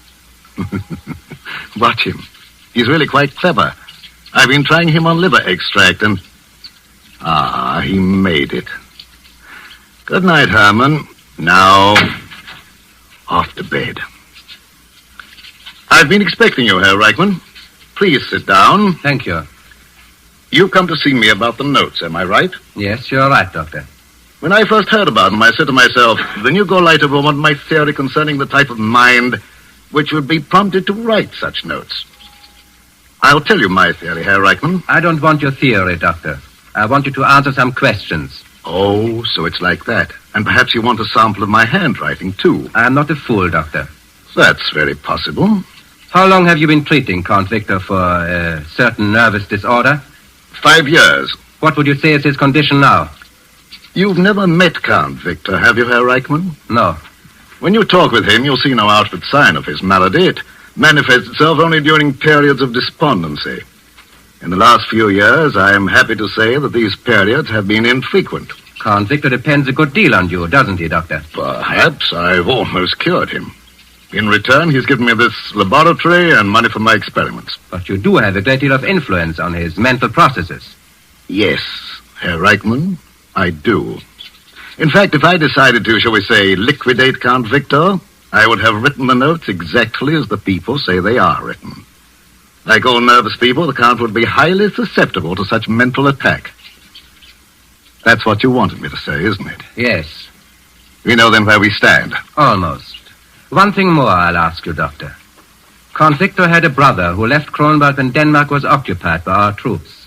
Watch him. He's really quite clever. I've been trying him on liver extract and... he made it. Good night, Herman. Now, off to bed. I've been expecting you, Herr Reichmann. Please sit down. Thank you. You've come to see me about the notes, am I right? Yes, you're right, Doctor. When I first heard about them, I said to myself, the new Gauleiter will want my theory concerning the type of mind which would be prompted to write such notes. I'll tell you my theory, Herr Reichmann. I don't want your theory, Doctor. I want you to answer some questions. Oh, so it's like that. And perhaps you want a sample of my handwriting, too. I'm not a fool, Doctor. That's very possible. How long have you been treating Count Victor for a certain nervous disorder? 5 years. What would you say is his condition now? You've never met Count Victor, have you, Herr Reichman? No. When you talk with him, you'll see no outward sign of his malady. It manifests itself only during periods of despondency. In the last few years, I am happy to say that these periods have been infrequent. Count Victor depends a good deal on you, doesn't he, Doctor? Perhaps. I've almost cured him. In return, he's given me this laboratory and money for my experiments. But you do have a great deal of influence on his mental processes. Yes, Herr Reichman, I do. In fact, if I decided to, shall we say, liquidate Count Victor, I would have written the notes exactly as the people say they are written. Like all nervous people, the Count would be highly susceptible to such mental attack. That's what you wanted me to say, isn't it? Yes. We know then where we stand. Almost. One thing more I'll ask you, Doctor. Count Victor had a brother who left Kronberg when Denmark was occupied by our troops.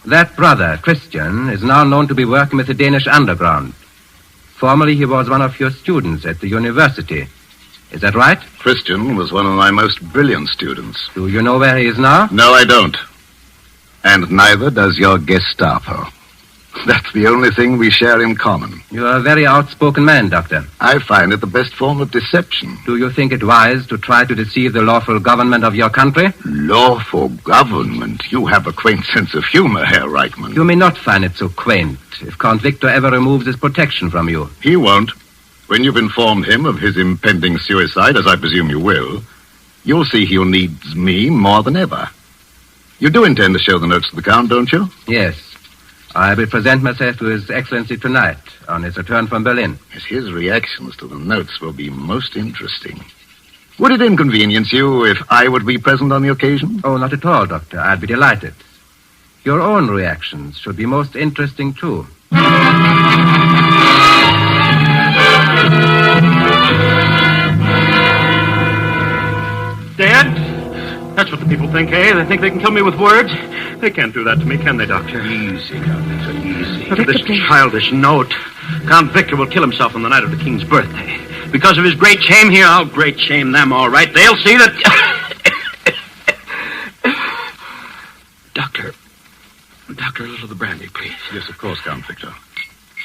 That brother, Christian, is now known to be working with the Danish underground. Formerly, he was one of your students at the university. Is that right? Christian was one of my most brilliant students. Do you know where he is now? No, I don't. And neither does your Gestapo. That's the only thing we share in common. You're a very outspoken man, Doctor. I find it the best form of deception. Do you think it wise to try to deceive the lawful government of your country? Lawful government? You have a quaint sense of humor, Herr Reichman. You may not find it so quaint if Count Victor ever removes his protection from you. He won't. When you've informed him of his impending suicide, as I presume you will, you'll see he'll need me more than ever. You do intend to show the notes to the Count, don't you? Yes. I will present myself to His Excellency tonight on his return from Berlin. Yes, his reactions to the notes will be most interesting. Would it inconvenience you if I would be present on the occasion? Oh, not at all, Doctor. I'd be delighted. Your own reactions should be most interesting, too. Dad? That's what the people think, eh? They think they can kill me with words? They can't do that to me, can they, Doctor? Easy, Doctor, easy. Look at this childish note. Count Victor will kill himself on the night of the King's birthday. Because of his great shame here, I'll great shame them, all right. They'll see that... Doctor, a little of the brandy, please. Yes, of course, Count Victor.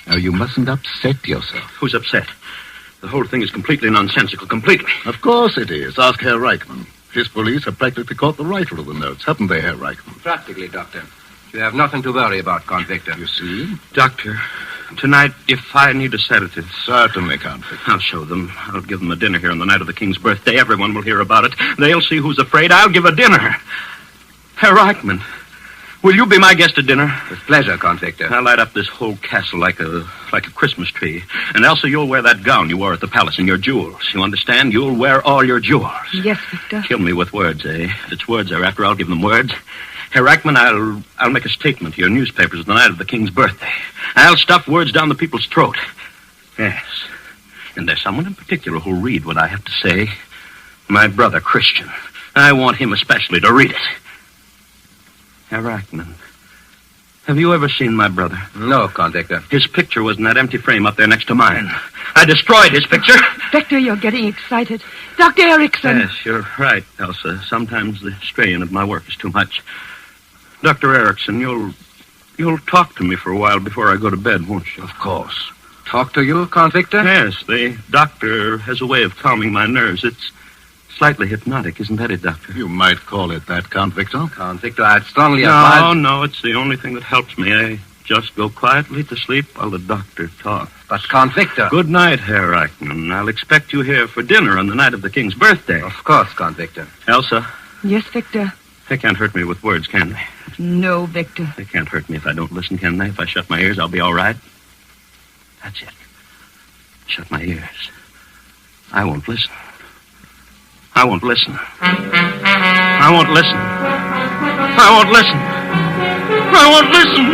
Now, you mustn't upset yourself. Who's upset? The whole thing is completely nonsensical, completely. Of course it is. Ask Herr Reichman. His police have practically caught the writer of the notes, haven't they, Herr Reichman? Practically, Doctor. You have nothing to worry about, Count Victor. You see? Doctor, tonight, if I need a sedative... Certainly, Count Victor. I'll show them. I'll give them a dinner here on the night of the King's birthday. Everyone will hear about it. They'll see who's afraid. I'll give a dinner. Herr Reichman, will you be my guest at dinner? With pleasure, Count Victor. I'll light up this whole castle like a Christmas tree. And Elsa, you'll wear that gown you wore at the palace and your jewels. You understand? You'll wear all your jewels. Yes, Victor. Kill me with words, eh? If it's words they're after, I'll give them words. Herr Reichman, I'll make a statement to your newspapers the night of the King's birthday. I'll stuff words down the people's throat. Yes. And there's someone in particular who'll read what I have to say. My brother, Christian. I want him especially to read it. Herr Reichman, have you ever seen my brother? No, Count Victor. His picture was in that empty frame up there next to mine. I destroyed his picture. Victor, you're getting excited. Dr. Erickson. Yes, you're right, Elsa. Sometimes the strain of my work is too much. Dr. Erickson, you'll talk to me for a while before I go to bed, won't you? Of course. Talk to you, Count Victor? Yes, the doctor has a way of calming my nerves. It's slightly hypnotic, isn't that it, Doctor? You might call it that, Count Victor. Count Victor, I'd strongly advise... No, it's the only thing that helps me. I just go quietly to sleep while the doctor talks. But, Count Victor... Good night, Herr Reichman. I'll expect you here for dinner on the night of the King's birthday. Of course, Count Victor. Elsa? Yes, Victor? They can't hurt me with words, can they? No, Victor. They can't hurt me if I don't listen, can they? If I shut my ears, I'll be all right. That's it. Shut my ears. I won't listen. I won't listen. I won't listen. I won't listen. I won't listen.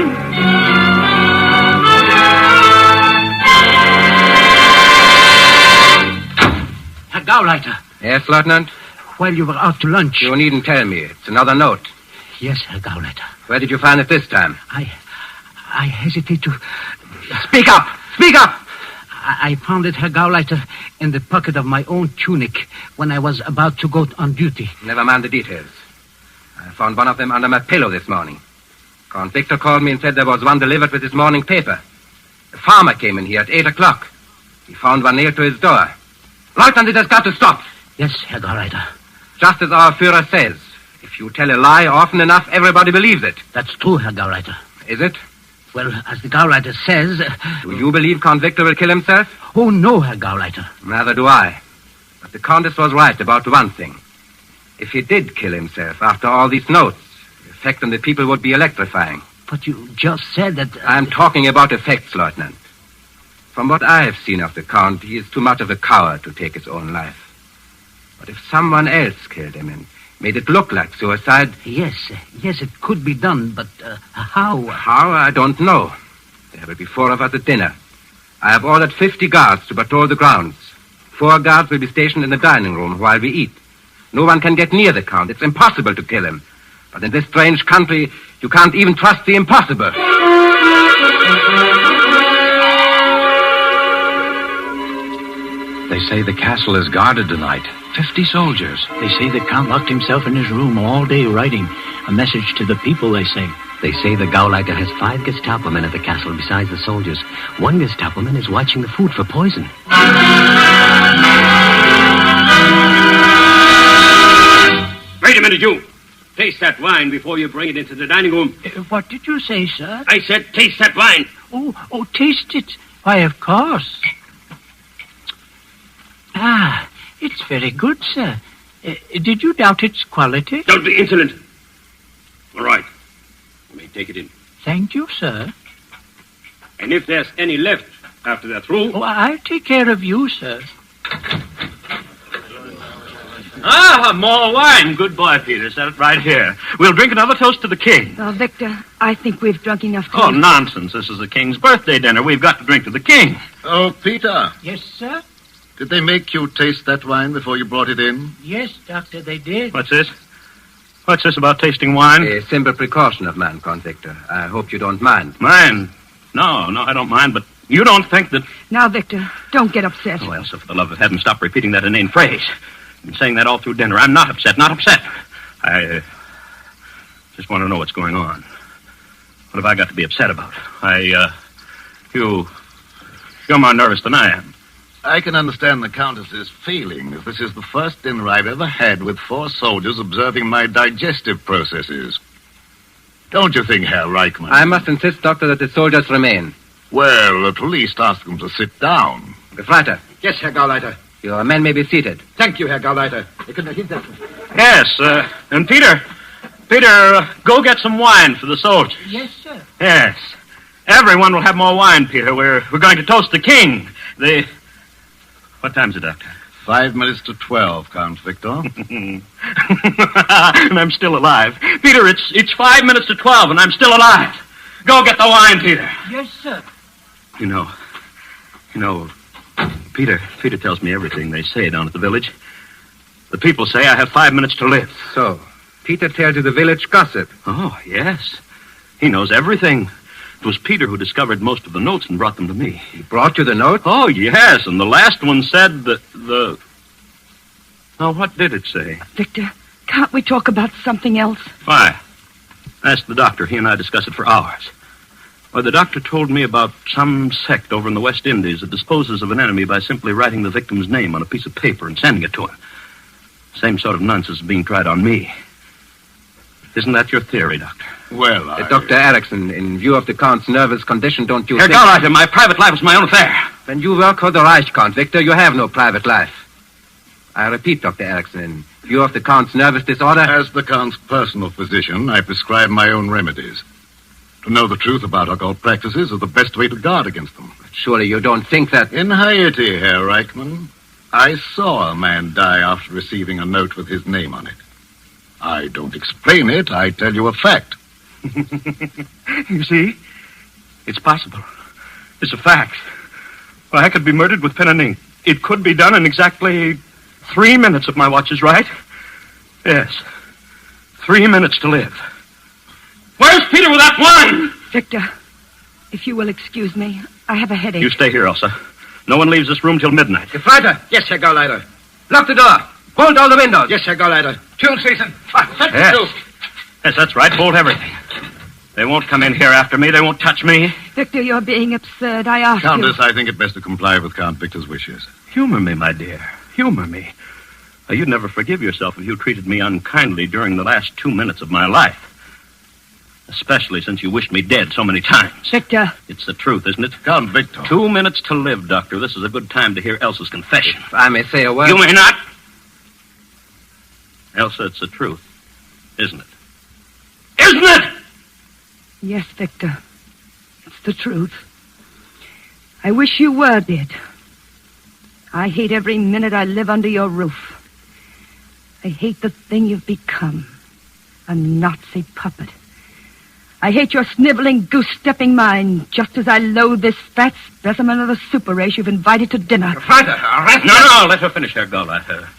Herr Gauleiter. Yes, Lieutenant? While you were out to lunch... You needn't tell me. It's another note. Yes, Herr Gauleiter. Where did you find it this time? I hesitate to... Speak up! Speak up! I found it, Herr Gauleiter, in the pocket of my own tunic when I was about to go on duty. Never mind the details. I found one of them under my pillow this morning. Count Victor called me and said there was one delivered with his morning paper. The farmer came in here at 8 o'clock. He found one nailed to his door. Lieutenant, it has got to stop. Yes, Herr Gauleiter. Just as our Führer says. If you tell a lie often enough, everybody believes it. That's true, Herr Gauleiter. Is it? Well, as the Gauleiter says... Do you believe Count Victor will kill himself? Oh, no, Herr Gauleiter. Neither do I. But the Countess was right about one thing. If he did kill himself after all these notes, the effect on the people would be electrifying. But you just said that... I'm talking about effects, Lieutenant. From what I have seen of the Count, he is too much of a coward to take his own life. But if someone else killed him and made it look like suicide... Yes, it could be done, but how? How? I don't know. There will be 4 of us at dinner. I have ordered 50 guards to patrol the grounds. 4 guards will be stationed in the dining room while we eat. No one can get near the Count. It's impossible to kill him. But in this strange country, you can't even trust the impossible. They say the castle is guarded tonight. 50 soldiers. They say the Count locked himself in his room all day writing a message to the people, they say. They say the Gauleiter has 5 Gestapo men at the castle besides the soldiers. 1 Gestapo man is watching the food for poison. Wait a minute, you. Taste that wine before you bring it into the dining room. What did you say, sir? I said taste that wine. Oh, taste it. Why, of course. Ah, it's very good, sir. Did you doubt its quality? Don't be insolent. All right. You may take it in. Thank you, sir. And if there's any left after they're through... Oh, I'll take care of you, sir. Ah, more wine. Good boy, Peter. Set it right here. We'll drink another toast to the king. Well, Victor, I think we've drunk enough. Oh, nonsense. This is the king's birthday dinner. We've got to drink to the king. Oh, Peter. Yes, sir? Did they make you taste that wine before you brought it in? Yes, Doctor, they did. What's this? What's this about tasting wine? A simple precaution of mine, Count Victor. I hope you don't mind. Mind? No, I don't mind, but you don't think that... Now, Victor, don't get upset. Oh, Elsa, for the love of heaven, stop repeating that inane phrase. I've been saying that all through dinner. I'm not upset. I just want to know what's going on. What have I got to be upset about? You're more nervous than I am. I can understand the Countess's feeling, as this is the first dinner I've ever had with 4 soldiers observing my digestive processes. Don't you think, Herr Reichmann? I must insist, Doctor, that the soldiers remain. Well, at least ask them to sit down. Gefreiter. Yes, Herr Gauleiter. Your men may be seated. Thank you, Herr Gauleiter. Yes, and Peter, go get some wine for the soldiers. Yes, sir. Yes. Everyone will have more wine, Peter. We're going to toast the king. What time's it, Doctor? 5 minutes to 12, Count Victor. And I'm still alive. Peter, it's 5 minutes to 12, and I'm still alive. Go get the wine, Peter. Yes, sir. You know, Peter tells me everything they say down at the village. The people say I have 5 minutes to live. So, Peter tells you the village gossip. Oh, yes. He knows everything. It was Peter who discovered most of the notes and brought them to me. He brought you the notes? Oh, yes, and the last one said that Now, what did it say? Victor, can't we talk about something else? Why? Ask the doctor. He and I discussed it for hours. Well, the doctor told me about some sect over in the West Indies that disposes of an enemy by simply writing the victim's name on a piece of paper and sending it to him. Same sort of nonsense is being tried on me. Isn't that your theory, Doctor? Well, Dr. Erickson, in view of the Count's nervous condition, don't you think... Herr Gauleiter, my private life is my own affair. When you work for the Reich, Count Victor, you have no private life. I repeat, Dr. Erickson, in view of the Count's nervous disorder... As the Count's personal physician, I prescribe my own remedies. To know the truth about occult practices is the best way to guard against them. But surely you don't think that... In Haiti, Herr Reichmann, I saw a man die after receiving a note with his name on it. I don't explain it, I tell you a fact. You see? It's possible. It's a fact. Well, I could be murdered with pen and ink. It could be done in exactly 3 minutes if my watch is right. Yes. 3 minutes to live. Where's Peter with that wine? Victor, if you will excuse me, I have a headache. You stay here, Elsa. No one leaves this room till midnight. Gefreiter! Yes, Herr Gauleiter. Lock the door. Bolt all the windows. Yes, Herr Gauleiter. Tune season. Yes. Yes, that's right. Bolt everything. They won't come in here after me. They won't touch me. Victor, you're being absurd. I asked Countess, you. I think it best to comply with Count Victor's wishes. Humor me, my dear. Humor me. You'd never forgive yourself if you treated me unkindly during the last 2 minutes of my life. Especially since you wished me dead so many times. Victor. It's the truth, isn't it? Count Victor. 2 minutes to live, Doctor. This is a good time to hear Elsa's confession. If I may say a word. You may not. Elsa, it's the truth, isn't it? Isn't it? Yes, Victor. It's the truth. I wish you were dead. I hate every minute I live under your roof. I hate the thing you've become. A Nazi puppet. I hate your sniveling, goose-stepping mind, just as I loathe this fat specimen of the super race you've invited to dinner. Fighter, all right? No, let her finish her Gauleiter.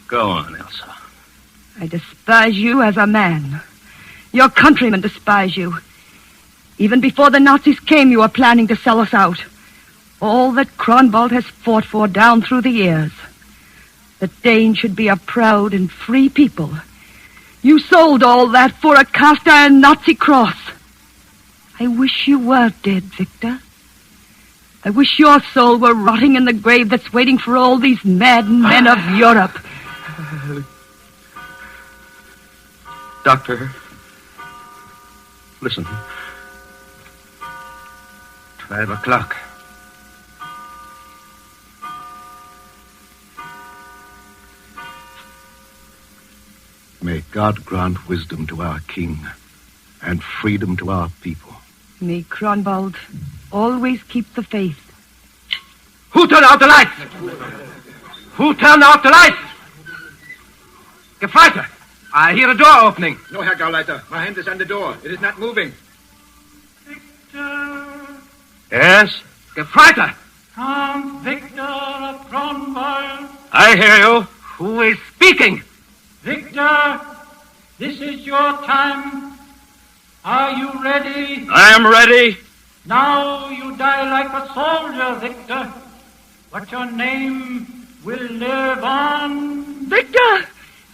Go on, Elsa. I despise you as a man. Your countrymen despise you. Even before the Nazis came, you were planning to sell us out. All that Kronwald has fought for down through the years. The Danes should be a proud and free people. You sold all that for a cast-iron Nazi cross. I wish you were dead, Victor. I wish your soul were rotting in the grave that's waiting for all these mad men of Europe. Doctor, listen. 12 o'clock. May God grant wisdom to our king and freedom to our people. May Kronwald always keep the faith. Who turned out the lights? Who turned out the lights? Gefreiter, I hear a door opening. No, Herr Gauleiter. My hand is on the door. It is not moving. Yes? Gefreiter! Count Victor of Kronwald. I hear you. Who is speaking? Victor, this is your time. Are you ready? I am ready. Now you die like a soldier, Victor. But your name will live on. Victor!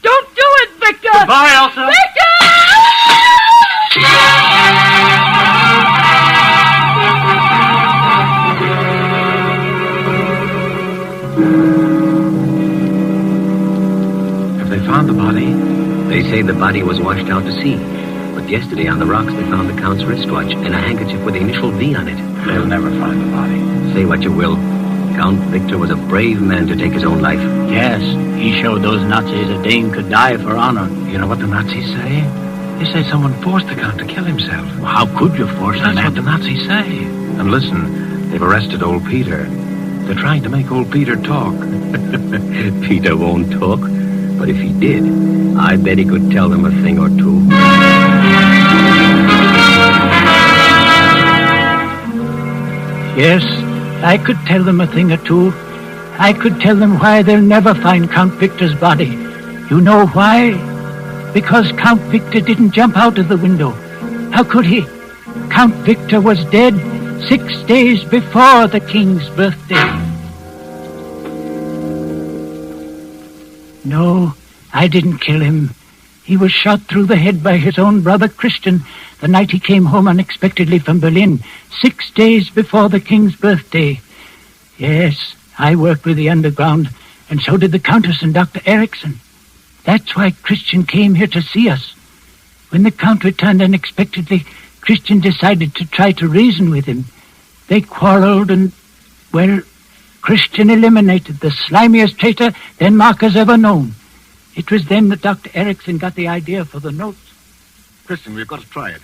Don't do it, Victor! Goodbye, Elsa. Have they found the body? They say the body was washed out to sea. But yesterday on the rocks they found the Count's wristwatch and a handkerchief with the initial V on it. They'll never find the body. Say what you will. Count Victor was a brave man to take his own life. Yes, he showed those Nazis a Dane could die for honor. You know what the Nazis say? They say someone forced the Count to kill himself. Well, how could you force That's an what the Nazis say. And listen, they've arrested old Peter. They're trying to make old Peter talk. Peter won't talk. But if he did, I bet he could tell them a thing or two. Yes, I could tell them a thing or two. I could tell them why they'll never find Count Victor's body. You know why? Because Count Victor didn't jump out of the window. How could he? Count Victor was dead 6 days before the king's birthday. No, I didn't kill him. He was shot through the head by his own brother Christian the night he came home unexpectedly from Berlin, 6 days before the king's birthday. Yes, I worked with the underground, and so did the Countess and Dr. Erickson. That's why Christian came here to see us. When the Count returned unexpectedly, Christian decided to try to reason with him. They quarreled and, well, Christian eliminated the slimiest traitor Denmark has ever known. It was then that Dr. Erickson got the idea for the notes. Christian, we've got to try it.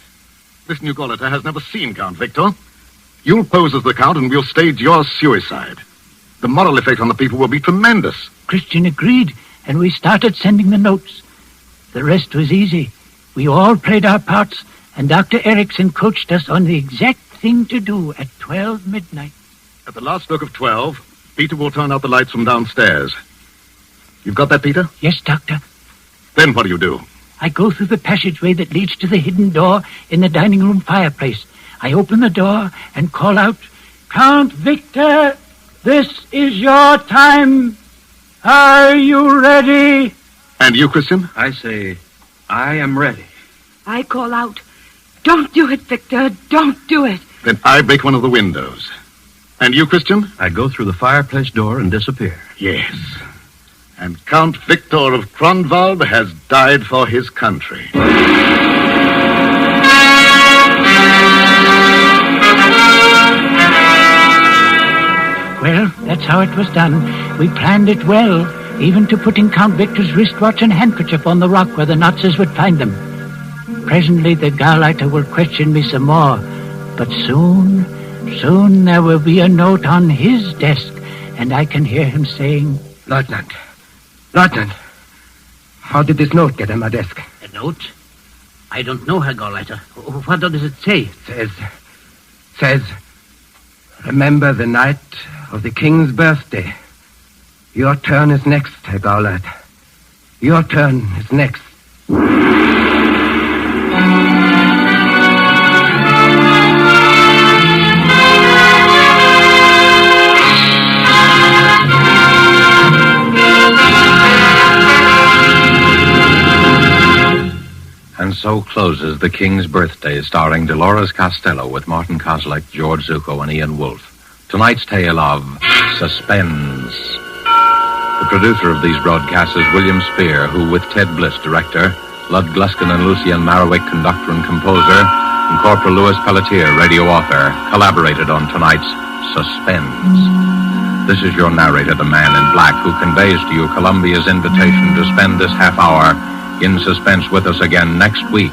This new Gauleiter has never seen Count Victor. You'll pose as the Count and we'll stage your suicide. The moral effect on the people will be tremendous. Christian agreed, and we started sending the notes. The rest was easy. We all played our parts, and Dr. Erickson coached us on the exact thing to do at 12 midnight. At the last stroke of 12, Peter will turn out the lights from downstairs. You've got that, Peter? Yes, Doctor. Then what do? I go through the passageway that leads to the hidden door in the dining room fireplace. I open the door and call out, Count Victor, This is your time. Are you ready? And you, Christian? I say, I am ready. I call out, don't do it, Victor. Don't do it. Then I break one of the windows. And you, Christian? I go through the fireplace door and disappear. Yes. And Count Victor of Grunwald has died for his country. Well, that's how it was done. We planned it well, even to putting Count Victor's wristwatch and handkerchief on the rock where the Nazis would find them. Presently, the Gauleiter will question me some more. But soon there will be a note on his desk, and I can hear him saying, Lieutenant, how did this note get on my desk? A note? I don't know, Herr Gauleiter. What does it say? Says, remember the night of the king's birthday. Your turn is next, Herr Gauleiter. Your turn is next. And so closes The King's Birthday, starring Dolores Costello with Martin Kozlik, George Zuko, and Ian Wolfe. Tonight's tale of Suspense. The producer of these broadcasts is William Spear, who, with Ted Bliss, director, Lud Gluskin and Lucien Marowik, conductor and composer, and Corporal Louis Pelletier, radio author, collaborated on tonight's Suspense. This is your narrator, the Man in Black, who conveys to you Columbia's invitation to spend this half hour in suspense with us again next week.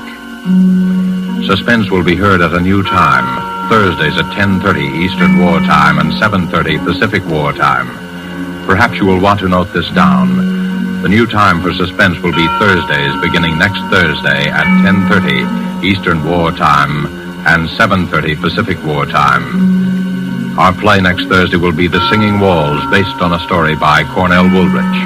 Suspense will be heard at a new time, Thursdays at 10:30 Eastern War Time and 7:30 Pacific War Time. Perhaps you will want to note this down. The new time for Suspense will be Thursdays beginning next Thursday at 10:30 Eastern War Time and 7:30 Pacific War Time. Our play next Thursday will be The Singing Walls, based on a story by Cornell Woolrich.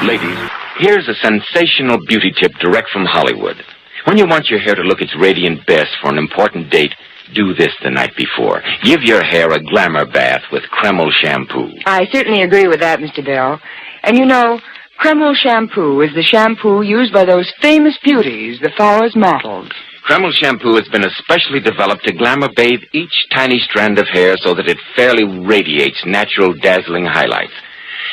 Ladies, here's a sensational beauty tip direct from Hollywood. When you want your hair to look its radiant best for an important date, do this the night before. Give your hair a glamour bath with Kreml shampoo. I certainly agree with that, Mr. Bell. And you know, Kreml shampoo is the shampoo used by those famous beauties, the Flowers models. Kreml shampoo has been especially developed to glamour bathe each tiny strand of hair so that it fairly radiates natural, dazzling highlights.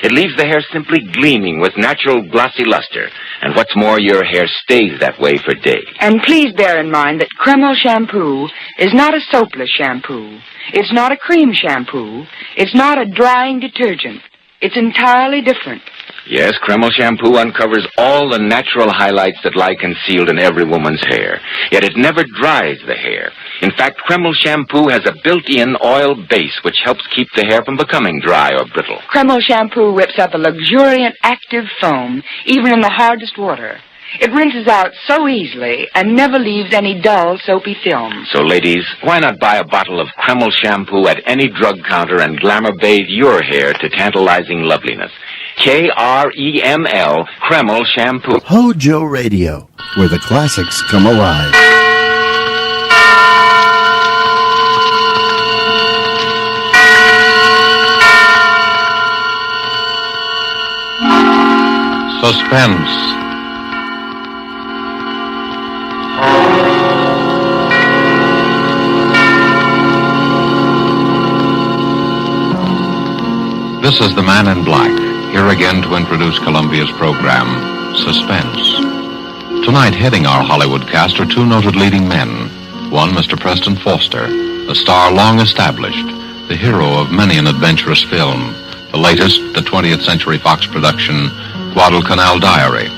It leaves the hair simply gleaming with natural glossy luster. And what's more, your hair stays that way for days. And please bear in mind that Kreml shampoo is not a soapless shampoo. It's not a cream shampoo. It's not a drying detergent. It's entirely different. Yes, Kreml shampoo uncovers all the natural highlights that lie concealed in every woman's hair. Yet it never dries the hair. In fact, Kreml shampoo has a built-in oil base which helps keep the hair from becoming dry or brittle. Kreml shampoo whips up a luxuriant, active foam, even in the hardest water. It rinses out so easily and never leaves any dull, soapy film. So, ladies, why not buy a bottle of Kreml shampoo at any drug counter and glamour bathe your hair to tantalizing loveliness? Kreml, Kreml shampoo. HOJO Radio, where the classics come alive. Suspense. This is the Man in Black, here again to introduce Columbia's program, Suspense. Tonight, heading our Hollywood cast are two noted leading men. One, Mr. Preston Foster, a star long established, the hero of many an adventurous film. The latest, the 20th Century Fox production, Guadalcanal Diary.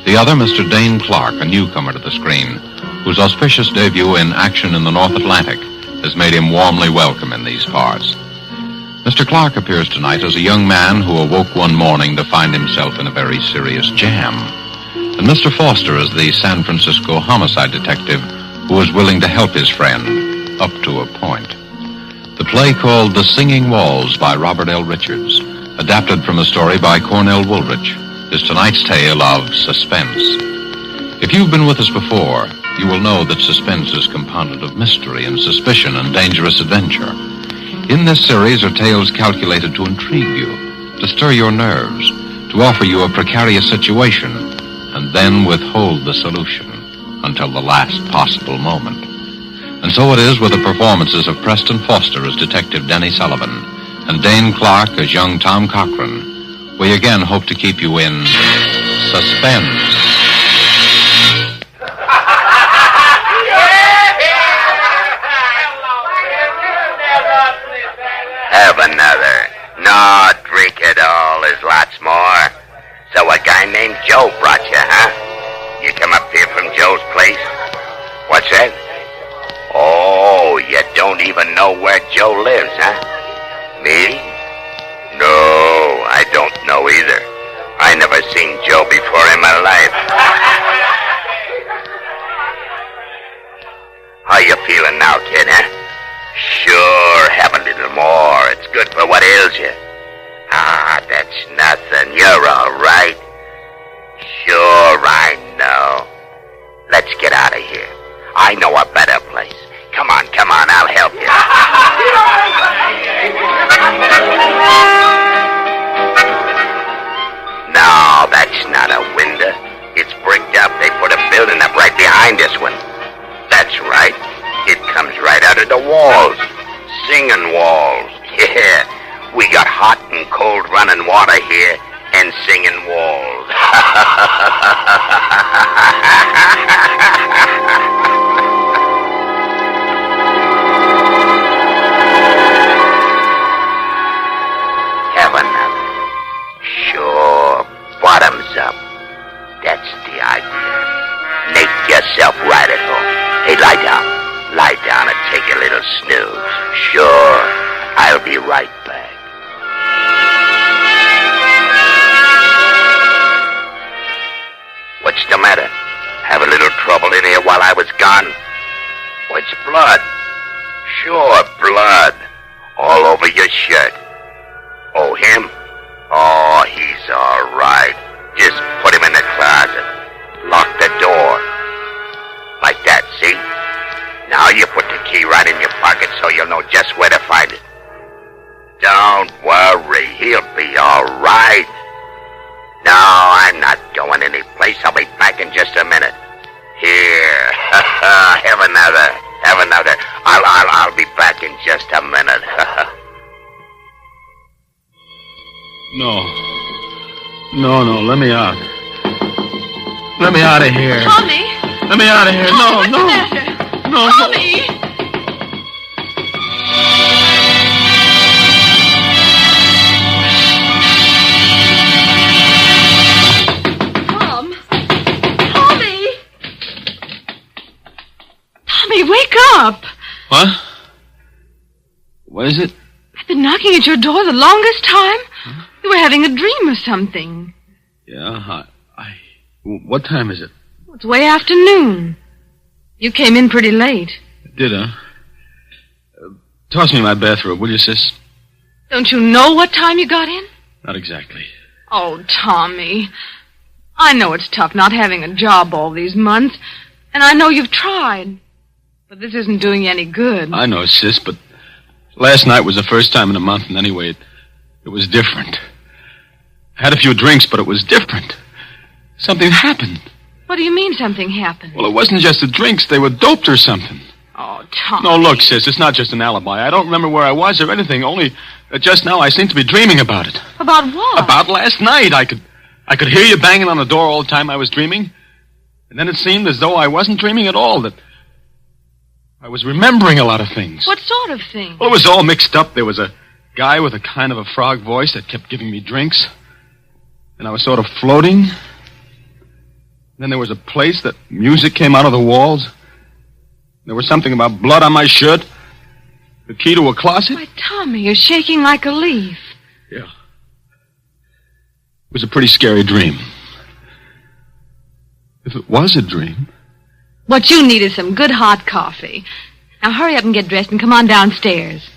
The other, Mr. Dane Clark, a newcomer to the screen, whose auspicious debut in Action in the North Atlantic has made him warmly welcome in these parts. Mr. Clark appears tonight as a young man who awoke one morning to find himself in a very serious jam. And Mr. Foster is the San Francisco homicide detective who is willing to help his friend, up to a point. The play called The Singing Walls by Robert L. Richards, adapted from a story by Cornell Woolrich, is tonight's tale of suspense. If you've been with us before, you will know that suspense is compounded of mystery and suspicion and dangerous adventure. In this series are tales calculated to intrigue you, to stir your nerves, to offer you a precarious situation, and then withhold the solution until the last possible moment. And so it is with the performances of Preston Foster as Detective Denny Sullivan and Dane Clark as young Tom Cochran. We again hope to keep you in suspense. Have another. No, drink it all. There's lots more. So a guy named Joe brought you, huh? You come up here from Joe's place? What's that? Oh, you don't even know where Joe lives, huh? Me? No, I don't know either. I never seen Joe before in my life. How you feeling now, kid, huh? Sure, have a little more. It's good for what ails you. Ah, that's nothing. You're all right. Sure, I know. Let's get out of here. I know a better place. Come on, I'll help you. No, that's not a window. It's bricked up. They put a building up right behind this one. That's right. It comes right out of the walls. Singing walls. Yeah. We got hot and cold running water here and singing walls. Have another. Sure. Bottoms up. That's the idea. Make yourself right at home. Hey, lie down. Lie down and take a little snooze. Sure. I'll be right back. What's the matter? Have a little trouble in here while I was gone? What's blood? Sure, blood. All over your shirt. Oh, him? Oh, he's all right. Just put him in the closet. Lock the door. Like that, see? Now you put the key right in your pocket so you'll know just where to find it. Don't worry, he'll be all right. No, I'm not going anyplace. I'll be back in just a minute. Here, have another. I'll be back in just a minute. No, let me out. Let me out of here. Tommy! Let me out of here. Tommy, No. What's the matter? No. Tommy! Tommy, wake up! What? What is it? I've been knocking at your door the longest time. Huh? You were having a dream or something. Yeah, what time is it? It's way after noon. You came in pretty late. Did I? Toss me my bathrobe, will you, sis? Don't you know what time you got in? Not exactly. Oh, Tommy. I know it's tough not having a job all these months, and I know you've tried. But this isn't doing you any good. I know, sis, but last night was the first time in a month, and anyway, it was different. I had a few drinks, but it was different. Something happened. What do you mean something happened? Well, it wasn't just the drinks. They were doped or something. Oh, Tommy. No, look, sis, it's not just an alibi. I don't remember where I was or anything, only that just now I seem to be dreaming about it. About what? About last night. I could hear you banging on the door all the time I was dreaming. And then it seemed as though I wasn't dreaming at all, that I was remembering a lot of things. What sort of thing? Well, it was all mixed up. There was a guy with a kind of a frog voice that kept giving me drinks. And I was sort of floating. Then there was a place that music came out of the walls. There was something about blood on my shirt. The key to a closet. Why, Tommy, you're shaking like a leaf. Yeah. It was a pretty scary dream. If it was a dream. What you need is some good hot coffee. Now hurry up and get dressed and come on downstairs.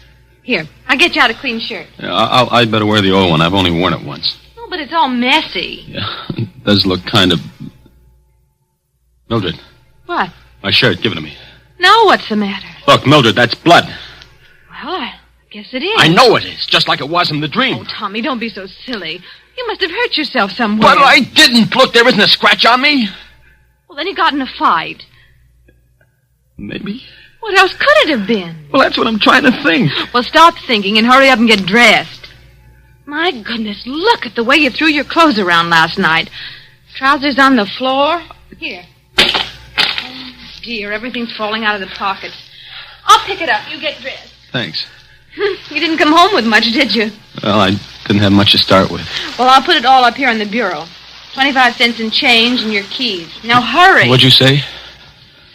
Here, I'll get you out a clean shirt. Yeah, I'd better wear the old one. I've only worn it once. Oh, but it's all messy. Yeah, it does look kind of... Mildred. What? My shirt, give it to me. Now what's the matter? Look, Mildred, that's blood. Well, I guess Yes, it is. I know it is, just like it was in the dream. Oh, Tommy, don't be so silly. You must have hurt yourself somewhere. But I didn't. Look, there isn't a scratch on me. Well, then you got in a fight. Maybe. What else could it have been? Well, that's what I'm trying to think. Well, stop thinking and hurry up and get dressed. My goodness, look at the way you threw your clothes around last night. Trousers on the floor. Here. Oh, dear, everything's falling out of the pockets. I'll pick it up. You get dressed. Thanks. You didn't come home with much, did you? Well, I didn't have much to start with. Well, I'll put it all up here in the bureau. 25 cents in change and your keys. Now, hurry. What'd you say?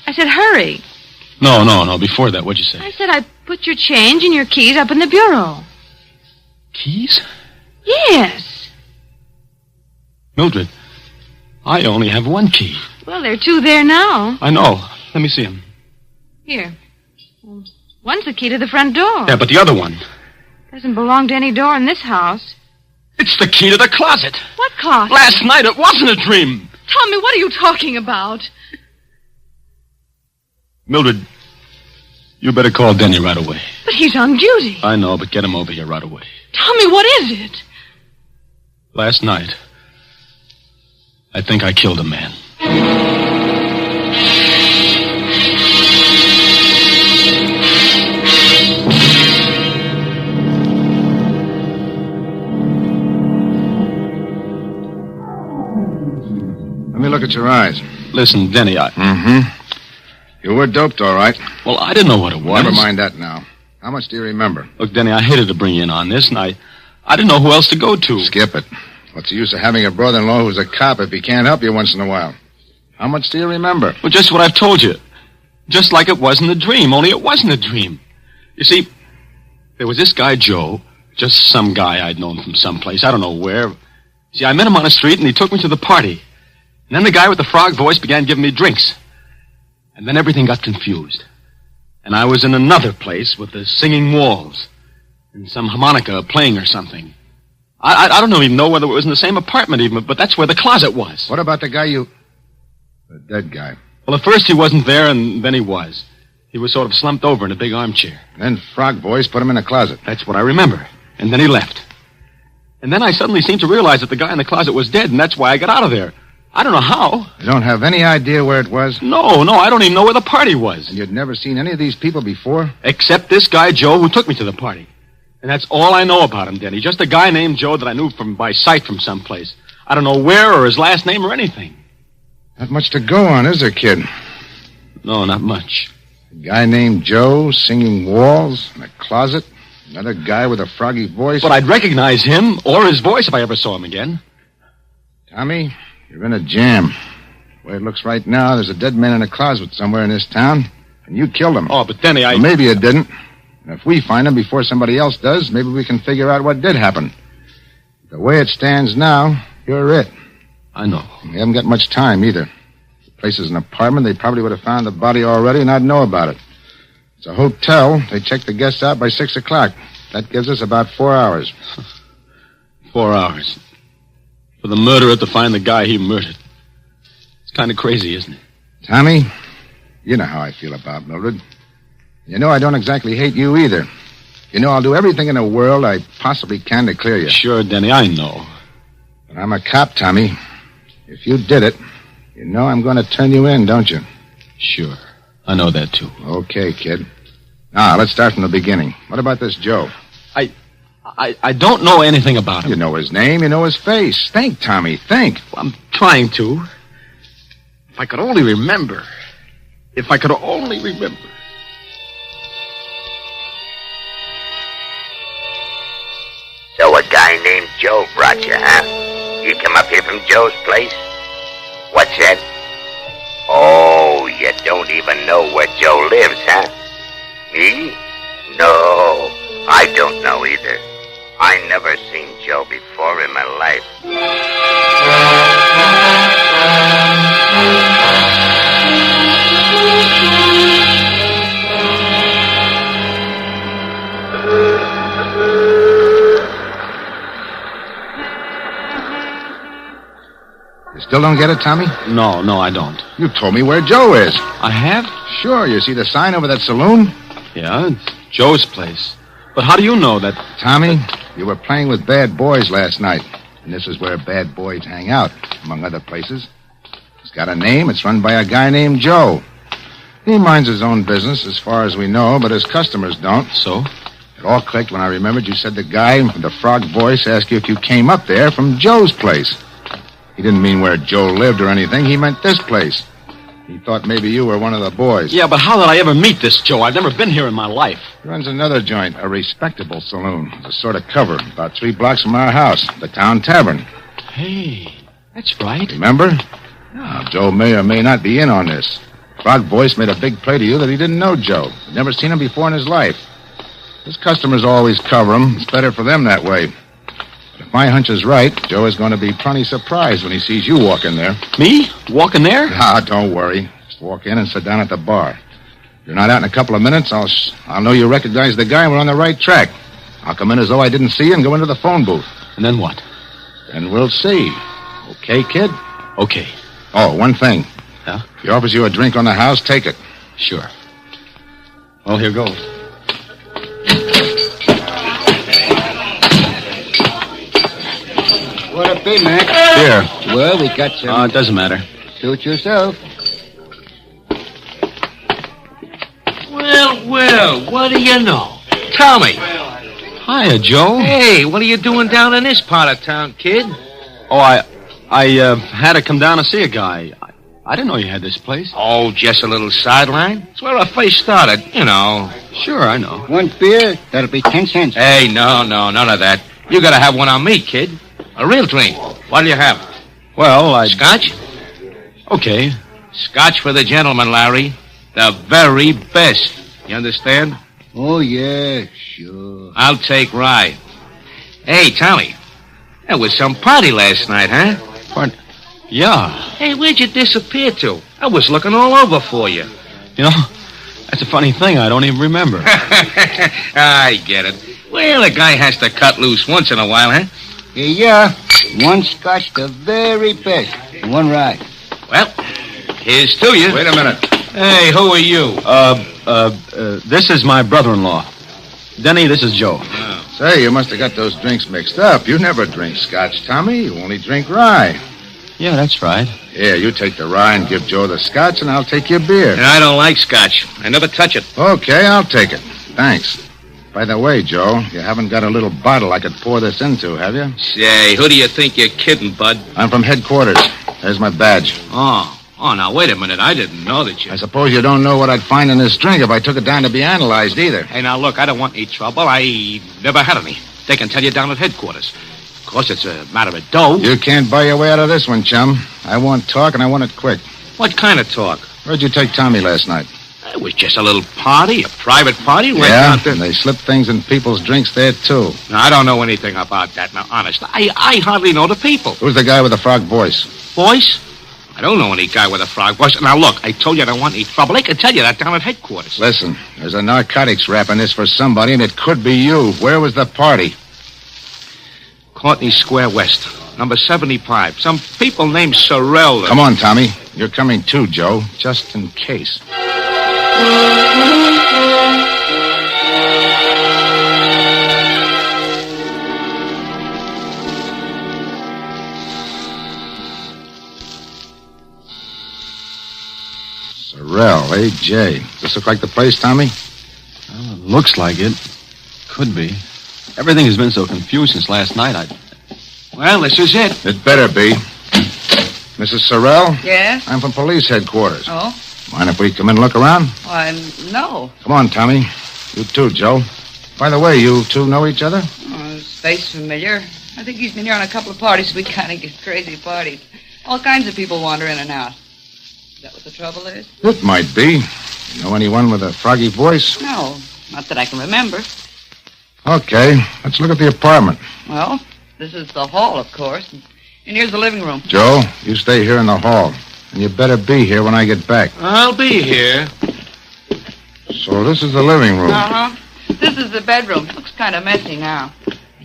I said hurry. No. Before that, what'd you say? I said I put your change and your keys up in the bureau. Keys? Yes. Mildred, I only have one key. Well, there are two there now. I know. Let me see them. Here. One's the key to the front door. Yeah, but the other one. Doesn't belong to any door in this house. It's the key to the closet. What closet? Last night it wasn't a dream. Tommy, what are you talking about? Mildred, you better call Denny right away. But he's on duty. I know, but get him over here right away. Tommy, what is it? Last night, I think I killed a man. Let me look at your eyes. Listen, Denny, You were doped, all right. Well, I didn't know what it was. Never mind that now. How much do you remember? Look, Denny, I hated to bring you in on this, and I didn't know who else to go to. Skip it. What's the use of having a brother-in-law who's a cop if he can't help you once in a while? How much do you remember? Well, just what I've told you. Just like it was in the dream, only it wasn't a dream. You see, there was this guy, Joe, just some guy I'd known from someplace, I don't know where. See, I met him on the street, and he took me to the party. And then the guy with the frog voice began giving me drinks. And then everything got confused. And I was in another place with the singing walls and some harmonica playing or something. I don't even know whether it was in the same apartment even, but that's where the closet was. What about the guy The dead guy. Well, at first he wasn't there, and then he was. He was sort of slumped over in a big armchair. Then Frog Voice put him in a closet. That's what I remember. And then he left. And then I suddenly seemed to realize that the guy in the closet was dead, and that's why I got out of there. I don't know how. You don't have any idea where it was? No, I don't even know where the party was. And you'd never seen any of these people before? Except this guy, Joe, who took me to the party. And that's all I know about him, Denny. Just a guy named Joe that I knew by sight from someplace. I don't know where or his last name or anything. Not much to go on, is there, kid? No, not much. A guy named Joe, singing walls, in a closet. Another guy with a froggy voice. But I'd recognize him or his voice if I ever saw him again. Tommy, you're in a jam. The way it looks right now, there's a dead man in a closet somewhere in this town, and you killed him. Oh, but Denny, Well, maybe you didn't. And if we find him before somebody else does, maybe we can figure out what did happen. The way it stands now, you're it. I know. We haven't got much time, either. If the place is an apartment, they probably would have found the body already, and I'd know about it. It's a hotel. They check the guests out by 6 o'clock. That gives us about 4 hours. 4 hours. For the murderer to find the guy he murdered. It's kind of crazy, isn't it? Tommy, you know how I feel about Mildred. You know I don't exactly hate you either. You know I'll do everything in the world I possibly can to clear you. Sure, Denny, I know. But I'm a cop, Tommy. If you did it, you know I'm going to turn you in, don't you? Sure. I know that, too. Okay, kid. Now, let's start from the beginning. What about this Joe? I don't know anything about him. You know his name, you know his face. Think, Tommy, think. Well, I'm trying to. If I could only remember. If I could only remember. So a guy named Joe brought you, huh? You come up here from Joe's place? What's that? Oh, you don't even know where Joe lives, huh? Me? No, I don't know either. I never seen Joe before in my life. You still don't get it, Tommy? No, I don't. You told me where Joe is. I have? Sure, you see the sign over that saloon? Yeah, it's Joe's place. But how do you know that? Tommy, you were playing with bad boys last night. And this is where bad boys hang out, among other places. It's got a name. It's run by a guy named Joe. He minds his own business, as far as we know, but his customers don't. So? It all clicked when I remembered you said the guy with the frog voice asked you if you came up there from Joe's place. He didn't mean where Joe lived or anything. He meant this place. He thought maybe you were one of the boys. Yeah, but how did I ever meet this Joe? I've never been here in my life. He runs another joint, a respectable saloon. It's a sort of cover, about 3 blocks from our house, the Town Tavern. Hey, that's right. Remember? Now, Joe may or may not be in on this. Frog Voice made a big play to you that he didn't know Joe. He'd never seen him before in his life. His customers always cover him. It's better for them that way. But if my hunch is right, Joe is going to be plenty surprised when he sees you walk in there. Me? Walk in there? Ah, don't worry. Just walk in and sit down at the bar. If you're not out in a couple of minutes, I'll know you recognize the guy and we're on the right track. I'll come in as though I didn't see you and go into the phone booth. And then what? Then we'll see. Okay, kid? Okay. Oh, one thing. Yeah? If he offers you a drink on the house, take it. Sure. Well, here goes. What a be, Mac? Here. Well, we got some... It doesn't matter. Suit yourself. Well, what do you know? Tell me. Hiya, Joe. Hey, what are you doing down in this part of town, kid? Oh, I had to come down to see a guy. I didn't know you had this place. Oh, just a little sideline? It's where I first started, you know. Sure, I know. One beer, that'll be 10 cents. Hey, no, none of that. You gotta have one on me, kid. A real drink. What'll you have? Well, Scotch? Okay. Scotch for the gentleman, Larry. The very best. You understand? Oh, yeah, sure. I'll take rye. Hey, Tommy. There was some party last night, huh? Yeah. Hey, where'd you disappear to? I was looking all over for you. You know, that's a funny thing. I don't even remember. I get it. Well, a guy has to cut loose once in a while, huh? Yeah. One Scotch, the very best. And one rye. Well, here's to you. Wait a minute. Hey, who are you? This is my brother-in-law. Denny, this is Joe. Oh. Say, you must have got those drinks mixed up. You never drink Scotch, Tommy. You only drink rye. Yeah, that's right. Here, you take the rye and give Joe the Scotch, and I'll take your beer. And I don't like Scotch. I never touch it. Okay, I'll take it. Thanks. By the way, Joe, you haven't got a little bottle I could pour this into, have you? Say, who do you think you're kidding, bud? I'm from headquarters. There's my badge. Oh, now, wait a minute. I didn't know that you... I suppose you don't know what I'd find in this drink if I took it down to be analyzed, either. Hey, now, look, I don't want any trouble. I never had any. They can tell you down at headquarters. Of course, it's a matter of dough. You can't buy your way out of this one, chum. I want talk, and I want it quick. What kind of talk? Where'd you take Tommy last night? It was just a little party, a private party. Yeah, and they slip things in people's drinks there, too. Now, I don't know anything about that. Now, honest, I hardly know the people. Who's the guy with the frog voice? Voice? I don't know any guy with a frog voice. Now, look, I told you I don't want any trouble. They can tell you that down at headquarters. Listen, there's a narcotics rap in this for somebody, and it could be you. Where was the party? Courtney Square West, number 75. Some people named Sorrell. Come on, Tommy. You're coming too, Joe, just in case. Sorrell, A.J. Does this look like the place, Tommy? Well, it looks like it. Could be. Everything has been so confused since last night. Well, this is it. It better be. Mrs. Sorrell? Yes? I'm from police headquarters. Oh? Mind if we come in and look around? Why, no. Come on, Tommy. You too, Joe. By the way, you two know each other? Oh, his face familiar. I think he's been here on a couple of parties. We kind of get crazy parties. All kinds of people wander in and out. Is that what the trouble is? It might be. You know anyone with a froggy voice? No, not that I can remember. Okay, let's look at the apartment. Well, this is the hall, of course. And here's the living room. Joe, you stay here in the hall. And you better be here when I get back. I'll be here. So this is the living room. Uh-huh. This is the bedroom. Looks kind of messy now.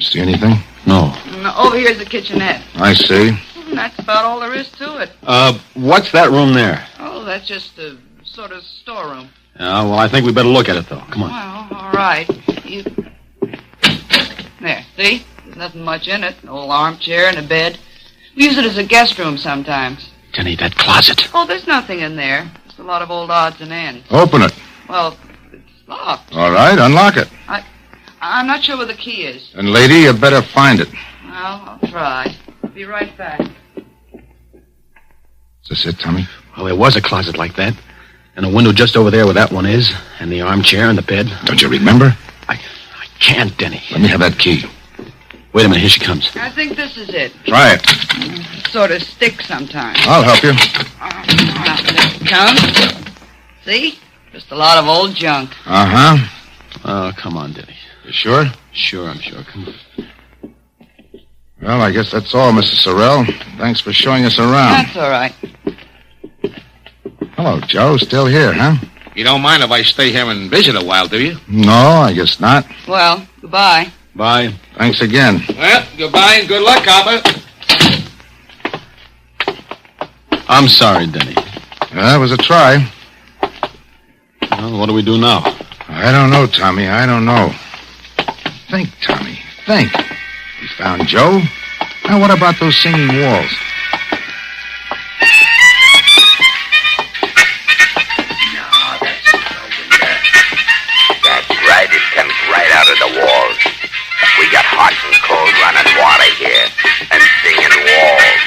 See anything? No. Over here's the kitchenette. I see. That's about all there is to it. What's that room there? Oh, that's just a sort of storeroom. Well, I think we better look at it, though. Come on. Well, all right. See? There's nothing much in it. An old armchair and a bed. We use it as a guest room sometimes. Denny, that closet. Oh, there's nothing in there. Just a lot of old odds and ends. Open it. Well, it's locked. All right, unlock it. I'm not sure where the key is. And, lady, you better find it. Well, I'll try. Be right back. Is this it, Tommy? Well, there was a closet like that. And a window just over there where that one is. And the armchair and the bed. Don't you remember? I can't, Denny. Let me have that key. Wait a minute, here she comes. I think this is it. Try it. It sort of sticks sometimes. I'll help you. There it comes. See? Just a lot of old junk. Uh-huh. Oh, come on, Denny. You sure? Sure, I'm sure. Come on. Well, I guess that's all, Mr. Sorrell. Thanks for showing us around. That's all right. Hello, Joe. Still here, huh? You don't mind if I stay here and visit a while, do you? No, I guess not. Well, goodbye. Bye. Thanks again. Well, goodbye and good luck, copper. I'm sorry, Denny. That was a try. Well, what do we do now? I don't know, Tommy. I don't know. Think, Tommy. Think. We found Joe. Now, what about those singing walls? That's right. It comes right out of the walls. We got hot and cold running water here. And singing walls.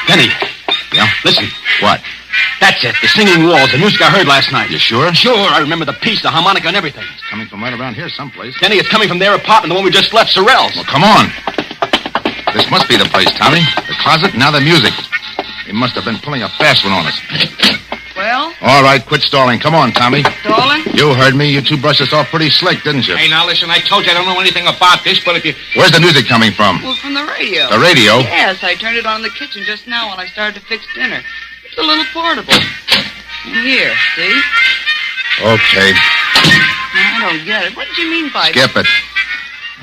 Denny. Yeah? Listen. What? That's it. The singing walls. The music I heard last night. You sure? Sure. I remember the piece, the harmonica and everything. It's coming from right around here someplace. Denny, it's coming from their apartment, the one we just left, Sorrell's. Well, come on. This must be the place, Tommy. The closet, now the music. They must have been pulling a fast one on us. Well? All right, quit stalling. Come on, Tommy. Stalling? You heard me. You two brushed us off pretty slick, didn't you? Hey, now listen, I told you I don't know anything about this, but if you... Where's the music coming from? Well, from the radio. The radio? Yes, I turned it on in the kitchen just now when I started to fix dinner. It's a little portable. Here, see? Okay. I don't get it. What did you mean by Skip it.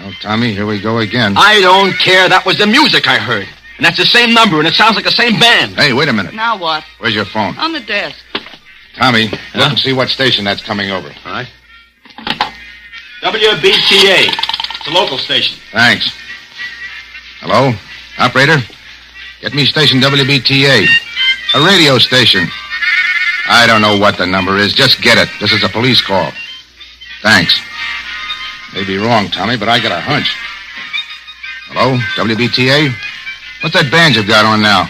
Well, Tommy, here we go again. I don't care. That was the music I heard. And that's the same number, and it sounds like the same band. Hey, wait a minute. Now what? Where's your phone? On the desk. Tommy, look and see what station that's coming over. All right. WBTA. It's a local station. Thanks. Hello? Operator? Get me station WBTA. A radio station. I don't know what the number is. Just get it. This is a police call. Thanks. May be wrong, Tommy, but I got a hunch. Hello? WBTA? What's that band you've got on now?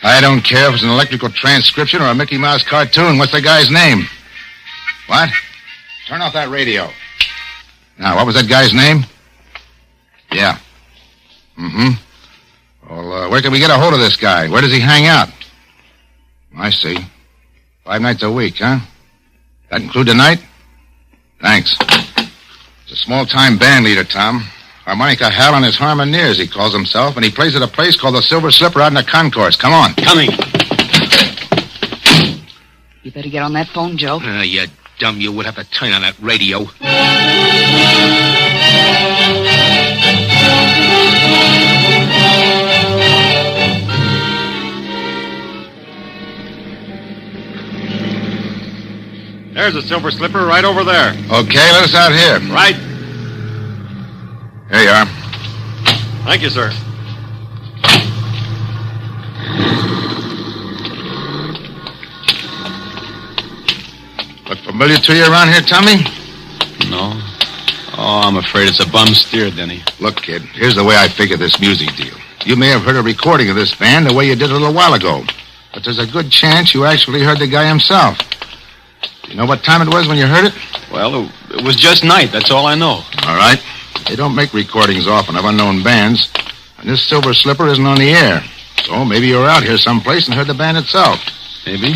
I don't care if it's an electrical transcription or a Mickey Mouse cartoon. What's the guy's name? What? Turn off that radio. Now, what was that guy's name? Yeah. Mm-hmm. Well, where can we get a hold of this guy? Where does he hang out? I see. 5 nights a week, huh? That include tonight? Thanks. It's a small-time band leader, Tom. Harmonica Hal and his Harmoneers, he calls himself, and he plays at a place called the Silver Slipper out in the concourse. Come on. Coming. You better get on that phone, Joe. You dumb, you would have to turn on that radio. There's a Silver Slipper right over there. Okay, let us out here. Right. Here you are. Thank you, sir. Look familiar to you around here, Tommy? No. Oh, I'm afraid it's a bum steer, Denny. Look, kid, here's the way I figure this music deal. You may have heard a recording of this band the way you did a little while ago, but there's a good chance you actually heard the guy himself. You know what time it was when you heard it? Well, it was just night. That's all I know. All right. They don't make recordings often of unknown bands, and this Silver Slipper isn't on the air. So maybe you were out here someplace and heard the band itself. Maybe.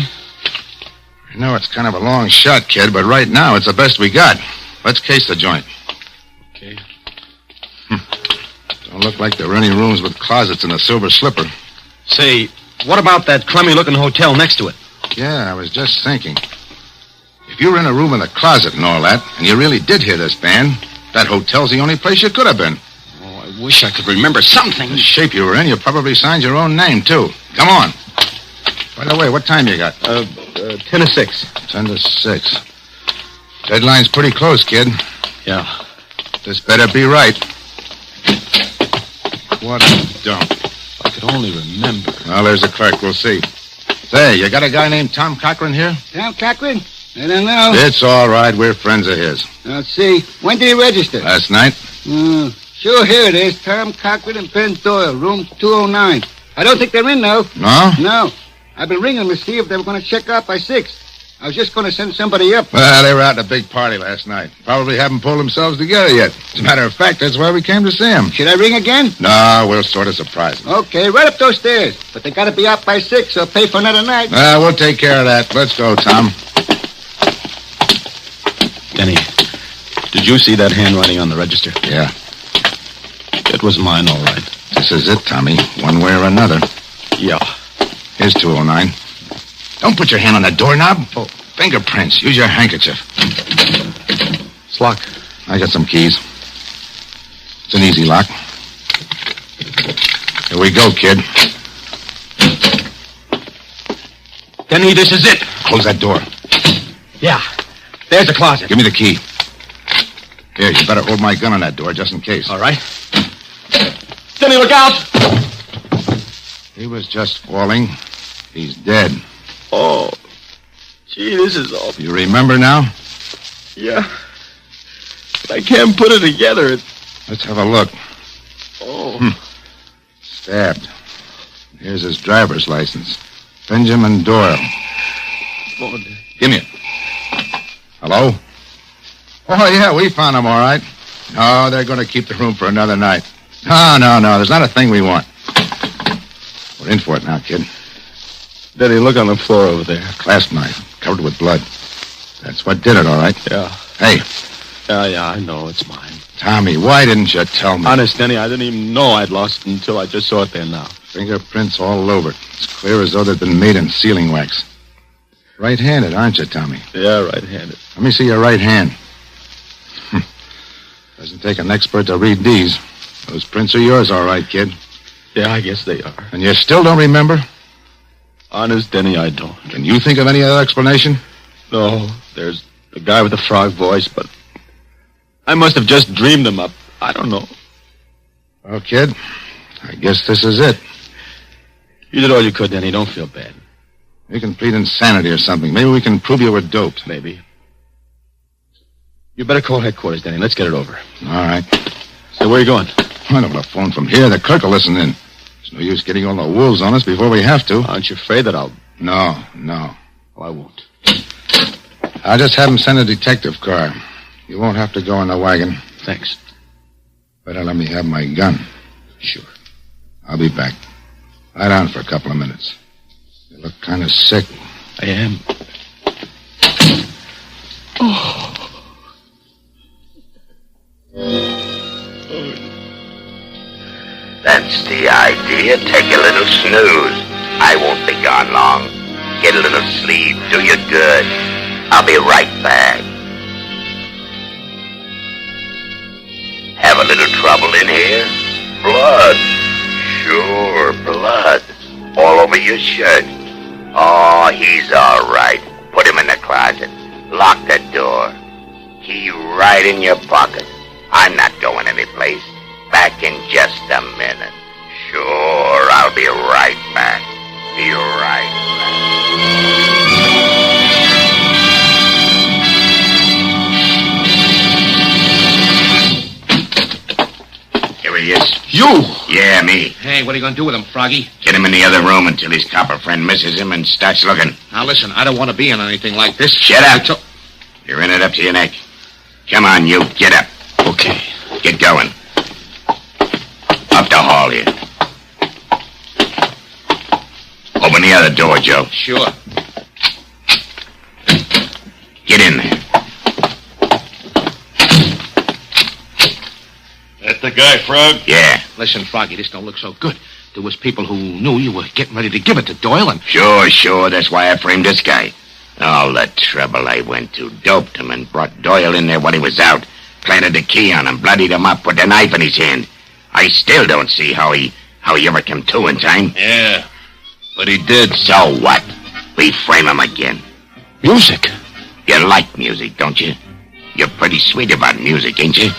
I know it's kind of a long shot, kid, but right now it's the best we got. Let's case the joint. Okay. Don't look like there are any rooms with closets in the Silver Slipper. Say, what about that crummy-looking hotel next to it? Yeah, I was just thinking. If you were in a room in a closet and all that, and you really did hear this band, that hotel's the only place you could have been. Oh, I wish I could remember something. The shape you were in, you probably signed your own name, too. Come on. By the way, what time you got? 10 to 6. 10 to 6. Deadline's pretty close, kid. Yeah. This better be right. What a dump. I could only remember. Well, there's the clerk. We'll see. Say, you got a guy named Tom Cochran here? Tom Cochran? I don't know. It's all right. We're friends of his. Let's see. When did he register? Last night? Sure, here it is. Tom Cochran and Ben Doyle, room 209. I don't think they're in, though. No? No. I've been ringing them to see if they were going to check out by 6. I was just going to send somebody up. Well, they were out at a big party last night. Probably haven't pulled themselves together yet. As a matter of fact, that's why we came to see him. Should I ring again? No, we'll sort of surprise them. Okay, right up those stairs. But they got to be out by 6 or pay for another night. We'll take care of that. Let's go, Tom. Denny, did you see that handwriting on the register? Yeah. It was mine, all right. This is it, Tommy. One way or another. Yeah. Here's 209. Don't put your hand on the doorknob. Oh, fingerprints. Use your handkerchief. It's locked. I got some keys. It's an easy lock. Here we go, kid. Denny, this is it. Close that door. Yeah. There's the closet. Give me the key. Here, you better hold my gun on that door just in case. All right. Denny, look out! He was just falling. He's dead. Oh, gee, this is awful. You remember now? Yeah. But I can't put it together. Let's have a look. Oh. Stabbed. Here's his driver's license. Benjamin Doyle. Oh, Give me it. Hello? Oh, yeah, we found him, all right. No, they're going to keep the room for another night. No. There's not a thing we want. We're in for it now, kid. Denny, look on the floor over there. Clasp knife, covered with blood. That's what did it, all right? Yeah. Hey. Yeah, I know. It's mine. Tommy, why didn't you tell me? Honest, Denny, I didn't even know I'd lost it until I just saw it there now. Fingerprints all over it. It's clear as though they'd been made in sealing wax. Right-handed, aren't you, Tommy? Yeah, right-handed. Let me see your right hand. Doesn't take an expert to read these. Those prints are yours, all right, kid. Yeah, I guess they are. And you still don't remember? Honest, Denny, I don't. Can you think of any other explanation? No, there's the guy with the frog voice, but I must have just dreamed them up. I don't know. Well, kid, I guess this is it. You did all you could, Denny. Don't feel bad. You can plead insanity or something. Maybe we can prove you were doped. Maybe. You better call headquarters, Denny. Let's get it over. All right. So where are you going? I don't want to phone from here. The clerk will listen in. There's no use getting all the wolves on us before we have to. Aren't you afraid that I'll... No. Oh, I won't. I'll just have him send a detective car. You won't have to go in the wagon. Thanks. Better let me have my gun. Sure. I'll be back. Lie down for a couple of minutes. You look kind of sick. I am. Oh. That's the idea. Take a little snooze. I won't be gone long. Get a little sleep. Do you good. I'll be right back. Have a little trouble in here? Blood. Sure, blood. All over your shirt. Oh, he's all right. Put him in the closet. Lock the door. Key right in your pocket. I'm not going anyplace. Back in just a minute. Sure, I'll be right back. Be right back. Here he is. You? Yeah, me. Hey, what are you going to do with him, Froggy? Get him in the other room until his copper friend misses him and starts looking. Now, listen, I don't want to be in anything like this. Shut up. You're in it up to your neck. Come on, you. Get up. Okay. Get going. Up the hall here. Open the other door, Joe. Sure. Get in there. That the guy, Frog? Yeah. Listen, Froggy, this don't look so good. There was people who knew you were getting ready to give it to Doyle and... Sure. That's why I framed this guy. All the trouble I went to. Doped him and brought Doyle in there when he was out. Planted the key on him, bloodied him up, put the knife in his hand. I still don't see how he ever came to in time. Yeah, but he did. So what? We frame him again. Music? You like music, don't you? You're pretty sweet about music, ain't you?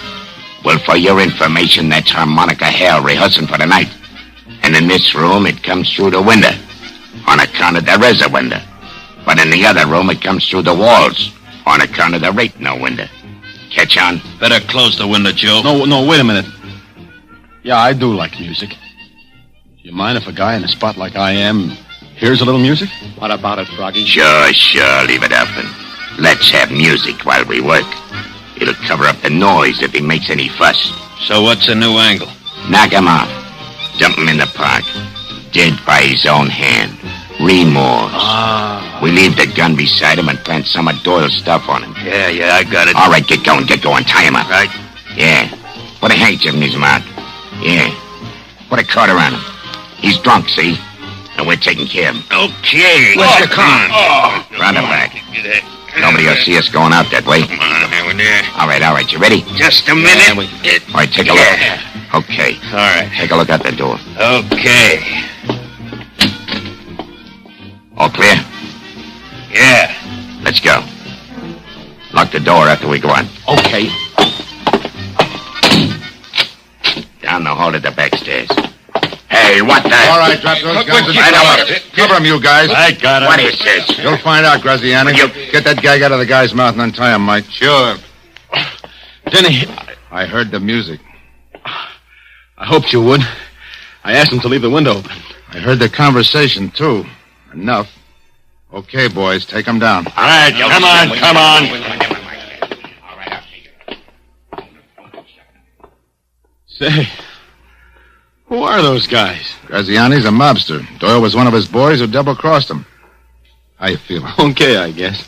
Well, for your information, that's harmonica hell rehearsing for the night. And in this room, it comes through the window. On account of there is a window. But in the other room, it comes through the walls. On account of there ain't no window. Catch on? Better close the window, Joe. No, wait a minute. Yeah, I do like music. You mind if a guy in a spot like I am hears a little music? What about it, Froggy? Sure, leave it up and let's have music while we work. It'll cover up the noise if he makes any fuss. So what's the new angle? Knock him off. Dump him in the park. Dead by his own hand. Remorse. We leave the gun beside him and plant some of Doyle's stuff on him. Yeah, I got it. All right, get going. Tie him up. Right? Yeah. Put a handkerchief in his mouth. Yeah. Put a cord around him. He's drunk, see? And we're taking care of him. Okay. Where's the car? Round the back. Nobody will see us going out that way. Come on, over there. All right. You ready? Just a minute. All right, take a look. Okay. All right. Take a look out the door. Okay. All clear? Yeah. Let's go. Lock the door after we go on. Okay. Down the hall to the back stairs. Hey, what the... All right, drop those guns and I know it. cover him, you guys. I got it. What is this? You'll find out, Graziani. Get that gag out of the guy's mouth and untie him, Mike. Sure. Denny, I heard the music. I hoped you would. I asked him to leave the window open. I heard the conversation, too. Enough. Okay, boys, take him down. All right, come on. Say, who are those guys? Graziani's a mobster. Doyle was one of his boys who double-crossed him. How you feeling? Okay, I guess.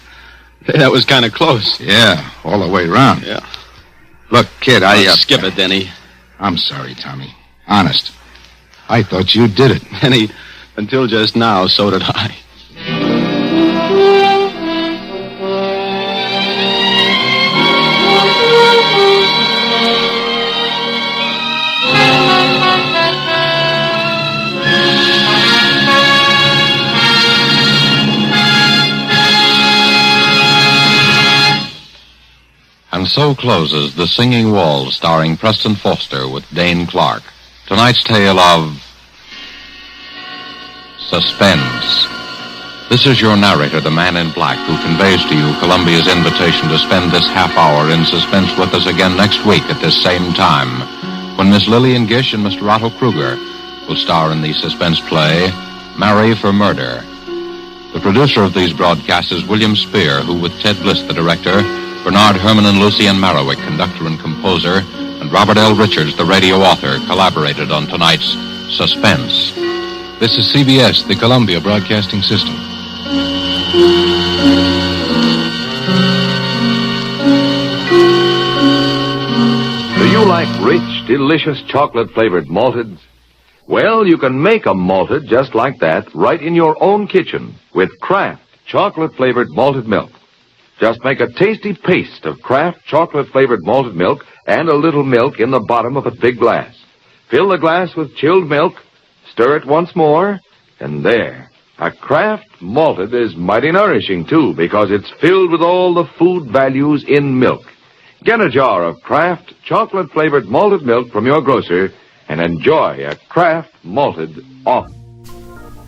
That was kind of close. Yeah, all the way around. Yeah. Look, kid, Skip it, Denny. I'm sorry, Tommy. Honest. I thought you did it. Denny, until just now, so did I. And so closes The Singing Walls, starring Preston Foster with Dane Clark. Tonight's tale of suspense. This is your narrator, the man in black, who conveys to you Columbia's invitation to spend this half hour in suspense with us again next week at this same time, when Miss Lillian Gish and Mr. Otto Kruger will star in the suspense play, Marry for Murder. The producer of these broadcasts is William Spear, who, with Ted Bliss, the director, Bernard Herman and Lucien Marowik, conductor and composer, and Robert L. Richards, the radio author, collaborated on tonight's Suspense. This is CBS, the Columbia Broadcasting System. Do you like rich, delicious chocolate-flavored malteds? Well, you can make a malted just like that right in your own kitchen with Kraft chocolate-flavored malted milk. Just make a tasty paste of Kraft chocolate-flavored malted milk and a little milk in the bottom of a big glass. Fill the glass with chilled milk, stir it once more, and there. A Kraft malted is mighty nourishing, too, because it's filled with all the food values in milk. Get a jar of Kraft chocolate-flavored malted milk from your grocer and enjoy a Kraft malted often.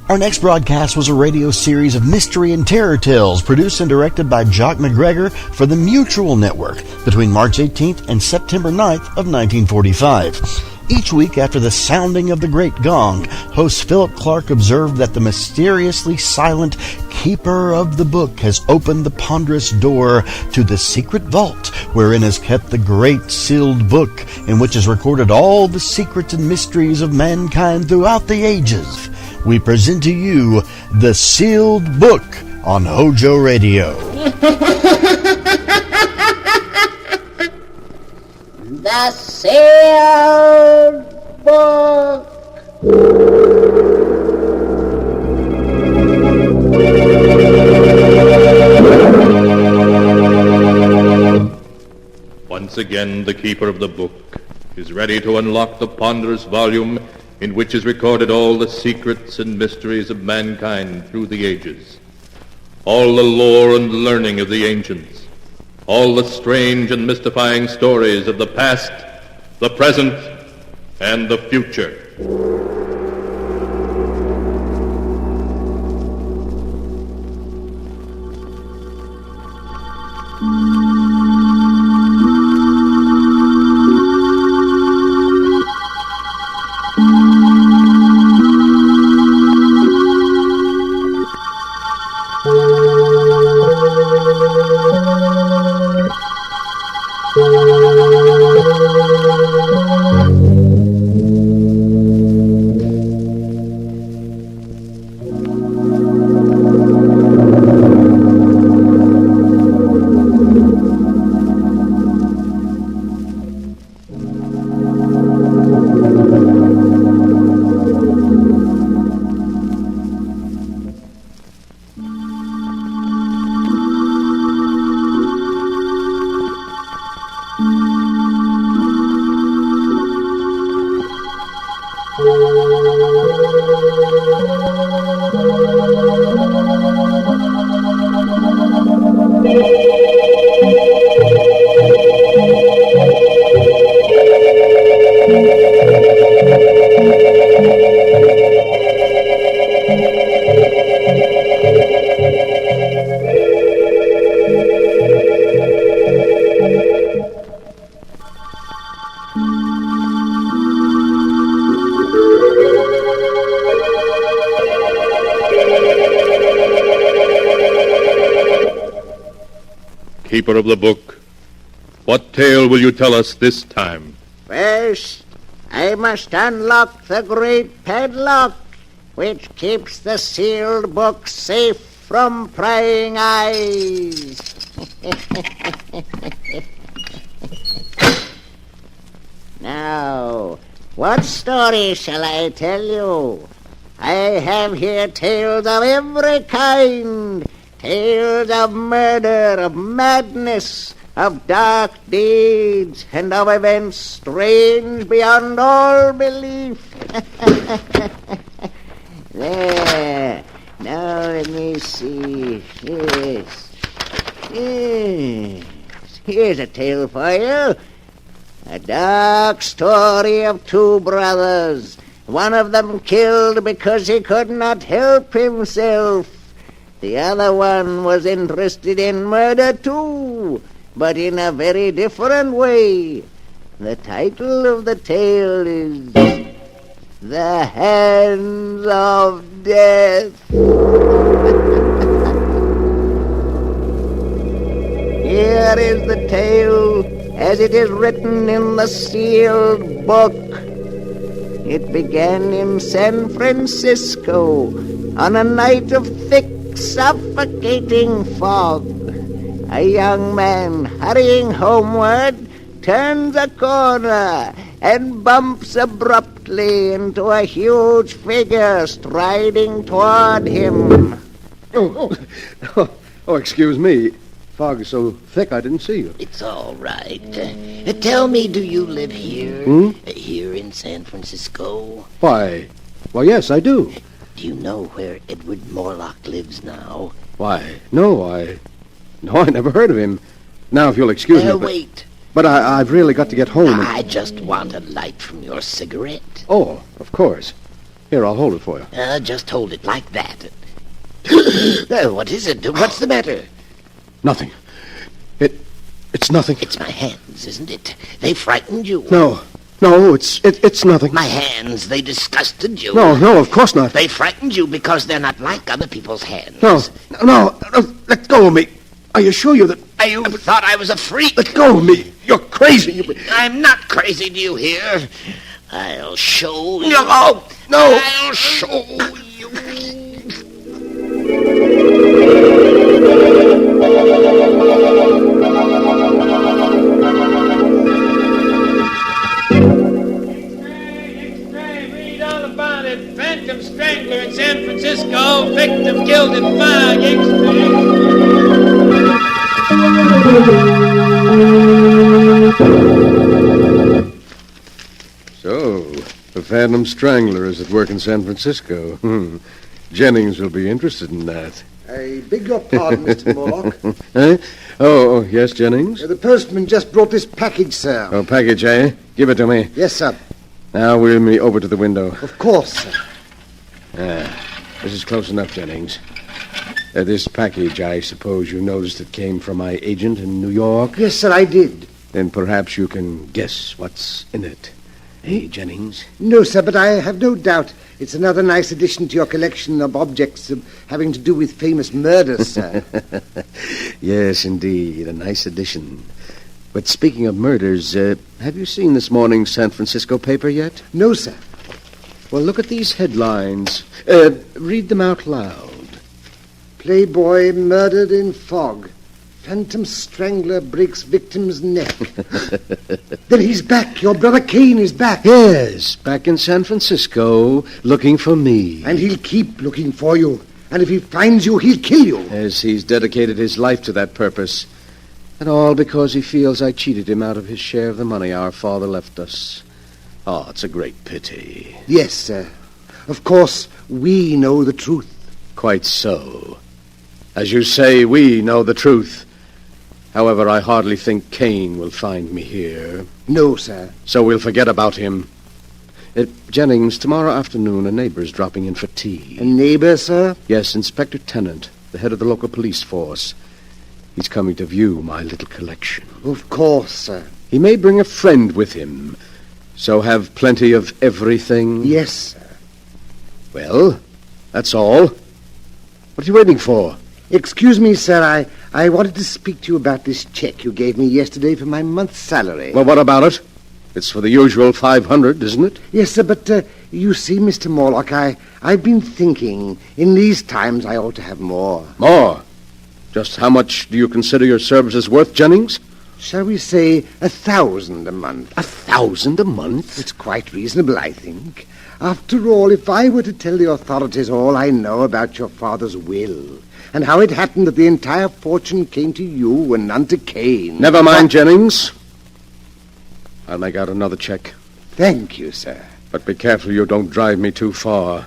Our next broadcast was a radio series of mystery and terror tales produced and directed by Jock McGregor for the Mutual Network between March 18th and September 9th of 1945. Each week after the sounding of the great gong, host Philip Clark observed that the mysteriously silent keeper of the book has opened the ponderous door to the secret vault wherein is kept the great sealed book in which is recorded all the secrets and mysteries of mankind throughout the ages. We present to you The Sealed Book on HOJO Radio. The Sealed Book. Once again, the keeper of the book is ready to unlock the ponderous volume in which is recorded all the secrets and mysteries of mankind through the ages, all the lore and learning of the ancients, all the strange and mystifying stories of the past, the present, and the future. Keeper of the book, what tale will you tell us this time? First, I must unlock the great padlock, which keeps the sealed book safe from prying eyes. Now, what story shall I tell you? I have here tales of every kind. Tales of murder, of madness, of dark deeds, and of events strange beyond all belief. There. Now let me see. Yes. Here's a tale for you. A dark story of two brothers. One of them killed because he could not help himself. The other one was interested in murder too, but in a very different way. The title of the tale is The Hands of Death. Here is the tale as it is written in the sealed book. It began in San Francisco on a night of thick, suffocating fog. A young man hurrying homeward turns a corner and bumps abruptly into a huge figure striding toward him. Oh, excuse me. Fog is so thick I didn't see you. It's all right. Tell me, do you live here? Here in San Francisco? Why, yes, I do. Do you know where Edward Morlock lives now? Why, no, I never heard of him. Now, if you'll excuse me... Wait. But I've really got to get home. I just want a light from your cigarette. Oh, of course. Here, I'll hold it for you. Just hold it like that. What is it? What's the matter? Nothing. It's nothing. It's my hands, isn't it? They frightened you. No, it's nothing. My hands, they disgusted you. No, of course not. They frightened you because they're not like other people's hands. No, let go of me. I assure you that... You thought I was a freak? Let go of me. You're crazy. I'm not crazy, do you hear? I'll show you. No. I'll show you. Read all about it. Phantom strangler in San Francisco. Victim killed in fire. So, the Phantom Strangler is at work in San Francisco. Jennings will be interested in that. I beg your pardon, Mr. Morlock. Eh? Oh, yes, Jennings? The postman just brought this package, sir. Oh, package, eh? Give it to me. Yes, sir. Now, wheel me over to the window. Of course, sir. This is close enough, Jennings. This package, I suppose you noticed it came from my agent in New York? Yes, sir, I did. Then perhaps you can guess what's in it. Hey, Jennings? No, sir, but I have no doubt it's another nice addition to your collection of objects having to do with famous murders, sir. Yes, indeed, a nice addition. But speaking of murders, have you seen this morning's San Francisco paper yet? No, sir. Well, look at these headlines. Read them out loud. Playboy murdered in fog. Phantom strangler breaks victim's neck. Then he's back. Your brother Kane is back. Yes, back in San Francisco, looking for me. And he'll keep looking for you. And if he finds you, he'll kill you. Yes, he's dedicated his life to that purpose. And all because he feels I cheated him out of his share of the money our father left us. Oh, it's a great pity. Yes, sir. Of course, we know the truth. Quite so. As you say, we know the truth. However, I hardly think Kane will find me here. No, sir. So we'll forget about him. Jennings, tomorrow afternoon, a neighbor's dropping in for tea. A neighbor, sir? Yes, Inspector Tennant, the head of the local police force. He's coming to view my little collection. Of course, sir. He may bring a friend with him. So have plenty of everything? Yes, sir. Well, that's all. What are you waiting for? Excuse me, sir. I wanted to speak to you about this check you gave me yesterday for my month's salary. Well, what about it? It's for the usual 500, isn't it? Yes, sir, but you see, Mr. Morlock, I've been thinking in these times I ought to have more. More? Just how much do you consider your services worth, Jennings? Shall we say 1,000 a month? 1,000 a month? It's quite reasonable, I think. After all, if I were to tell the authorities all I know about your father's will, and how it happened that the entire fortune came to you and none to Kane... Never mind, Jennings. I'll make out another check. Thank you, sir. But be careful you don't drive me too far,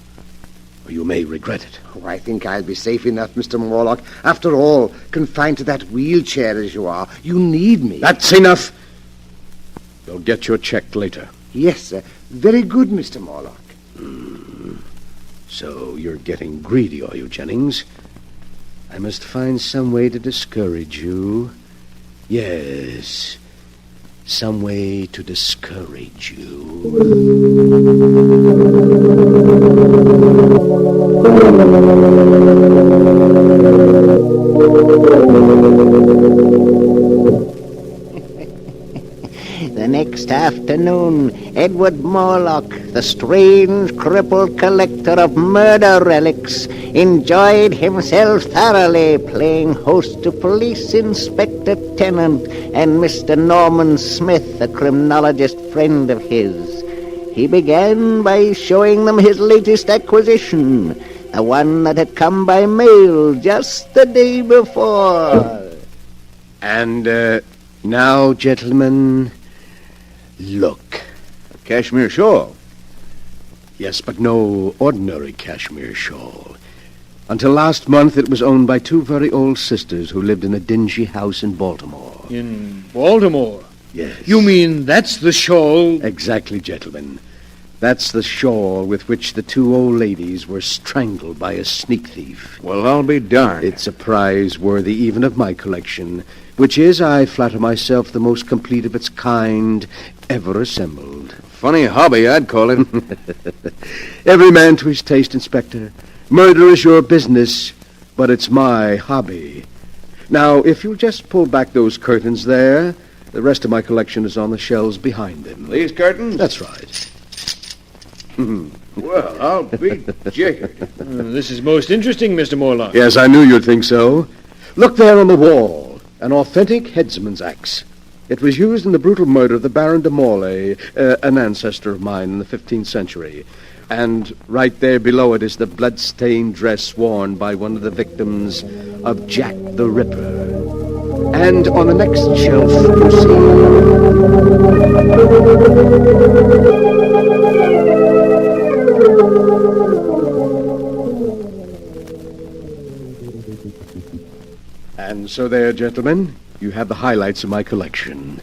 or you may regret it. Oh, I think I'll be safe enough, Mr. Morlock. After all, confined to that wheelchair as you are, you need me. That's enough. You'll get your check later. Yes, sir. Very good, Mr. Morlock. So you're getting greedy, are you, Jennings? I must find some way to discourage you. Yes, some way to discourage you. The next afternoon, Edward Morlock, the strange crippled collector of murder relics, enjoyed himself thoroughly playing host to Police Inspector Tennant and Mr. Norman Smith, a criminologist friend of his. He began by showing them his latest acquisition, the one that had come by mail just the day before. And now, gentlemen, look. A cashmere shawl? Yes, but no ordinary cashmere shawl. Until last month, it was owned by two very old sisters who lived in a dingy house in Baltimore. In Baltimore? Yes. You mean that's the shawl? Exactly, gentlemen. That's the shawl with which the two old ladies were strangled by a sneak thief. Well, I'll be darned. It's a prize worthy even of my collection, which is, I flatter myself, the most complete of its kind ever assembled. Funny hobby, I'd call it. Every man to his taste, Inspector. Murder is your business, but it's my hobby. Now, if you'll just pull back those curtains there, the rest of my collection is on the shelves behind them. These curtains? That's right. Well, I'll be jiggered. This is most interesting, Mr. Morlock. Yes, I knew you'd think so. Look there on the wall. An authentic headsman's axe. It was used in the brutal murder of the Baron de Morlaix, an ancestor of mine in the 15th century. And right there below it is the blood-stained dress worn by one of the victims of Jack the Ripper. And on the next shelf, you see... So there, gentlemen, you have the highlights of my collection.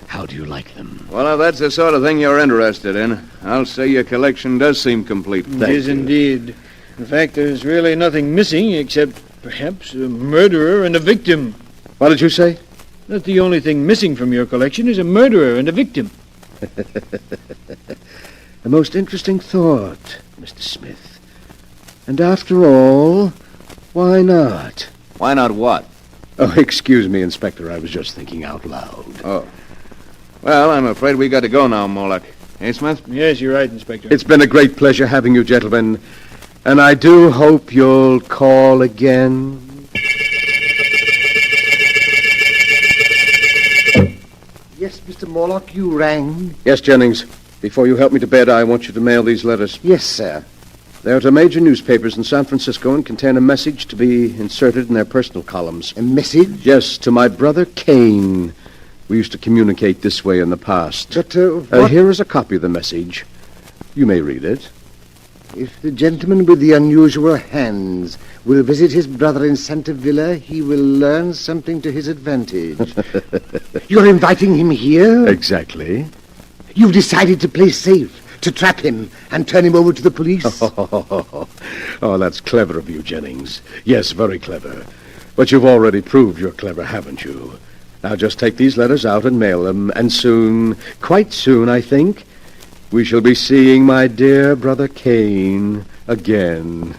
How do you like them? Well, if that's the sort of thing you're interested in, I'll say your collection does seem complete. It is indeed. In fact, there's really nothing missing except perhaps a murderer and a victim. What did you say? That the only thing missing from your collection is a murderer and a victim. A most interesting thought, Mr. Smith. And after all, why not? Why not what? Oh, excuse me, Inspector. I was just thinking out loud. Oh. Well, I'm afraid we got to go now, Moloch. Hey, Smith? Yes, you're right, Inspector. It's been a great pleasure having you, gentlemen. And I do hope you'll call again. Yes, Mr. Morlock, you rang? Yes, Jennings. Before you help me to bed, I want you to mail these letters. Yes, sir. They're to major newspapers in San Francisco and contain a message to be inserted in their personal columns. A message? Yes, to my brother Kane. We used to communicate this way in the past. But, what? Here is a copy of the message. You may read it. If the gentleman with the unusual hands will visit his brother in Santa Villa, he will learn something to his advantage. You're inviting him here? Exactly. You've decided to play safe, to trap him, and turn him over to the police? Oh, that's clever of you, Jennings. Yes, very clever. But you've already proved you're clever, haven't you? Now just take these letters out and mail them, and soon, quite soon, I think, we shall be seeing my dear brother Kane again.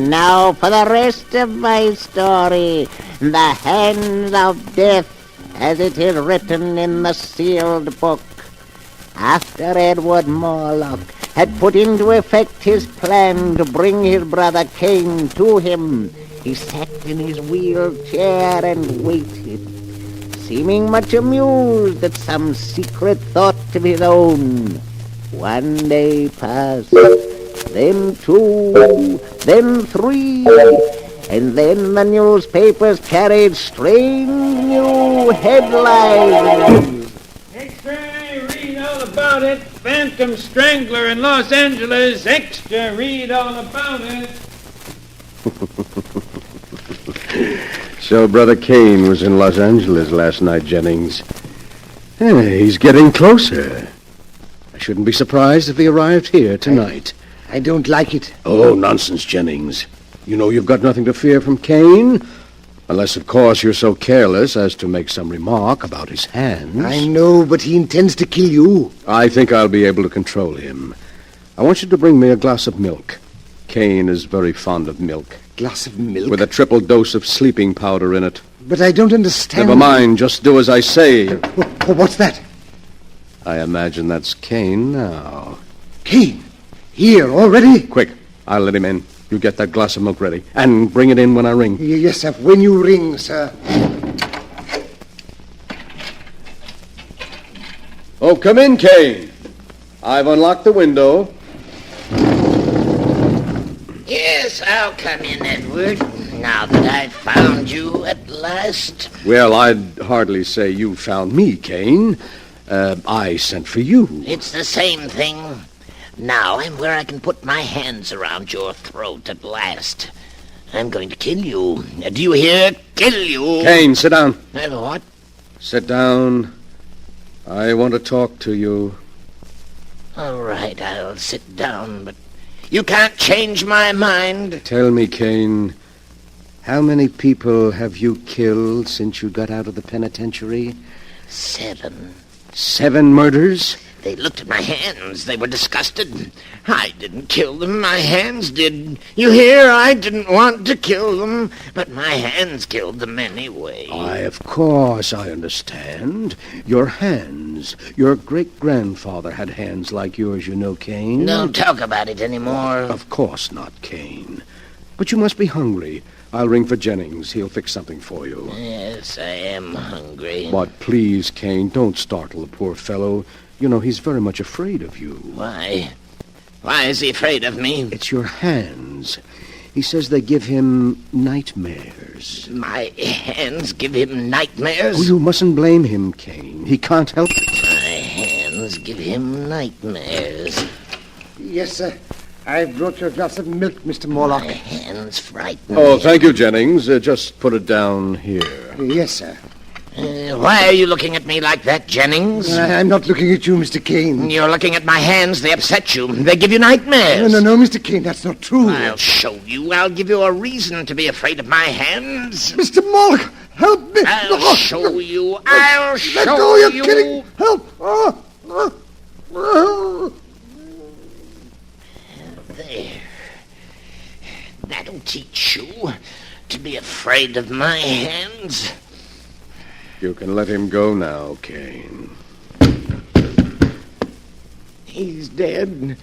Now for the rest of my story, the hands of death, as it is written in the sealed book. After Edward Morlock had put into effect his plan to bring his brother Kane to him, he sat in his wheelchair and waited, seeming much amused at some secret thought of his own. One day passed, then two, then three, and then the newspapers carried strange new headlines. Extra, read all about it. Phantom Strangler in Los Angeles. Extra, read all about it. So Brother Kane was in Los Angeles last night, Jennings. Hey, he's getting closer. shouldn't be surprised if he arrived here tonight. I don't like it. Oh, nonsense, Jennings. You know you've got nothing to fear from Kane. Unless, of course, you're so careless as to make some remark about his hands. I know, but he intends to kill you. I think I'll be able to control him. I want you to bring me a glass of milk. Kane is very fond of milk. Glass of milk? With a triple dose of sleeping powder in it. But I don't understand. Never mind, just do as I say. What's that? I imagine that's Kane now. Kane? Here, already? Quick, I'll let him in. You get that glass of milk ready. And bring it in when I ring. Yes, sir. When you ring, sir. Oh, come in, Kane. I've unlocked the window. Yes, I'll come in, Edward. Now that I've found you at last. Well, I'd hardly say you found me, Kane. I sent for you. It's the same thing. Now I'm where I can put my hands around your throat at last. I'm going to kill you. Do you hear? Kill you. Kane, sit down. What? Sit down. I want to talk to you. All right, I'll sit down, but you can't change my mind. Tell me, Kane, how many people have you killed since you got out of the penitentiary? 7. 7 murders? They looked at my hands. They were disgusted. I didn't kill them. My hands did. You hear? I didn't want to kill them, but my hands killed them anyway. Why, of course, I understand. Your hands. Your great-grandfather had hands like yours, you know, Kane. Don't talk about it anymore. Of course not, Kane. But you must be hungry. I'll ring for Jennings. He'll fix something for you. Yes, I am hungry. But please, Kane, don't startle the poor fellow. You know, he's very much afraid of you. Why? Why is he afraid of me? It's your hands. He says they give him nightmares. My hands give him nightmares? Oh, you mustn't blame him, Kane. He can't help it. My hands give him nightmares. Yes, sir. I've brought you a glass of milk, Mr. Morlock. My hands frighten Oh, me. thank you, Jennings. Just put it down here. Yes, sir. Why are you looking at me like that, Jennings? I'm not looking at you, Mr. Kane. You're looking at my hands. They upset you. They give you nightmares. No, Mr. Kane, that's not true. I'll show you. I'll give you a reason to be afraid of my hands. Mr. Morlock, help me. I'll show you. I'll show Let go, you're you. kidding. Help. There. That'll teach you to be afraid of my hands. You can let him go now, Kane. He's dead.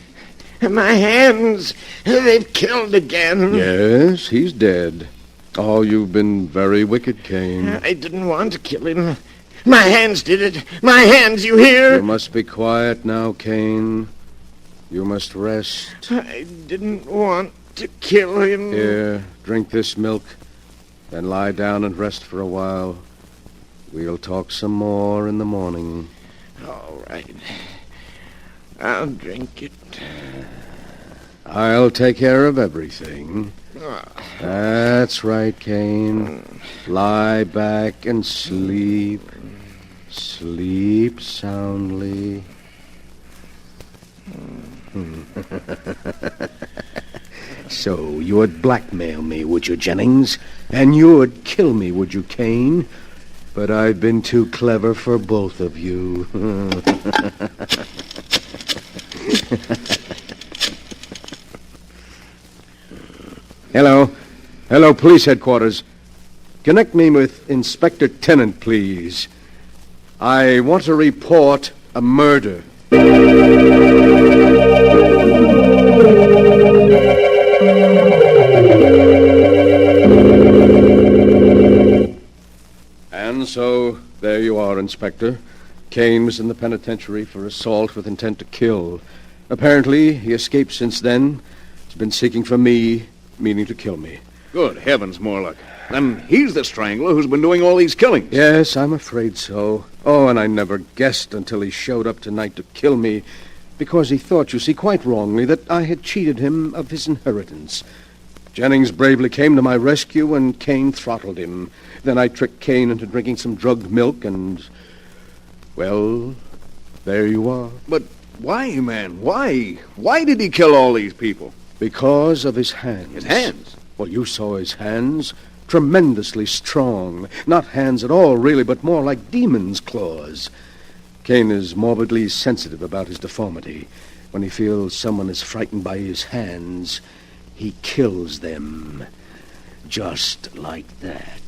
My hands, they've killed again. Yes, he's dead. Oh, you've been very wicked, Kane. I didn't want to kill him. My hands did it. My hands, you hear? You must be quiet now, Kane. You must rest. I didn't want to kill him. Here, drink this milk. Then lie down and rest for a while. We'll talk some more in the morning. All right. I'll drink it. I'll take care of everything. That's right, Kane. Lie back and sleep. Sleep soundly. So you would blackmail me, would you, Jennings? And you would kill me, would you, Kane? But I've been too clever for both of you. Hello. Hello, police headquarters. Connect me with Inspector Tennant, please. I want to report a murder. And so, there you are, Inspector. Kane was in the penitentiary for assault with intent to kill. Apparently, he escaped since then. He's been seeking for me, meaning to kill me. Good heavens, Morlock. Then he's the strangler who's been doing all these killings. Yes, I'm afraid so. Oh, and I never guessed until he showed up tonight to kill me, because he thought, you see, quite wrongly, that I had cheated him of his inheritance. Jennings bravely came to my rescue, and Kane throttled him. Then I tricked Kane into drinking some drugged milk, and, well, there you are. But Why, man? Why? Why did he kill all these people? Because of his hands. His hands? Well, you saw his hands. Tremendously strong. Not hands at all, really, but more like demon's claws. Cain is morbidly sensitive about his deformity. When he feels someone is frightened by his hands, he kills them. Just like that.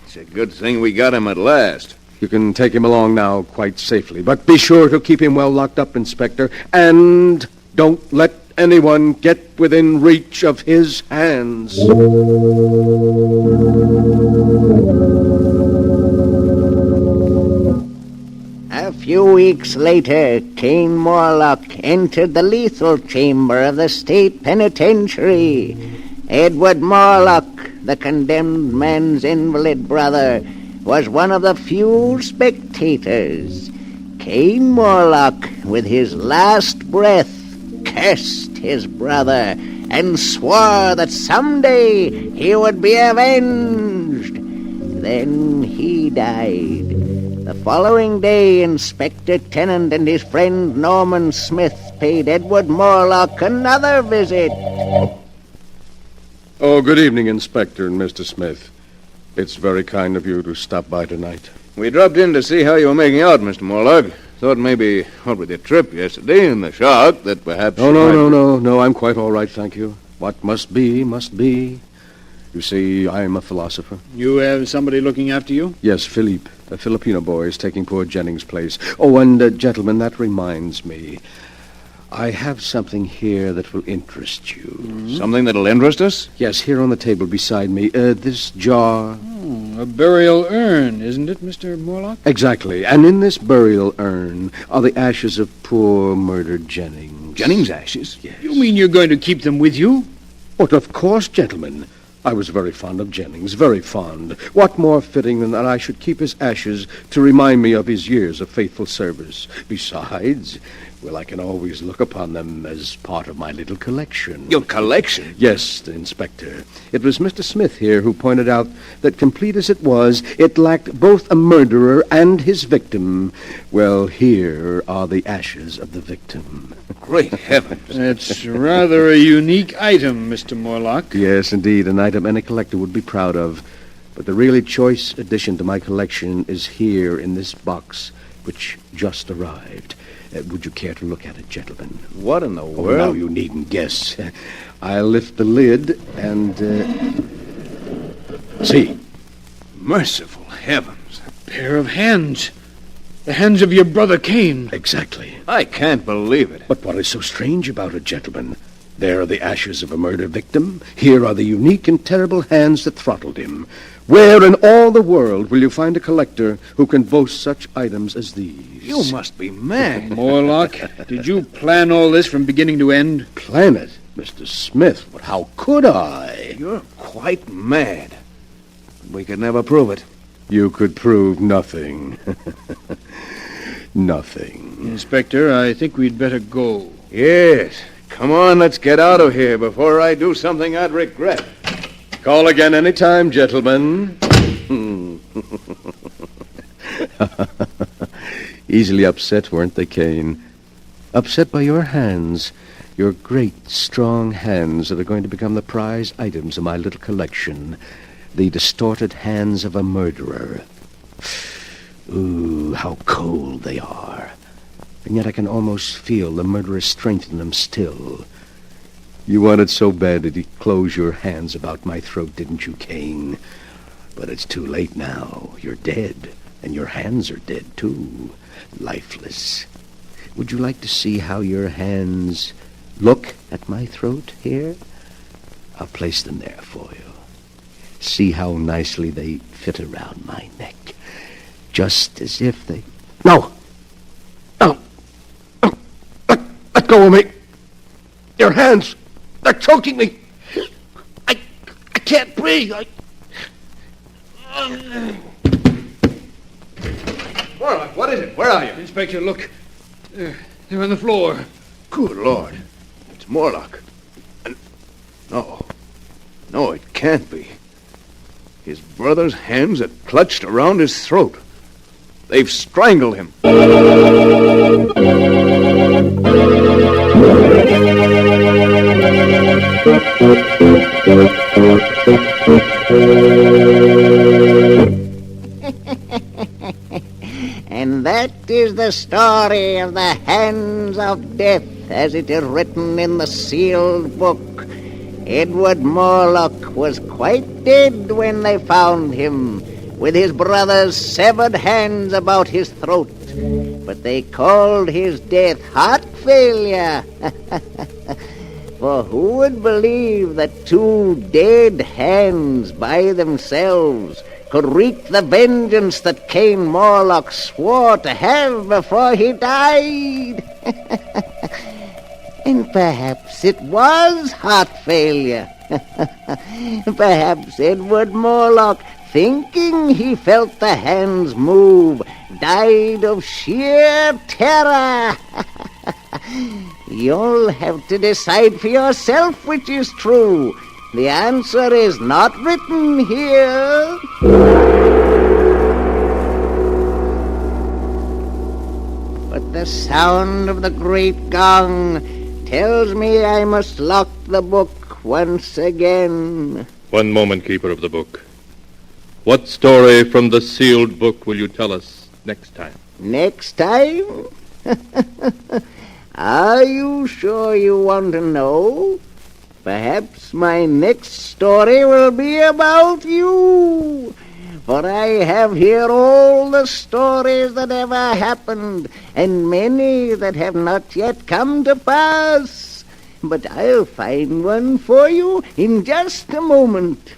It's a good thing we got him at last. You can take him along now quite safely, but be sure to keep him well locked up, Inspector, and don't let anyone get within reach of his hands. A few weeks later, Cain Morlock entered the lethal chamber of the state penitentiary. Edward Morlock, the condemned man's invalid brother, was one of the few spectators. Cain Morlock, with his last breath, cursed his brother and swore that someday he would be avenged. Then he died. The following day, Inspector Tennant and his friend Norman Smith paid Edward Morlock another visit. Oh, good evening, Inspector and Mr. Smith. It's very kind of you to stop by tonight. We dropped in to see how you were making out, Mr. Morlock. Thought maybe, what with your trip yesterday and the shock, that perhaps... No, I'm quite all right, thank you. What must be, must be. You see, I'm a philosopher. You have somebody looking after you? Yes, Philippe, a Filipino boy, is taking poor Jennings' place. Oh, and, gentlemen, that reminds me. I have something here that will interest you. Mm-hmm. Something that'll interest us? Yes, here on the table beside me. This jar. A burial urn, isn't it, Mr. Morlock? Exactly. And in this burial urn are the ashes of poor murdered Jennings. Jennings' ashes? Yes. You mean you're going to keep them with you? But of course, gentlemen. I was very fond of Jennings, very fond. What more fitting than that I should keep his ashes to remind me of his years of faithful service? Besides, well, I can always look upon them as part of my little collection. Your collection? Yes, Inspector. It was Mr. Smith here who pointed out that, complete as it was, it lacked both a murderer and his victim. Well, here are the ashes of the victim. Great heavens. That's rather a unique item, Mr. Morlock. Yes, indeed, an item any collector would be proud of. But the really choice addition to my collection is here in this box, which just arrived. Would you care to look at it, gentlemen? What in the world? Now you needn't guess. I'll lift the lid and, see. Merciful heavens. A pair of hands. The hands of your brother Cain. Exactly. I can't believe it. But what is so strange about it, gentlemen? There are the ashes of a murder victim. Here are the unique and terrible hands that throttled him. Where in all the world will you find a collector who can boast such items as these? You must be mad. Morlock, did you plan all this from beginning to end? Plan it? Mr. Smith, but how could I? You're quite mad. We could never prove it. You could prove nothing. Nothing. Inspector, I think we'd better go. Yes. Come on, let's get out of here before I do something I'd regret. Call again any time, gentlemen. Easily upset, weren't they, Cain? Upset by your hands. Your great, strong hands that are going to become the prize items of my little collection. The distorted hands of a murderer. Ooh, how cold they are. And yet I can almost feel the murderous strength in them still. You wanted so bad that you'd close your hands about my throat, didn't you, Cain? But it's too late now. You're dead. And your hands are dead, too. Lifeless. Would you like to see how your hands look at my throat here? I'll place them there for you. See how nicely they fit around my neck. Just as if they... No! No! No! Let go of me! Your hands! They're choking me! I can't breathe! Morlock, what is it? Where are you? Inspector, look. They're on the floor. Good Lord. It's Morlock. No, it can't be. His brother's hands are clutched around his throat. They've strangled him. And that is the story of the Hands of Death, as it is written in the sealed book. Edward Morlock was quite dead when they found him, with his brother's severed hands about his throat. But they called his death heart failure. For who would believe that two dead hands by themselves could wreak the vengeance that Cain Morlock swore to have before he died? And perhaps it was heart failure. Perhaps Edward Morlock, thinking he felt the hands move, died of sheer terror. You'll have to decide for yourself which is true. The answer is not written here. But the sound of the great gong tells me I must lock the book once again. One moment, Keeper of the Book. What story from the sealed book will you tell us next time? Next time? Are you sure you want to know? Perhaps my next story will be about you. For I have here all the stories that ever happened, and many that have not yet come to pass. But I'll find one for you in just a moment.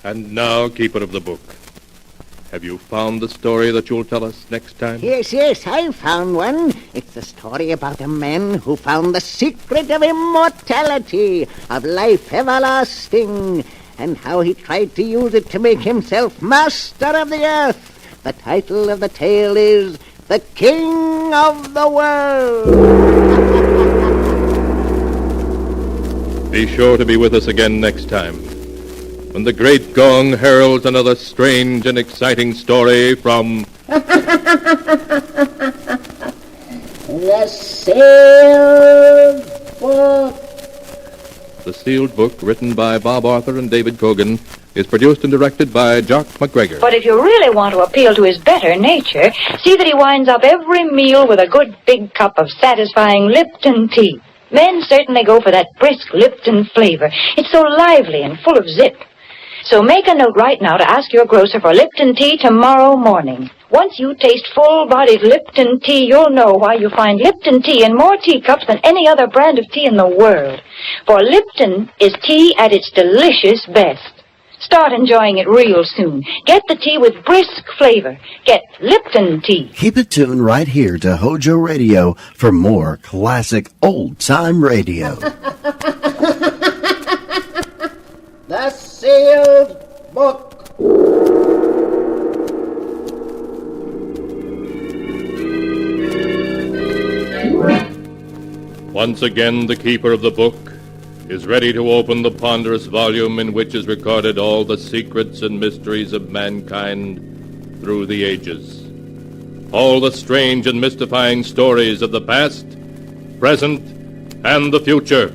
And now, Keeper of the Book, have you found the story that you'll tell us next time? Yes, I found one. It's the story about a man who found the secret of immortality, of life everlasting, and how he tried to use it to make himself master of the earth. The title of the tale is The King of the World. Be sure to be with us again next time, when the great gong heralds another strange and exciting story from The Sealed Book. The Sealed Book, written by Bob Arthur and David Cogan, is produced and directed by Jock McGregor. But if you really want to appeal to his better nature, see that he winds up every meal with a good big cup of satisfying Lipton tea. Men certainly go for that brisk Lipton flavor. It's so lively and full of zip. So make a note right now to ask your grocer for Lipton tea tomorrow morning. Once you taste full-bodied Lipton tea, you'll know why you find Lipton tea in more teacups than any other brand of tea in the world. For Lipton is tea at its delicious best. Start enjoying it real soon. Get the tea with brisk flavor. Get Lipton tea. Keep it tuned right here to HOJO Radio for more classic old-time radio. The sealed book. Once again, the keeper of the book is ready to open the ponderous volume in which is recorded all the secrets and mysteries of mankind through the ages. All the strange and mystifying stories of the past, present, and the future.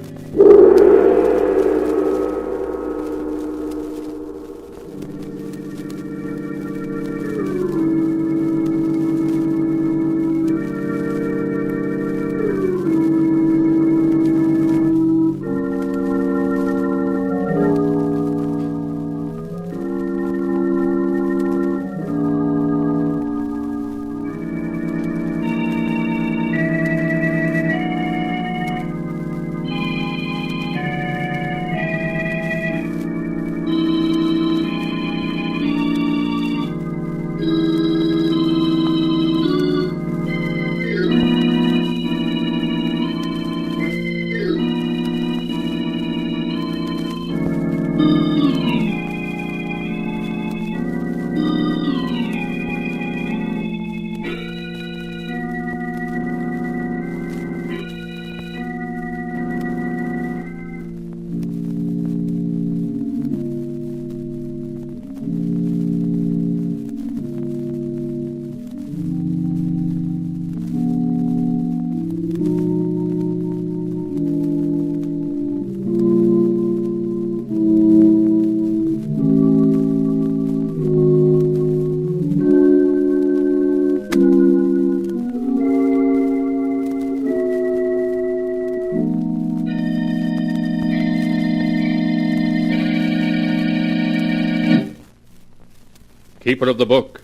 Keeper of the book,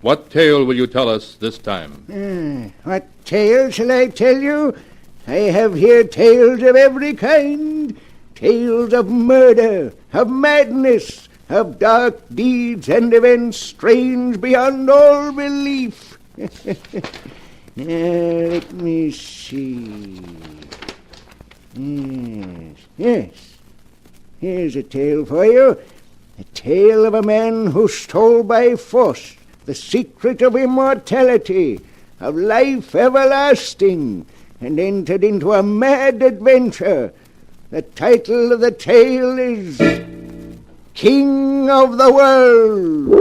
what tale will you tell us this time? What tale shall I tell you? I have here tales of every kind. Tales of murder, of madness, of dark deeds and events strange beyond all belief. Let me see. Yes. Here's a tale for you. A tale of a man who stole by force the secret of immortality, of life everlasting, and entered into a mad adventure. The title of the tale is King of the World.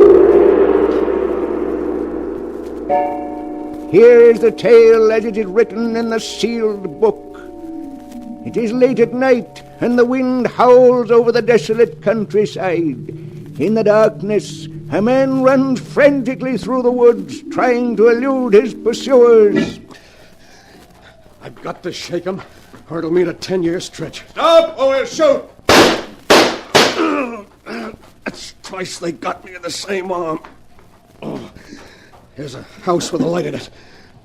Here is the tale as it is written in the sealed book. It is late at night, and the wind howls over the desolate countryside. In the darkness, a man runs frantically through the woods, trying to elude his pursuers. I've got to shake him, or it'll mean a 10-year stretch. Stop, or we'll shoot! That's twice they got me in the same arm. Oh, here's a house with a light in it.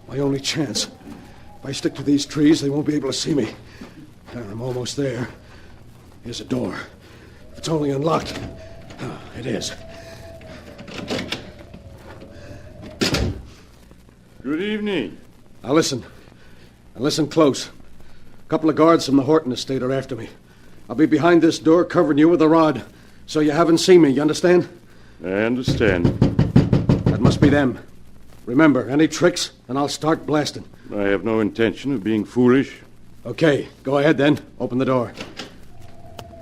My only chance. If I stick to these trees, they won't be able to see me. I'm almost there. Here's a door. If it's only unlocked. Oh, it is. Good evening. Now listen. And listen close. A couple of guards from the Horton estate are after me. I'll be behind this door covering you with a rod, so you haven't seen me, you understand? I understand. That must be them. Remember, any tricks, and I'll start blasting. I have no intention of being foolish. Okay, go ahead then. Open the door.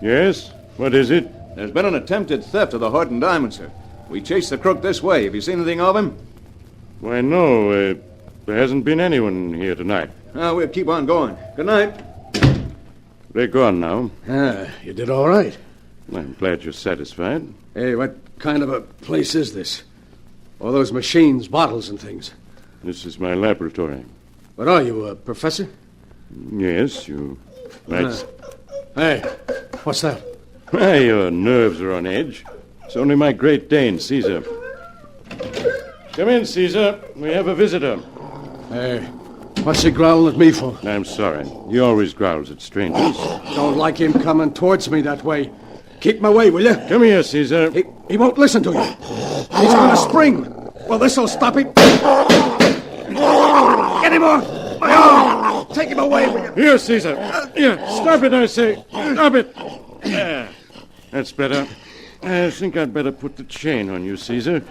Yes? What is it? There's been an attempted theft of the Horton diamond, sir. We chased the crook this way. Have you seen anything of him? Why, no. There hasn't been anyone here tonight. We'll keep on going. Good night. They're gone now. You did all right. I'm glad you're satisfied. Hey, what kind of a place is this? All those machines, bottles, and things. This is my laboratory. What are you, a professor? Yes, you might... Hey, what's that? Why, your nerves are on edge. It's only my Great Dane, Caesar. Come in, Caesar. We have a visitor. Hey, what's he growling at me for? I'm sorry. He always growls at strangers. Don't like him coming towards me that way. Keep him away, will you? Come here, Caesar. He won't listen to you. He's going to spring. Well, this'll stop him. Get him off! My arm! Take him away, will you? Here, Caesar. Here, stop it, I say. Stop it. There. That's better. I think I'd better put the chain on you, Caesar.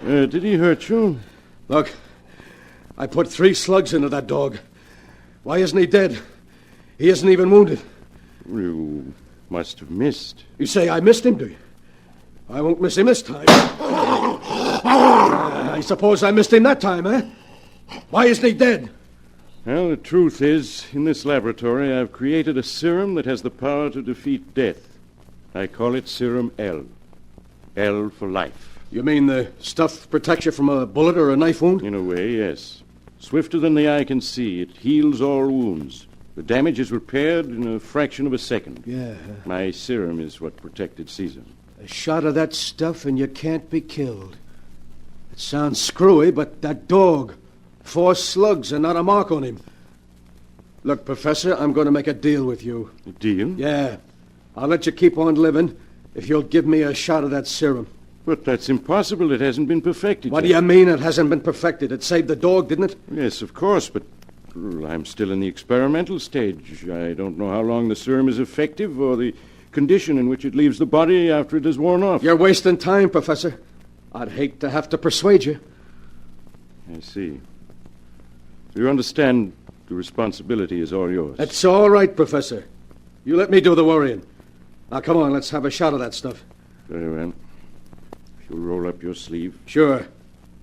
Did he hurt you? Look, I put 3 slugs into that dog. Why isn't he dead? He isn't even wounded. You must have missed. You say I missed him, do you? I won't miss him this time. I suppose I missed him that time, eh? Why isn't he dead? Well, the truth is, in this laboratory, I've created a serum that has the power to defeat death. I call it Serum L. L for life. You mean the stuff protects you from a bullet or a knife wound? In a way, yes. Swifter than the eye can see, it heals all wounds. The damage is repaired in a fraction of a second. Yeah. My serum is what protected Caesar. A shot of that stuff and you can't be killed. It sounds screwy, but that dog, 4 slugs and not a mark on him. Look, Professor, I'm going to make a deal with you. A deal? Yeah. I'll let you keep on living if you'll give me a shot of that serum. But that's impossible. It hasn't been perfected What do yet. you mean it hasn't been perfected? It saved the dog, didn't it? Yes, of course, but I'm still in the experimental stage. I don't know how long the serum is effective or the condition in which it leaves the body after it has worn off. You're wasting time, Professor. I'd hate to have to persuade you. I see. So you understand the responsibility is all yours. That's all right, Professor. You let me do the worrying. Now, come on, let's have a shot of that stuff. Very well. If you'll roll up your sleeve. Sure.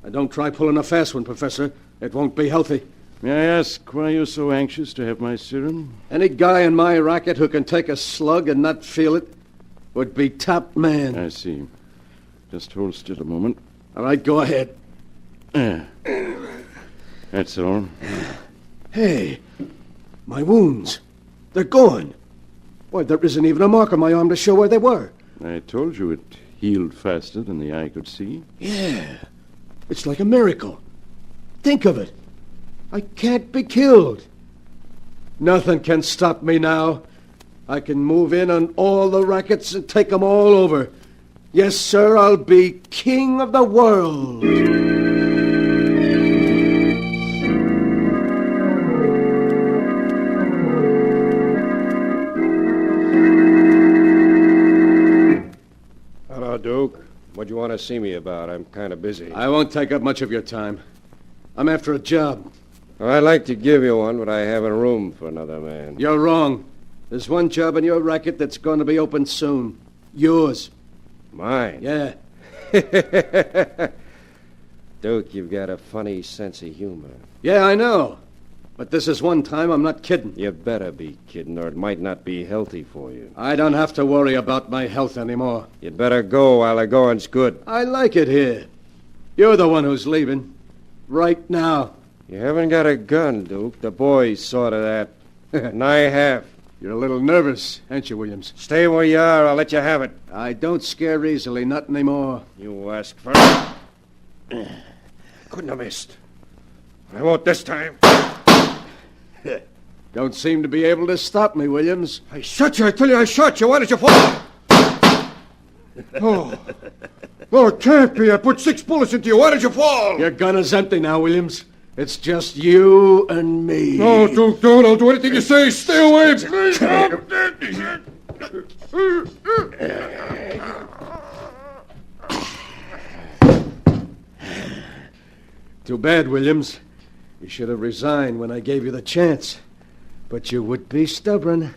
And don't try pulling a fast one, Professor. It won't be healthy. May I ask why you're so anxious to have my serum? Any guy in my racket who can take a slug and not feel it would be top man. I see. Just hold still a moment. All right, go ahead. That's all. Hey, my wounds. They're gone. Why, there isn't even a mark on my arm to show where they were. I told you it healed faster than the eye could see. Yeah. It's like a miracle. Think of it. I can't be killed. Nothing can stop me now. I can move in on all the rackets and take them all over. Yes, sir, I'll be king of the world. Hello, Duke. What do you want to see me about? I'm kind of busy. I won't take up much of your time. I'm after a job. Well, I'd like to give you one, but I haven't room for another man. You're wrong. There's one job in your racket that's going to be open soon. Yours. Mine? Yeah. Duke, you've got a funny sense of humor. Yeah, I know. But this is one time I'm not kidding. You better be kidding, or it might not be healthy for you. I don't have to worry about my health anymore. You'd better go while the going's good. I like it here. You're the one who's leaving. Right now. You haven't got a gun, Duke. The boys saw to that. And I have. You're a little nervous, ain't you, Williams? Stay where you are. I'll let you have it. I don't scare easily, not anymore. You asked for it. Couldn't have missed. I won't this time. Don't seem to be able to stop me, Williams. I shot you. I tell you I shot you. Why did you fall? Oh, it can't be. I put 6 bullets into you. Why did you fall? Your gun is empty now, Williams. It's just you and me. No, Duke, don't. I'll do anything you say. Stay away, please. Too bad, Williams. You should have resigned when I gave you the chance. But you would be stubborn.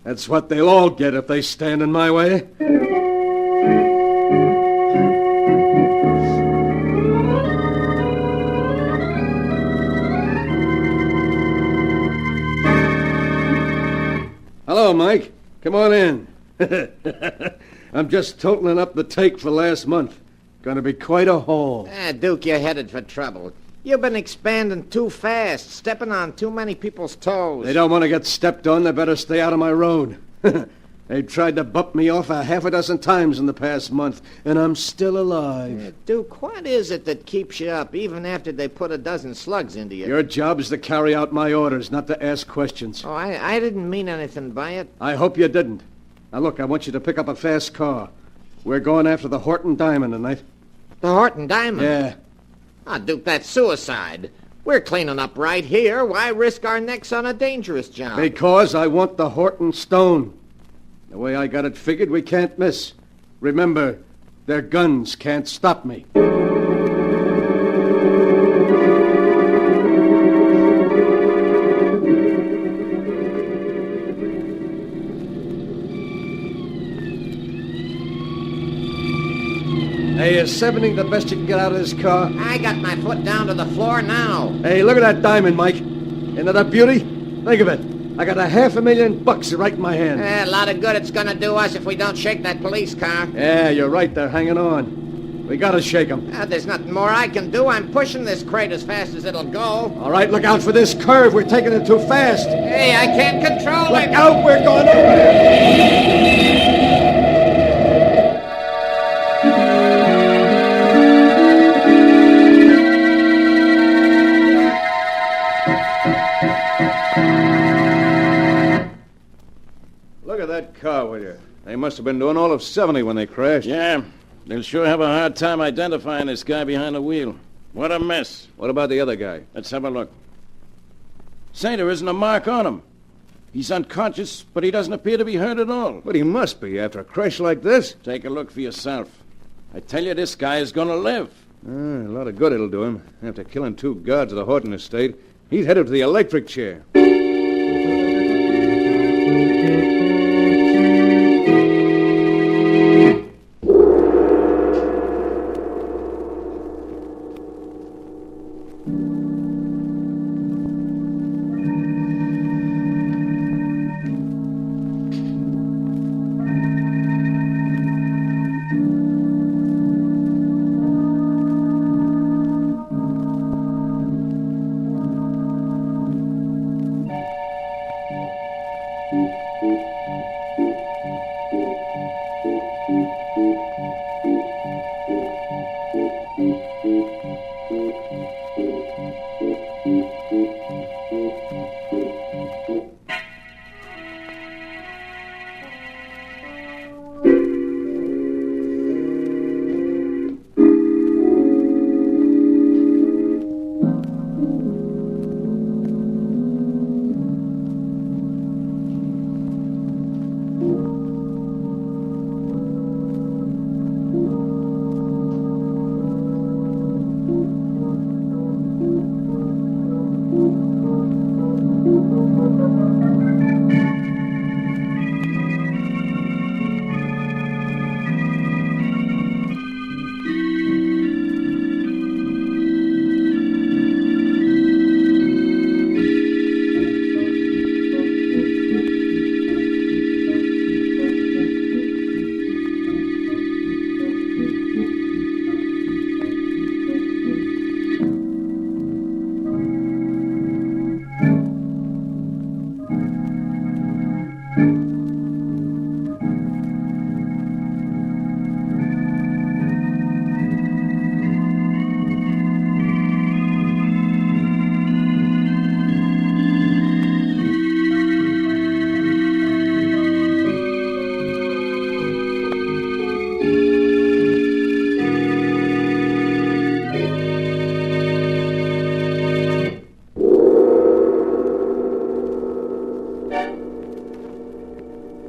That's what they'll all get if they stand in my way. Hello, Mike. Come on in. I'm just totaling up the take for last month. Gonna be quite a haul. Duke, you're headed for trouble. You've been expanding too fast, stepping on too many people's toes. They don't want to get stepped on. They better stay out of my road. They've tried to bump me off a half a dozen times in the past month, and I'm still alive. Duke, what is it that keeps you up even after they put a dozen slugs into you? Your job is to carry out my orders, not to ask questions. Oh, I didn't mean anything by it. I hope you didn't. Now, look, I want you to pick up a fast car. We're going after the Horton Diamond tonight. The Horton Diamond? Yeah. Ah, Duke, that's suicide. We're cleaning up right here. Why risk our necks on a dangerous job? Because I want the Horton Stone. The way I got it figured, we can't miss. Remember, their guns can't stop me. Hey, is 70 the best you can get out of this car? I got my foot down to the floor now. Hey, look at that diamond, Mike. Isn't it a beauty? Think of it. I got $500,000 right in my hand. A lot of good it's gonna do us if we don't shake that police car. Yeah, you're right. They're hanging on. We gotta shake them. There's nothing more I can do. I'm pushing this crate as fast as it'll go. All right, look out for this curve. We're taking it too fast. Hey, I can't control it. Look out, we're going over. Look at that car, will you? They must have been doing all of 70 when they crashed. Yeah, they'll sure have a hard time identifying this guy behind the wheel. What a mess. What about the other guy? Let's have a look. Say, there isn't a mark on him. He's unconscious, but he doesn't appear to be hurt at all. But he must be after a crash like this. Take a look for yourself. I tell you, this guy is going to live. A lot of good it'll do him. After killing 2 guards of the Horton estate, he's headed to the electric chair.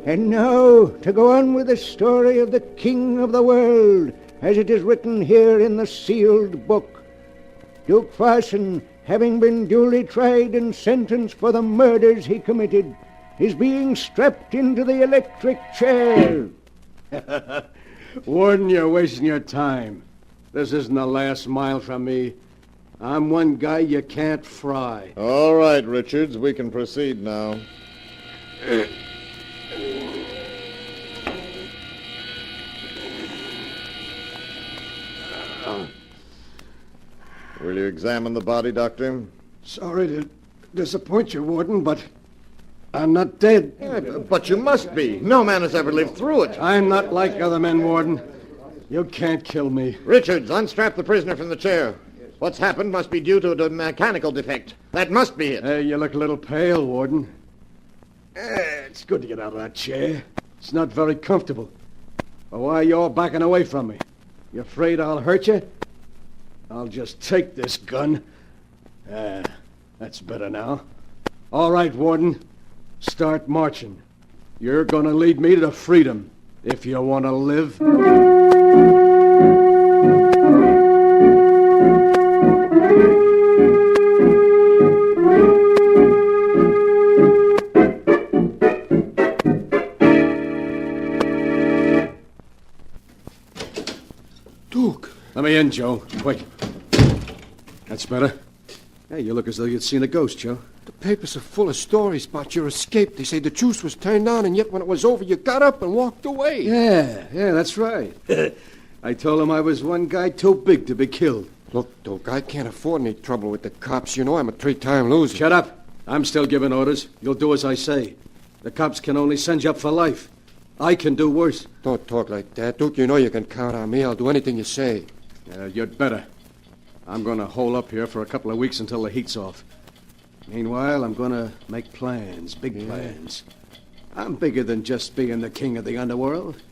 And now, to go on with the story of the King of the World, as it is written here in the sealed book. Duke Farson, having been duly tried and sentenced for the murders he committed, is being strapped into the electric chair. Warden, you're wasting your time. This isn't the last mile from me. I'm one guy you can't fry. All right, Richards, we can proceed now. Will you examine the body, Doctor? Sorry to disappoint you, Warden, but I'm not dead. Yeah, but you must be. No man has ever lived through it. I'm not like other men, Warden. You can't kill me. Richards, unstrap the prisoner from the chair. What's happened must be due to a mechanical defect. That must be it. Hey, you look a little pale, Warden. It's good to get out of that chair. It's not very comfortable. Well, why are you all backing away from me? You afraid I'll hurt you? I'll just take this gun. That's better now. All right, Warden. Start marching. You're gonna lead me to freedom, if you want to live. Duke. Let me in, Joe. Quick. That's better. Hey, you look as though you'd seen a ghost, Joe. The papers are full of stories about your escape. They say the juice was turned on, and yet when it was over, you got up and walked away. Yeah, that's right. I told him I was one guy too big to be killed. Look, Duke, I can't afford any trouble with the cops. You know I'm a three-time loser. Shut up. I'm still giving orders. You'll do as I say. The cops can only send you up for life. I can do worse. Don't talk like that, Duke. You know you can count on me. I'll do anything you say. You'd better. I'm going to hole up here for a couple of weeks until the heat's off. Meanwhile, I'm going to make plans, big plans. I'm bigger than just being the king of the underworld.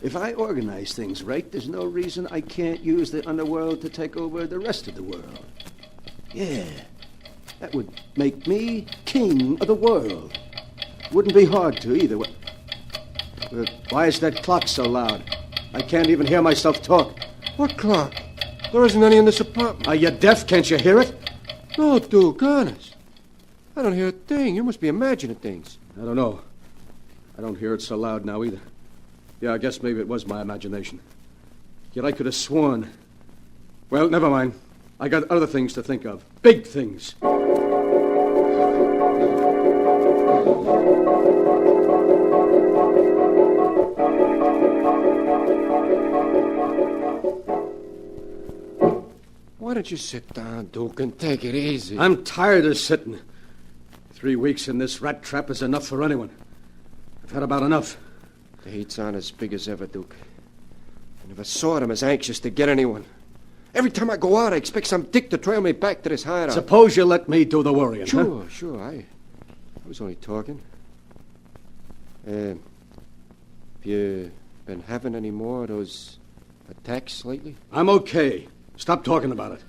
If I organize things right, there's no reason I can't use the underworld to take over the rest of the world. Yeah, that would make me king of the world. Wouldn't be hard to either. Why is that clock so loud? I can't even hear myself talk. What clock? There isn't any in this apartment. Are you deaf? Can't you hear it? No, Duke, honest. I don't hear a thing. You must be imagining things. I don't know. I don't hear it so loud now either. Yeah, I guess maybe it was my imagination. Yet I could have sworn. Well, never mind. I got other things to think of. Big things. Why don't you sit down, Duke, and take it easy? I'm tired of sitting. 3 weeks in this rat trap is enough for anyone. I've had about enough. The heat's on as big as ever, Duke. I never saw them as anxious to get anyone. Every time I go out, I expect some dick to trail me back to this hideout. Suppose you let me do the worrying, Sure. I was only talking. Have you been having any more of those attacks lately? I'm okay. Stop talking about it.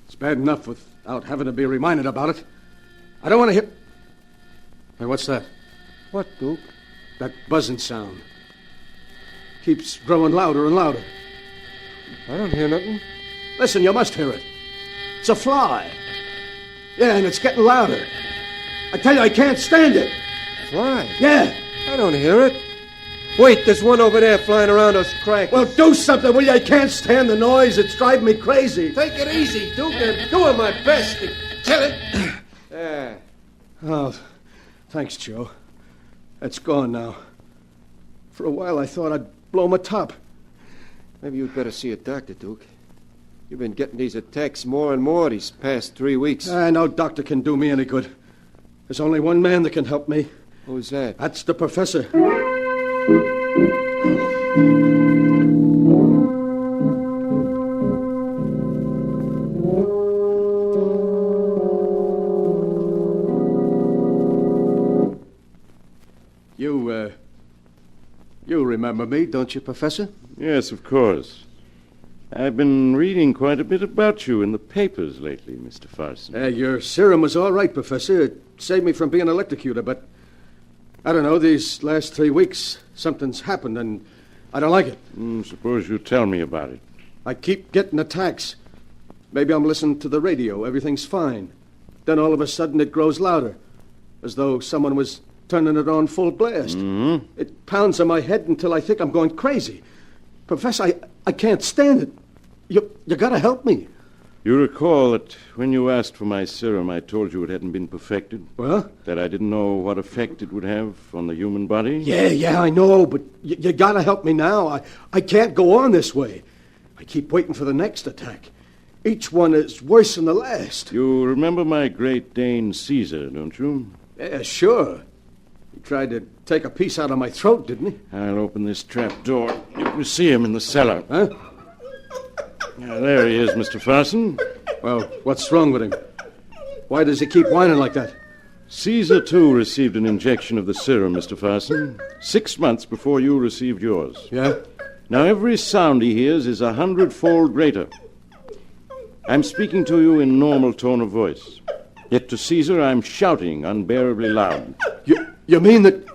It's bad enough without having to be reminded about it. I don't want to hear... Hey, what's that? What, Duke? That buzzing sound. Keeps growing louder and louder. I don't hear nothing. Listen, you must hear it. It's a fly. Yeah, and it's getting louder. I tell you, I can't stand it. Fly? Yeah. I don't hear it. Wait, there's one over there flying around us crackers. Well, do something, will you? I can't stand the noise. It's driving me crazy. Take it easy, Duke. I'm doing my best to kill it. Yeah. Oh, thanks, Joe. It's gone now. For a while, I thought I'd blow my top. Maybe you'd better see a doctor, Duke. You've been getting these attacks more and more these past 3 weeks. No doctor can do me any good. There's only one man that can help me. Who's that? That's the professor. You remember me, don't you, Professor? Yes, of course. I've been reading quite a bit about you in the papers lately, Mr. Farson. Your serum was all right, Professor. It saved me from being electrocuted, but I don't know, these last 3 weeks, something's happened, and I don't like it. Suppose you tell me about it. I keep getting attacks. Maybe I'm listening to the radio. Everything's fine. Then all of a sudden it grows louder, as though someone was turning it on full blast. Mm-hmm. It pounds on my head until I think I'm going crazy. Professor, I can't stand it. You gotta help me. You recall that when you asked for my serum, I told you it hadn't been perfected? Well? That I didn't know what effect it would have on the human body? Yeah, I know, but you gotta help me now. I can't go on this way. I keep waiting for the next attack. Each one is worse than the last. You remember my Great Dane Caesar, don't you? Yeah, sure. He tried to take a piece out of my throat, didn't he? I'll open this trap door. You can see him in the cellar. Huh? There he is, Mr. Farson. Well, what's wrong with him? Why does he keep whining like that? Caesar, too, received an injection of the serum, Mr. Farson, 6 months before you received yours. Yeah? Now, every sound he hears is 100-fold greater. I'm speaking to you in normal tone of voice. Yet to Caesar, I'm shouting unbearably loud. You mean that...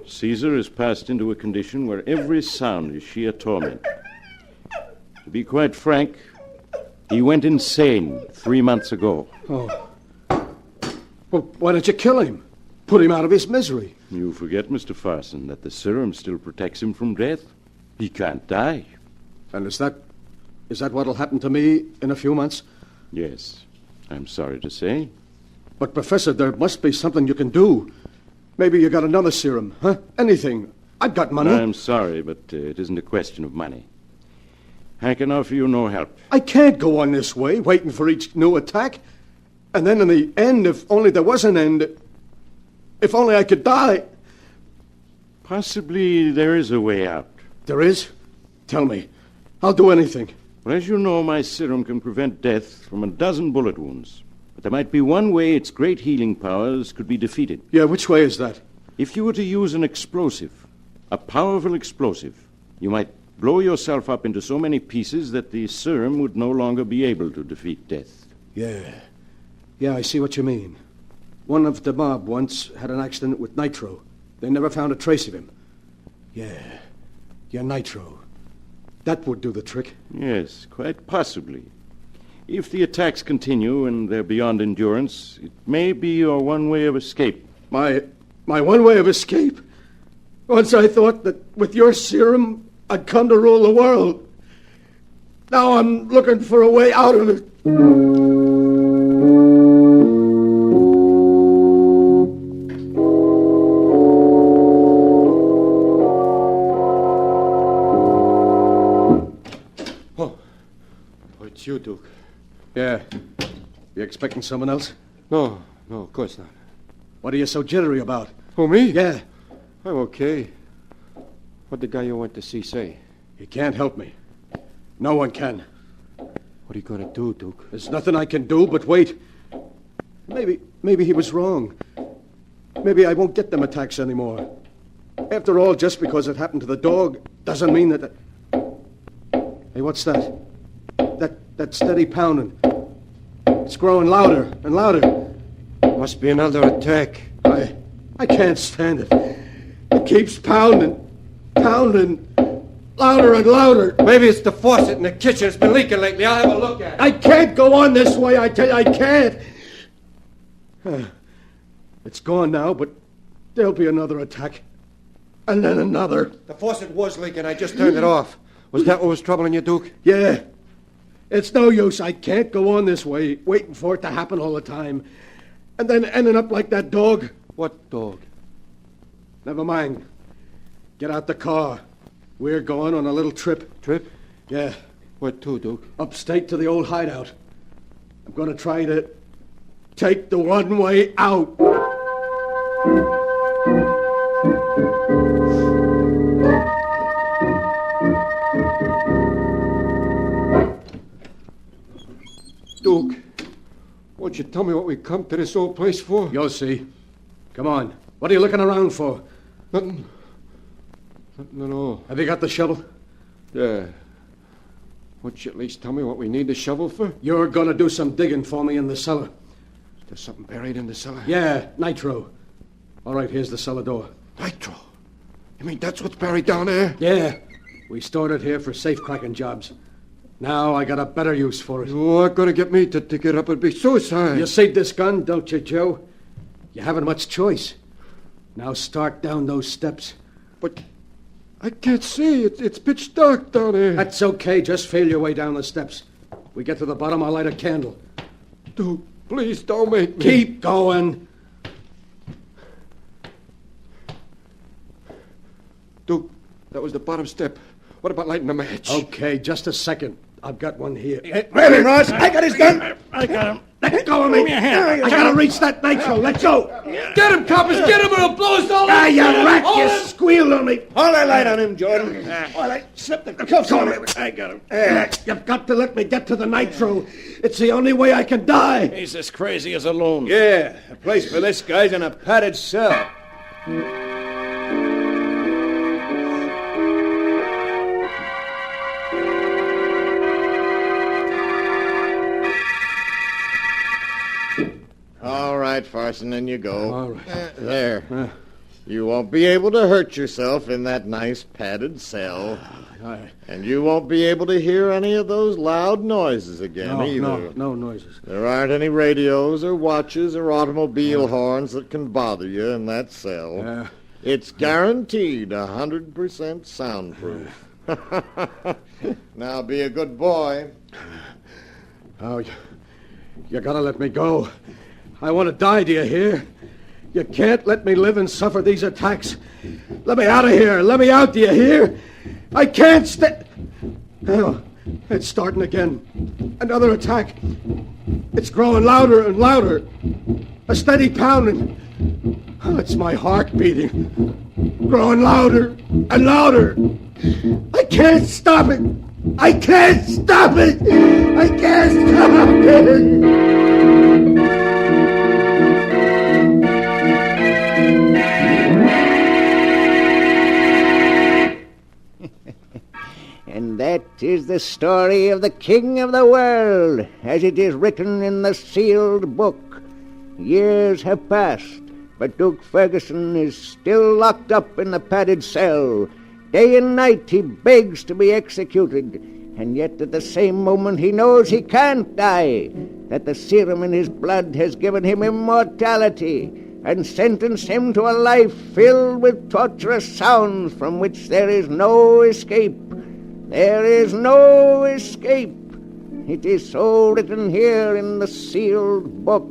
Caesar has passed into a condition where every sound is sheer torment. To be quite frank, he went insane 3 months ago. Oh. Well, why don't you kill him? Put him out of his misery. You forget, Mr. Farson, that the serum still protects him from death. He can't die. And is that what'll happen to me in a few months? Yes, I'm sorry to say. But, Professor, there must be something you can do. Maybe you got another serum, huh? Anything. I've got money. I'm sorry, but it isn't a question of money. I can offer you no help. I can't go on this way, waiting for each new attack. And then in the end, if only there was an end, if only I could die. Possibly there is a way out. There is? Tell me. I'll do anything. Well, as you know, my serum can prevent death from a dozen bullet wounds. But there might be one way its great healing powers could be defeated. Yeah, which way is that? If you were to use an explosive, a powerful explosive, you might blow yourself up into so many pieces that the serum would no longer be able to defeat death. Yeah, I see what you mean. One of the mob once had an accident with nitro. They never found a trace of him. Yeah, nitro. That would do the trick. Yes, quite possibly. If the attacks continue and they're beyond endurance, it may be your one way of escape. My one way of escape? Once I thought that with your serum, I'd come to rule the world. Now I'm looking for a way out of it. Oh, it's you, Duke. Yeah. You expecting someone else? No, of course not. What are you so jittery about? Oh, me? Yeah. I'm okay. What'd the guy you went to see say? He can't help me. No one can. What are you going to do, Duke? There's nothing I can do but wait. Maybe he was wrong. Maybe I won't get them attacks anymore. After all, just because it happened to the dog doesn't mean that... Hey, what's that? That steady pounding. It's growing louder and louder. Must be another attack. I can't stand it. It keeps pounding, louder and louder. Maybe it's the faucet in the kitchen. It's been leaking lately. I'll have a look at it. I can't go on this way, I tell you, I can't. It's gone now, but there'll be another attack. And then another. The faucet was leaking. I just turned it off. Was that what was troubling you, Duke? Yeah. It's no use. I can't go on this way, waiting for it to happen all the time. And then ending up like that dog. What dog? Never mind. Get out the car. We're going on a little trip. Trip? Yeah. Where to, Duke? Upstate to the old hideout. I'm going to try to take the one way out. Duke, won't you tell me what we come to this old place for? You'll see. Come on. What are you looking around for? Nothing at all. Have you got the shovel? Yeah. Won't you at least tell me what we need the shovel for? You're going to do some digging for me in the cellar. There's something buried in the cellar? Yeah, nitro. All right, here's the cellar door. Nitro? You mean that's what's buried down there? Yeah. We stored it here for safe-cracking jobs. Now I got a better use for it. You aren't going to get me to dig it up. It'd be suicide. You see this gun, don't you, Joe? You haven't much choice. Now start down those steps. But I can't see. It's pitch dark down there. That's okay. Just feel your way down the steps. We get to the bottom, I'll light a candle. Duke, please don't make me. Keep going. Duke, that was the bottom step. What about lighting a match? Okay, just a second. I've got one here. Ready, Ross? I got his gun. I got him. Let go of me. I gotta reach that nitro. Let go. Get him, coppers! Get him, or he'll blow us all up! You rat! You squealed on me. Hold the light on him, Jordan. Well, I slipped the cuffs on him. I got him. You've got to let me get to the nitro. It's the only way I can die. He's as crazy as a loon. Yeah, the place for this guy's in a padded cell. All right, Farson, in you go. All right. There. You won't be able to hurt yourself in that nice padded cell. And you won't be able to hear any of those loud noises again either. No noises. There aren't any radios or watches or automobile horns that can bother you in that cell. It's guaranteed 100% soundproof. Now be a good boy. Oh, you gotta let me go. I want to die, do you hear? You can't let me live and suffer these attacks. Let me out of here. Let me out, do you hear? I can't stay. Oh, it's starting again. Another attack. It's growing louder and louder. A steady pounding. Oh, it's my heart beating. Growing louder and louder. I can't stop it. I can't stop it. I can't stop it. And that is the story of the King of the World, as it is written in the sealed book. Years have passed, but Duke Ferguson is still locked up in the padded cell. Day and night he begs to be executed, and yet at the same moment he knows he can't die, that the serum in his blood has given him immortality and sentenced him to a life filled with torturous sounds from which there is no escape. There is no escape. It is so written here in the sealed book.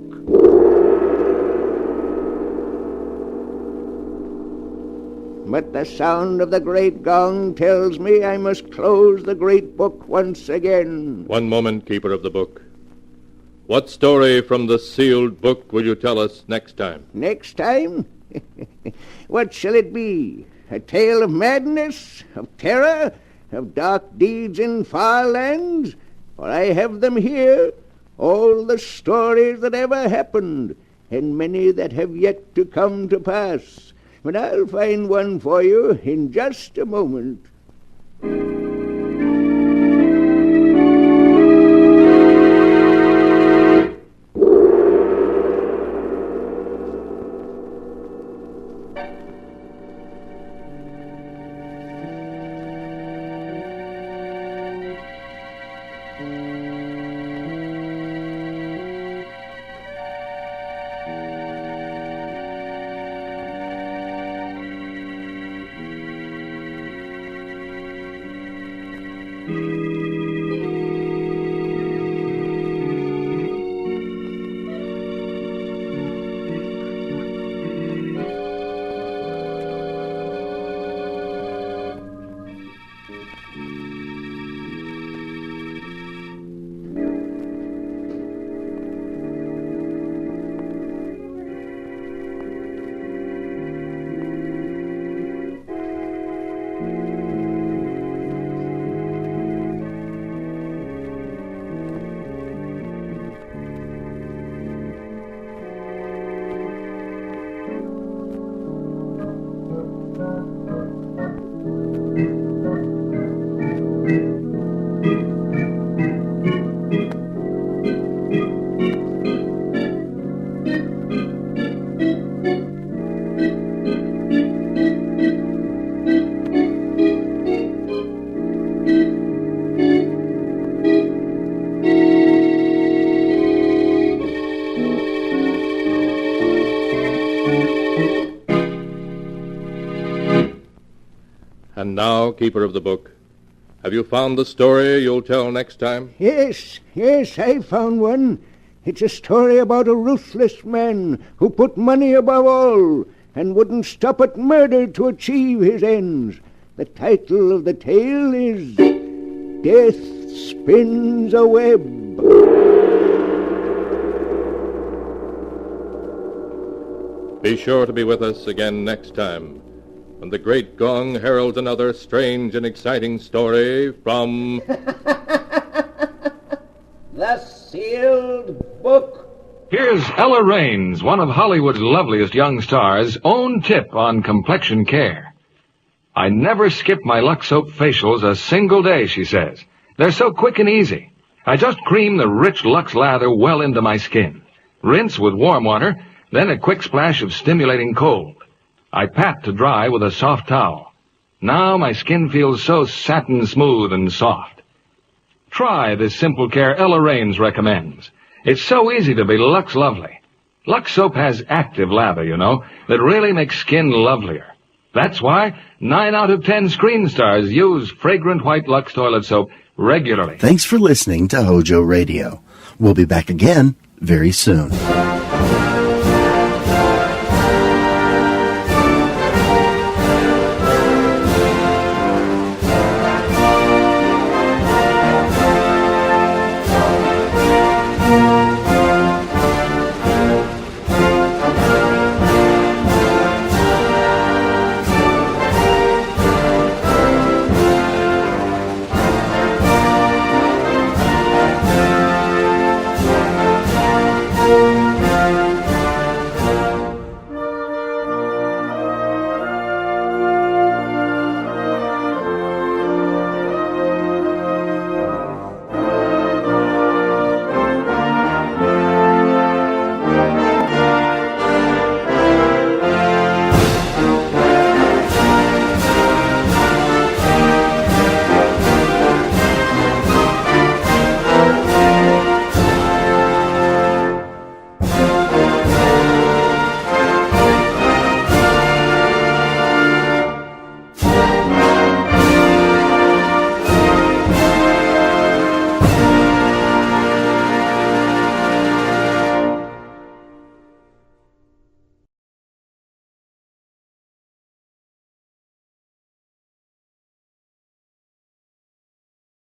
But the sound of the great gong tells me I must close the great book once again. One moment, Keeper of the Book. What story from the sealed book will you tell us next time? Next time? What shall it be? A tale of madness? Of terror? Of dark deeds in far lands? For I have them here, all the stories that ever happened, and many that have yet to come to pass. But I'll find one for you in just a moment. And now, Keeper of the Book, have you found the story you'll tell next time? Yes, I found one. It's a story about a ruthless man who put money above all and wouldn't stop at murder to achieve his ends. The title of the tale is Death Spins a Web. Be sure to be with us again next time, when the great gong heralds another strange and exciting story from... The Sealed Book. Here's Ella Raines, one of Hollywood's loveliest young stars' own tip on complexion care. I never skip my Lux Soap facials a single day, she says. They're so quick and easy. I just cream the rich Lux lather well into my skin. Rinse with warm water, then a quick splash of stimulating cold. I pat to dry with a soft towel. Now my skin feels so satin smooth and soft. Try this simple care Ella Raines recommends. It's so easy to be Lux lovely. Lux Soap has active lather, you know, that really makes skin lovelier. That's why 9 out of 10 screen stars use fragrant white Lux toilet soap regularly. Thanks for listening to HOJO Radio. We'll be back again very soon.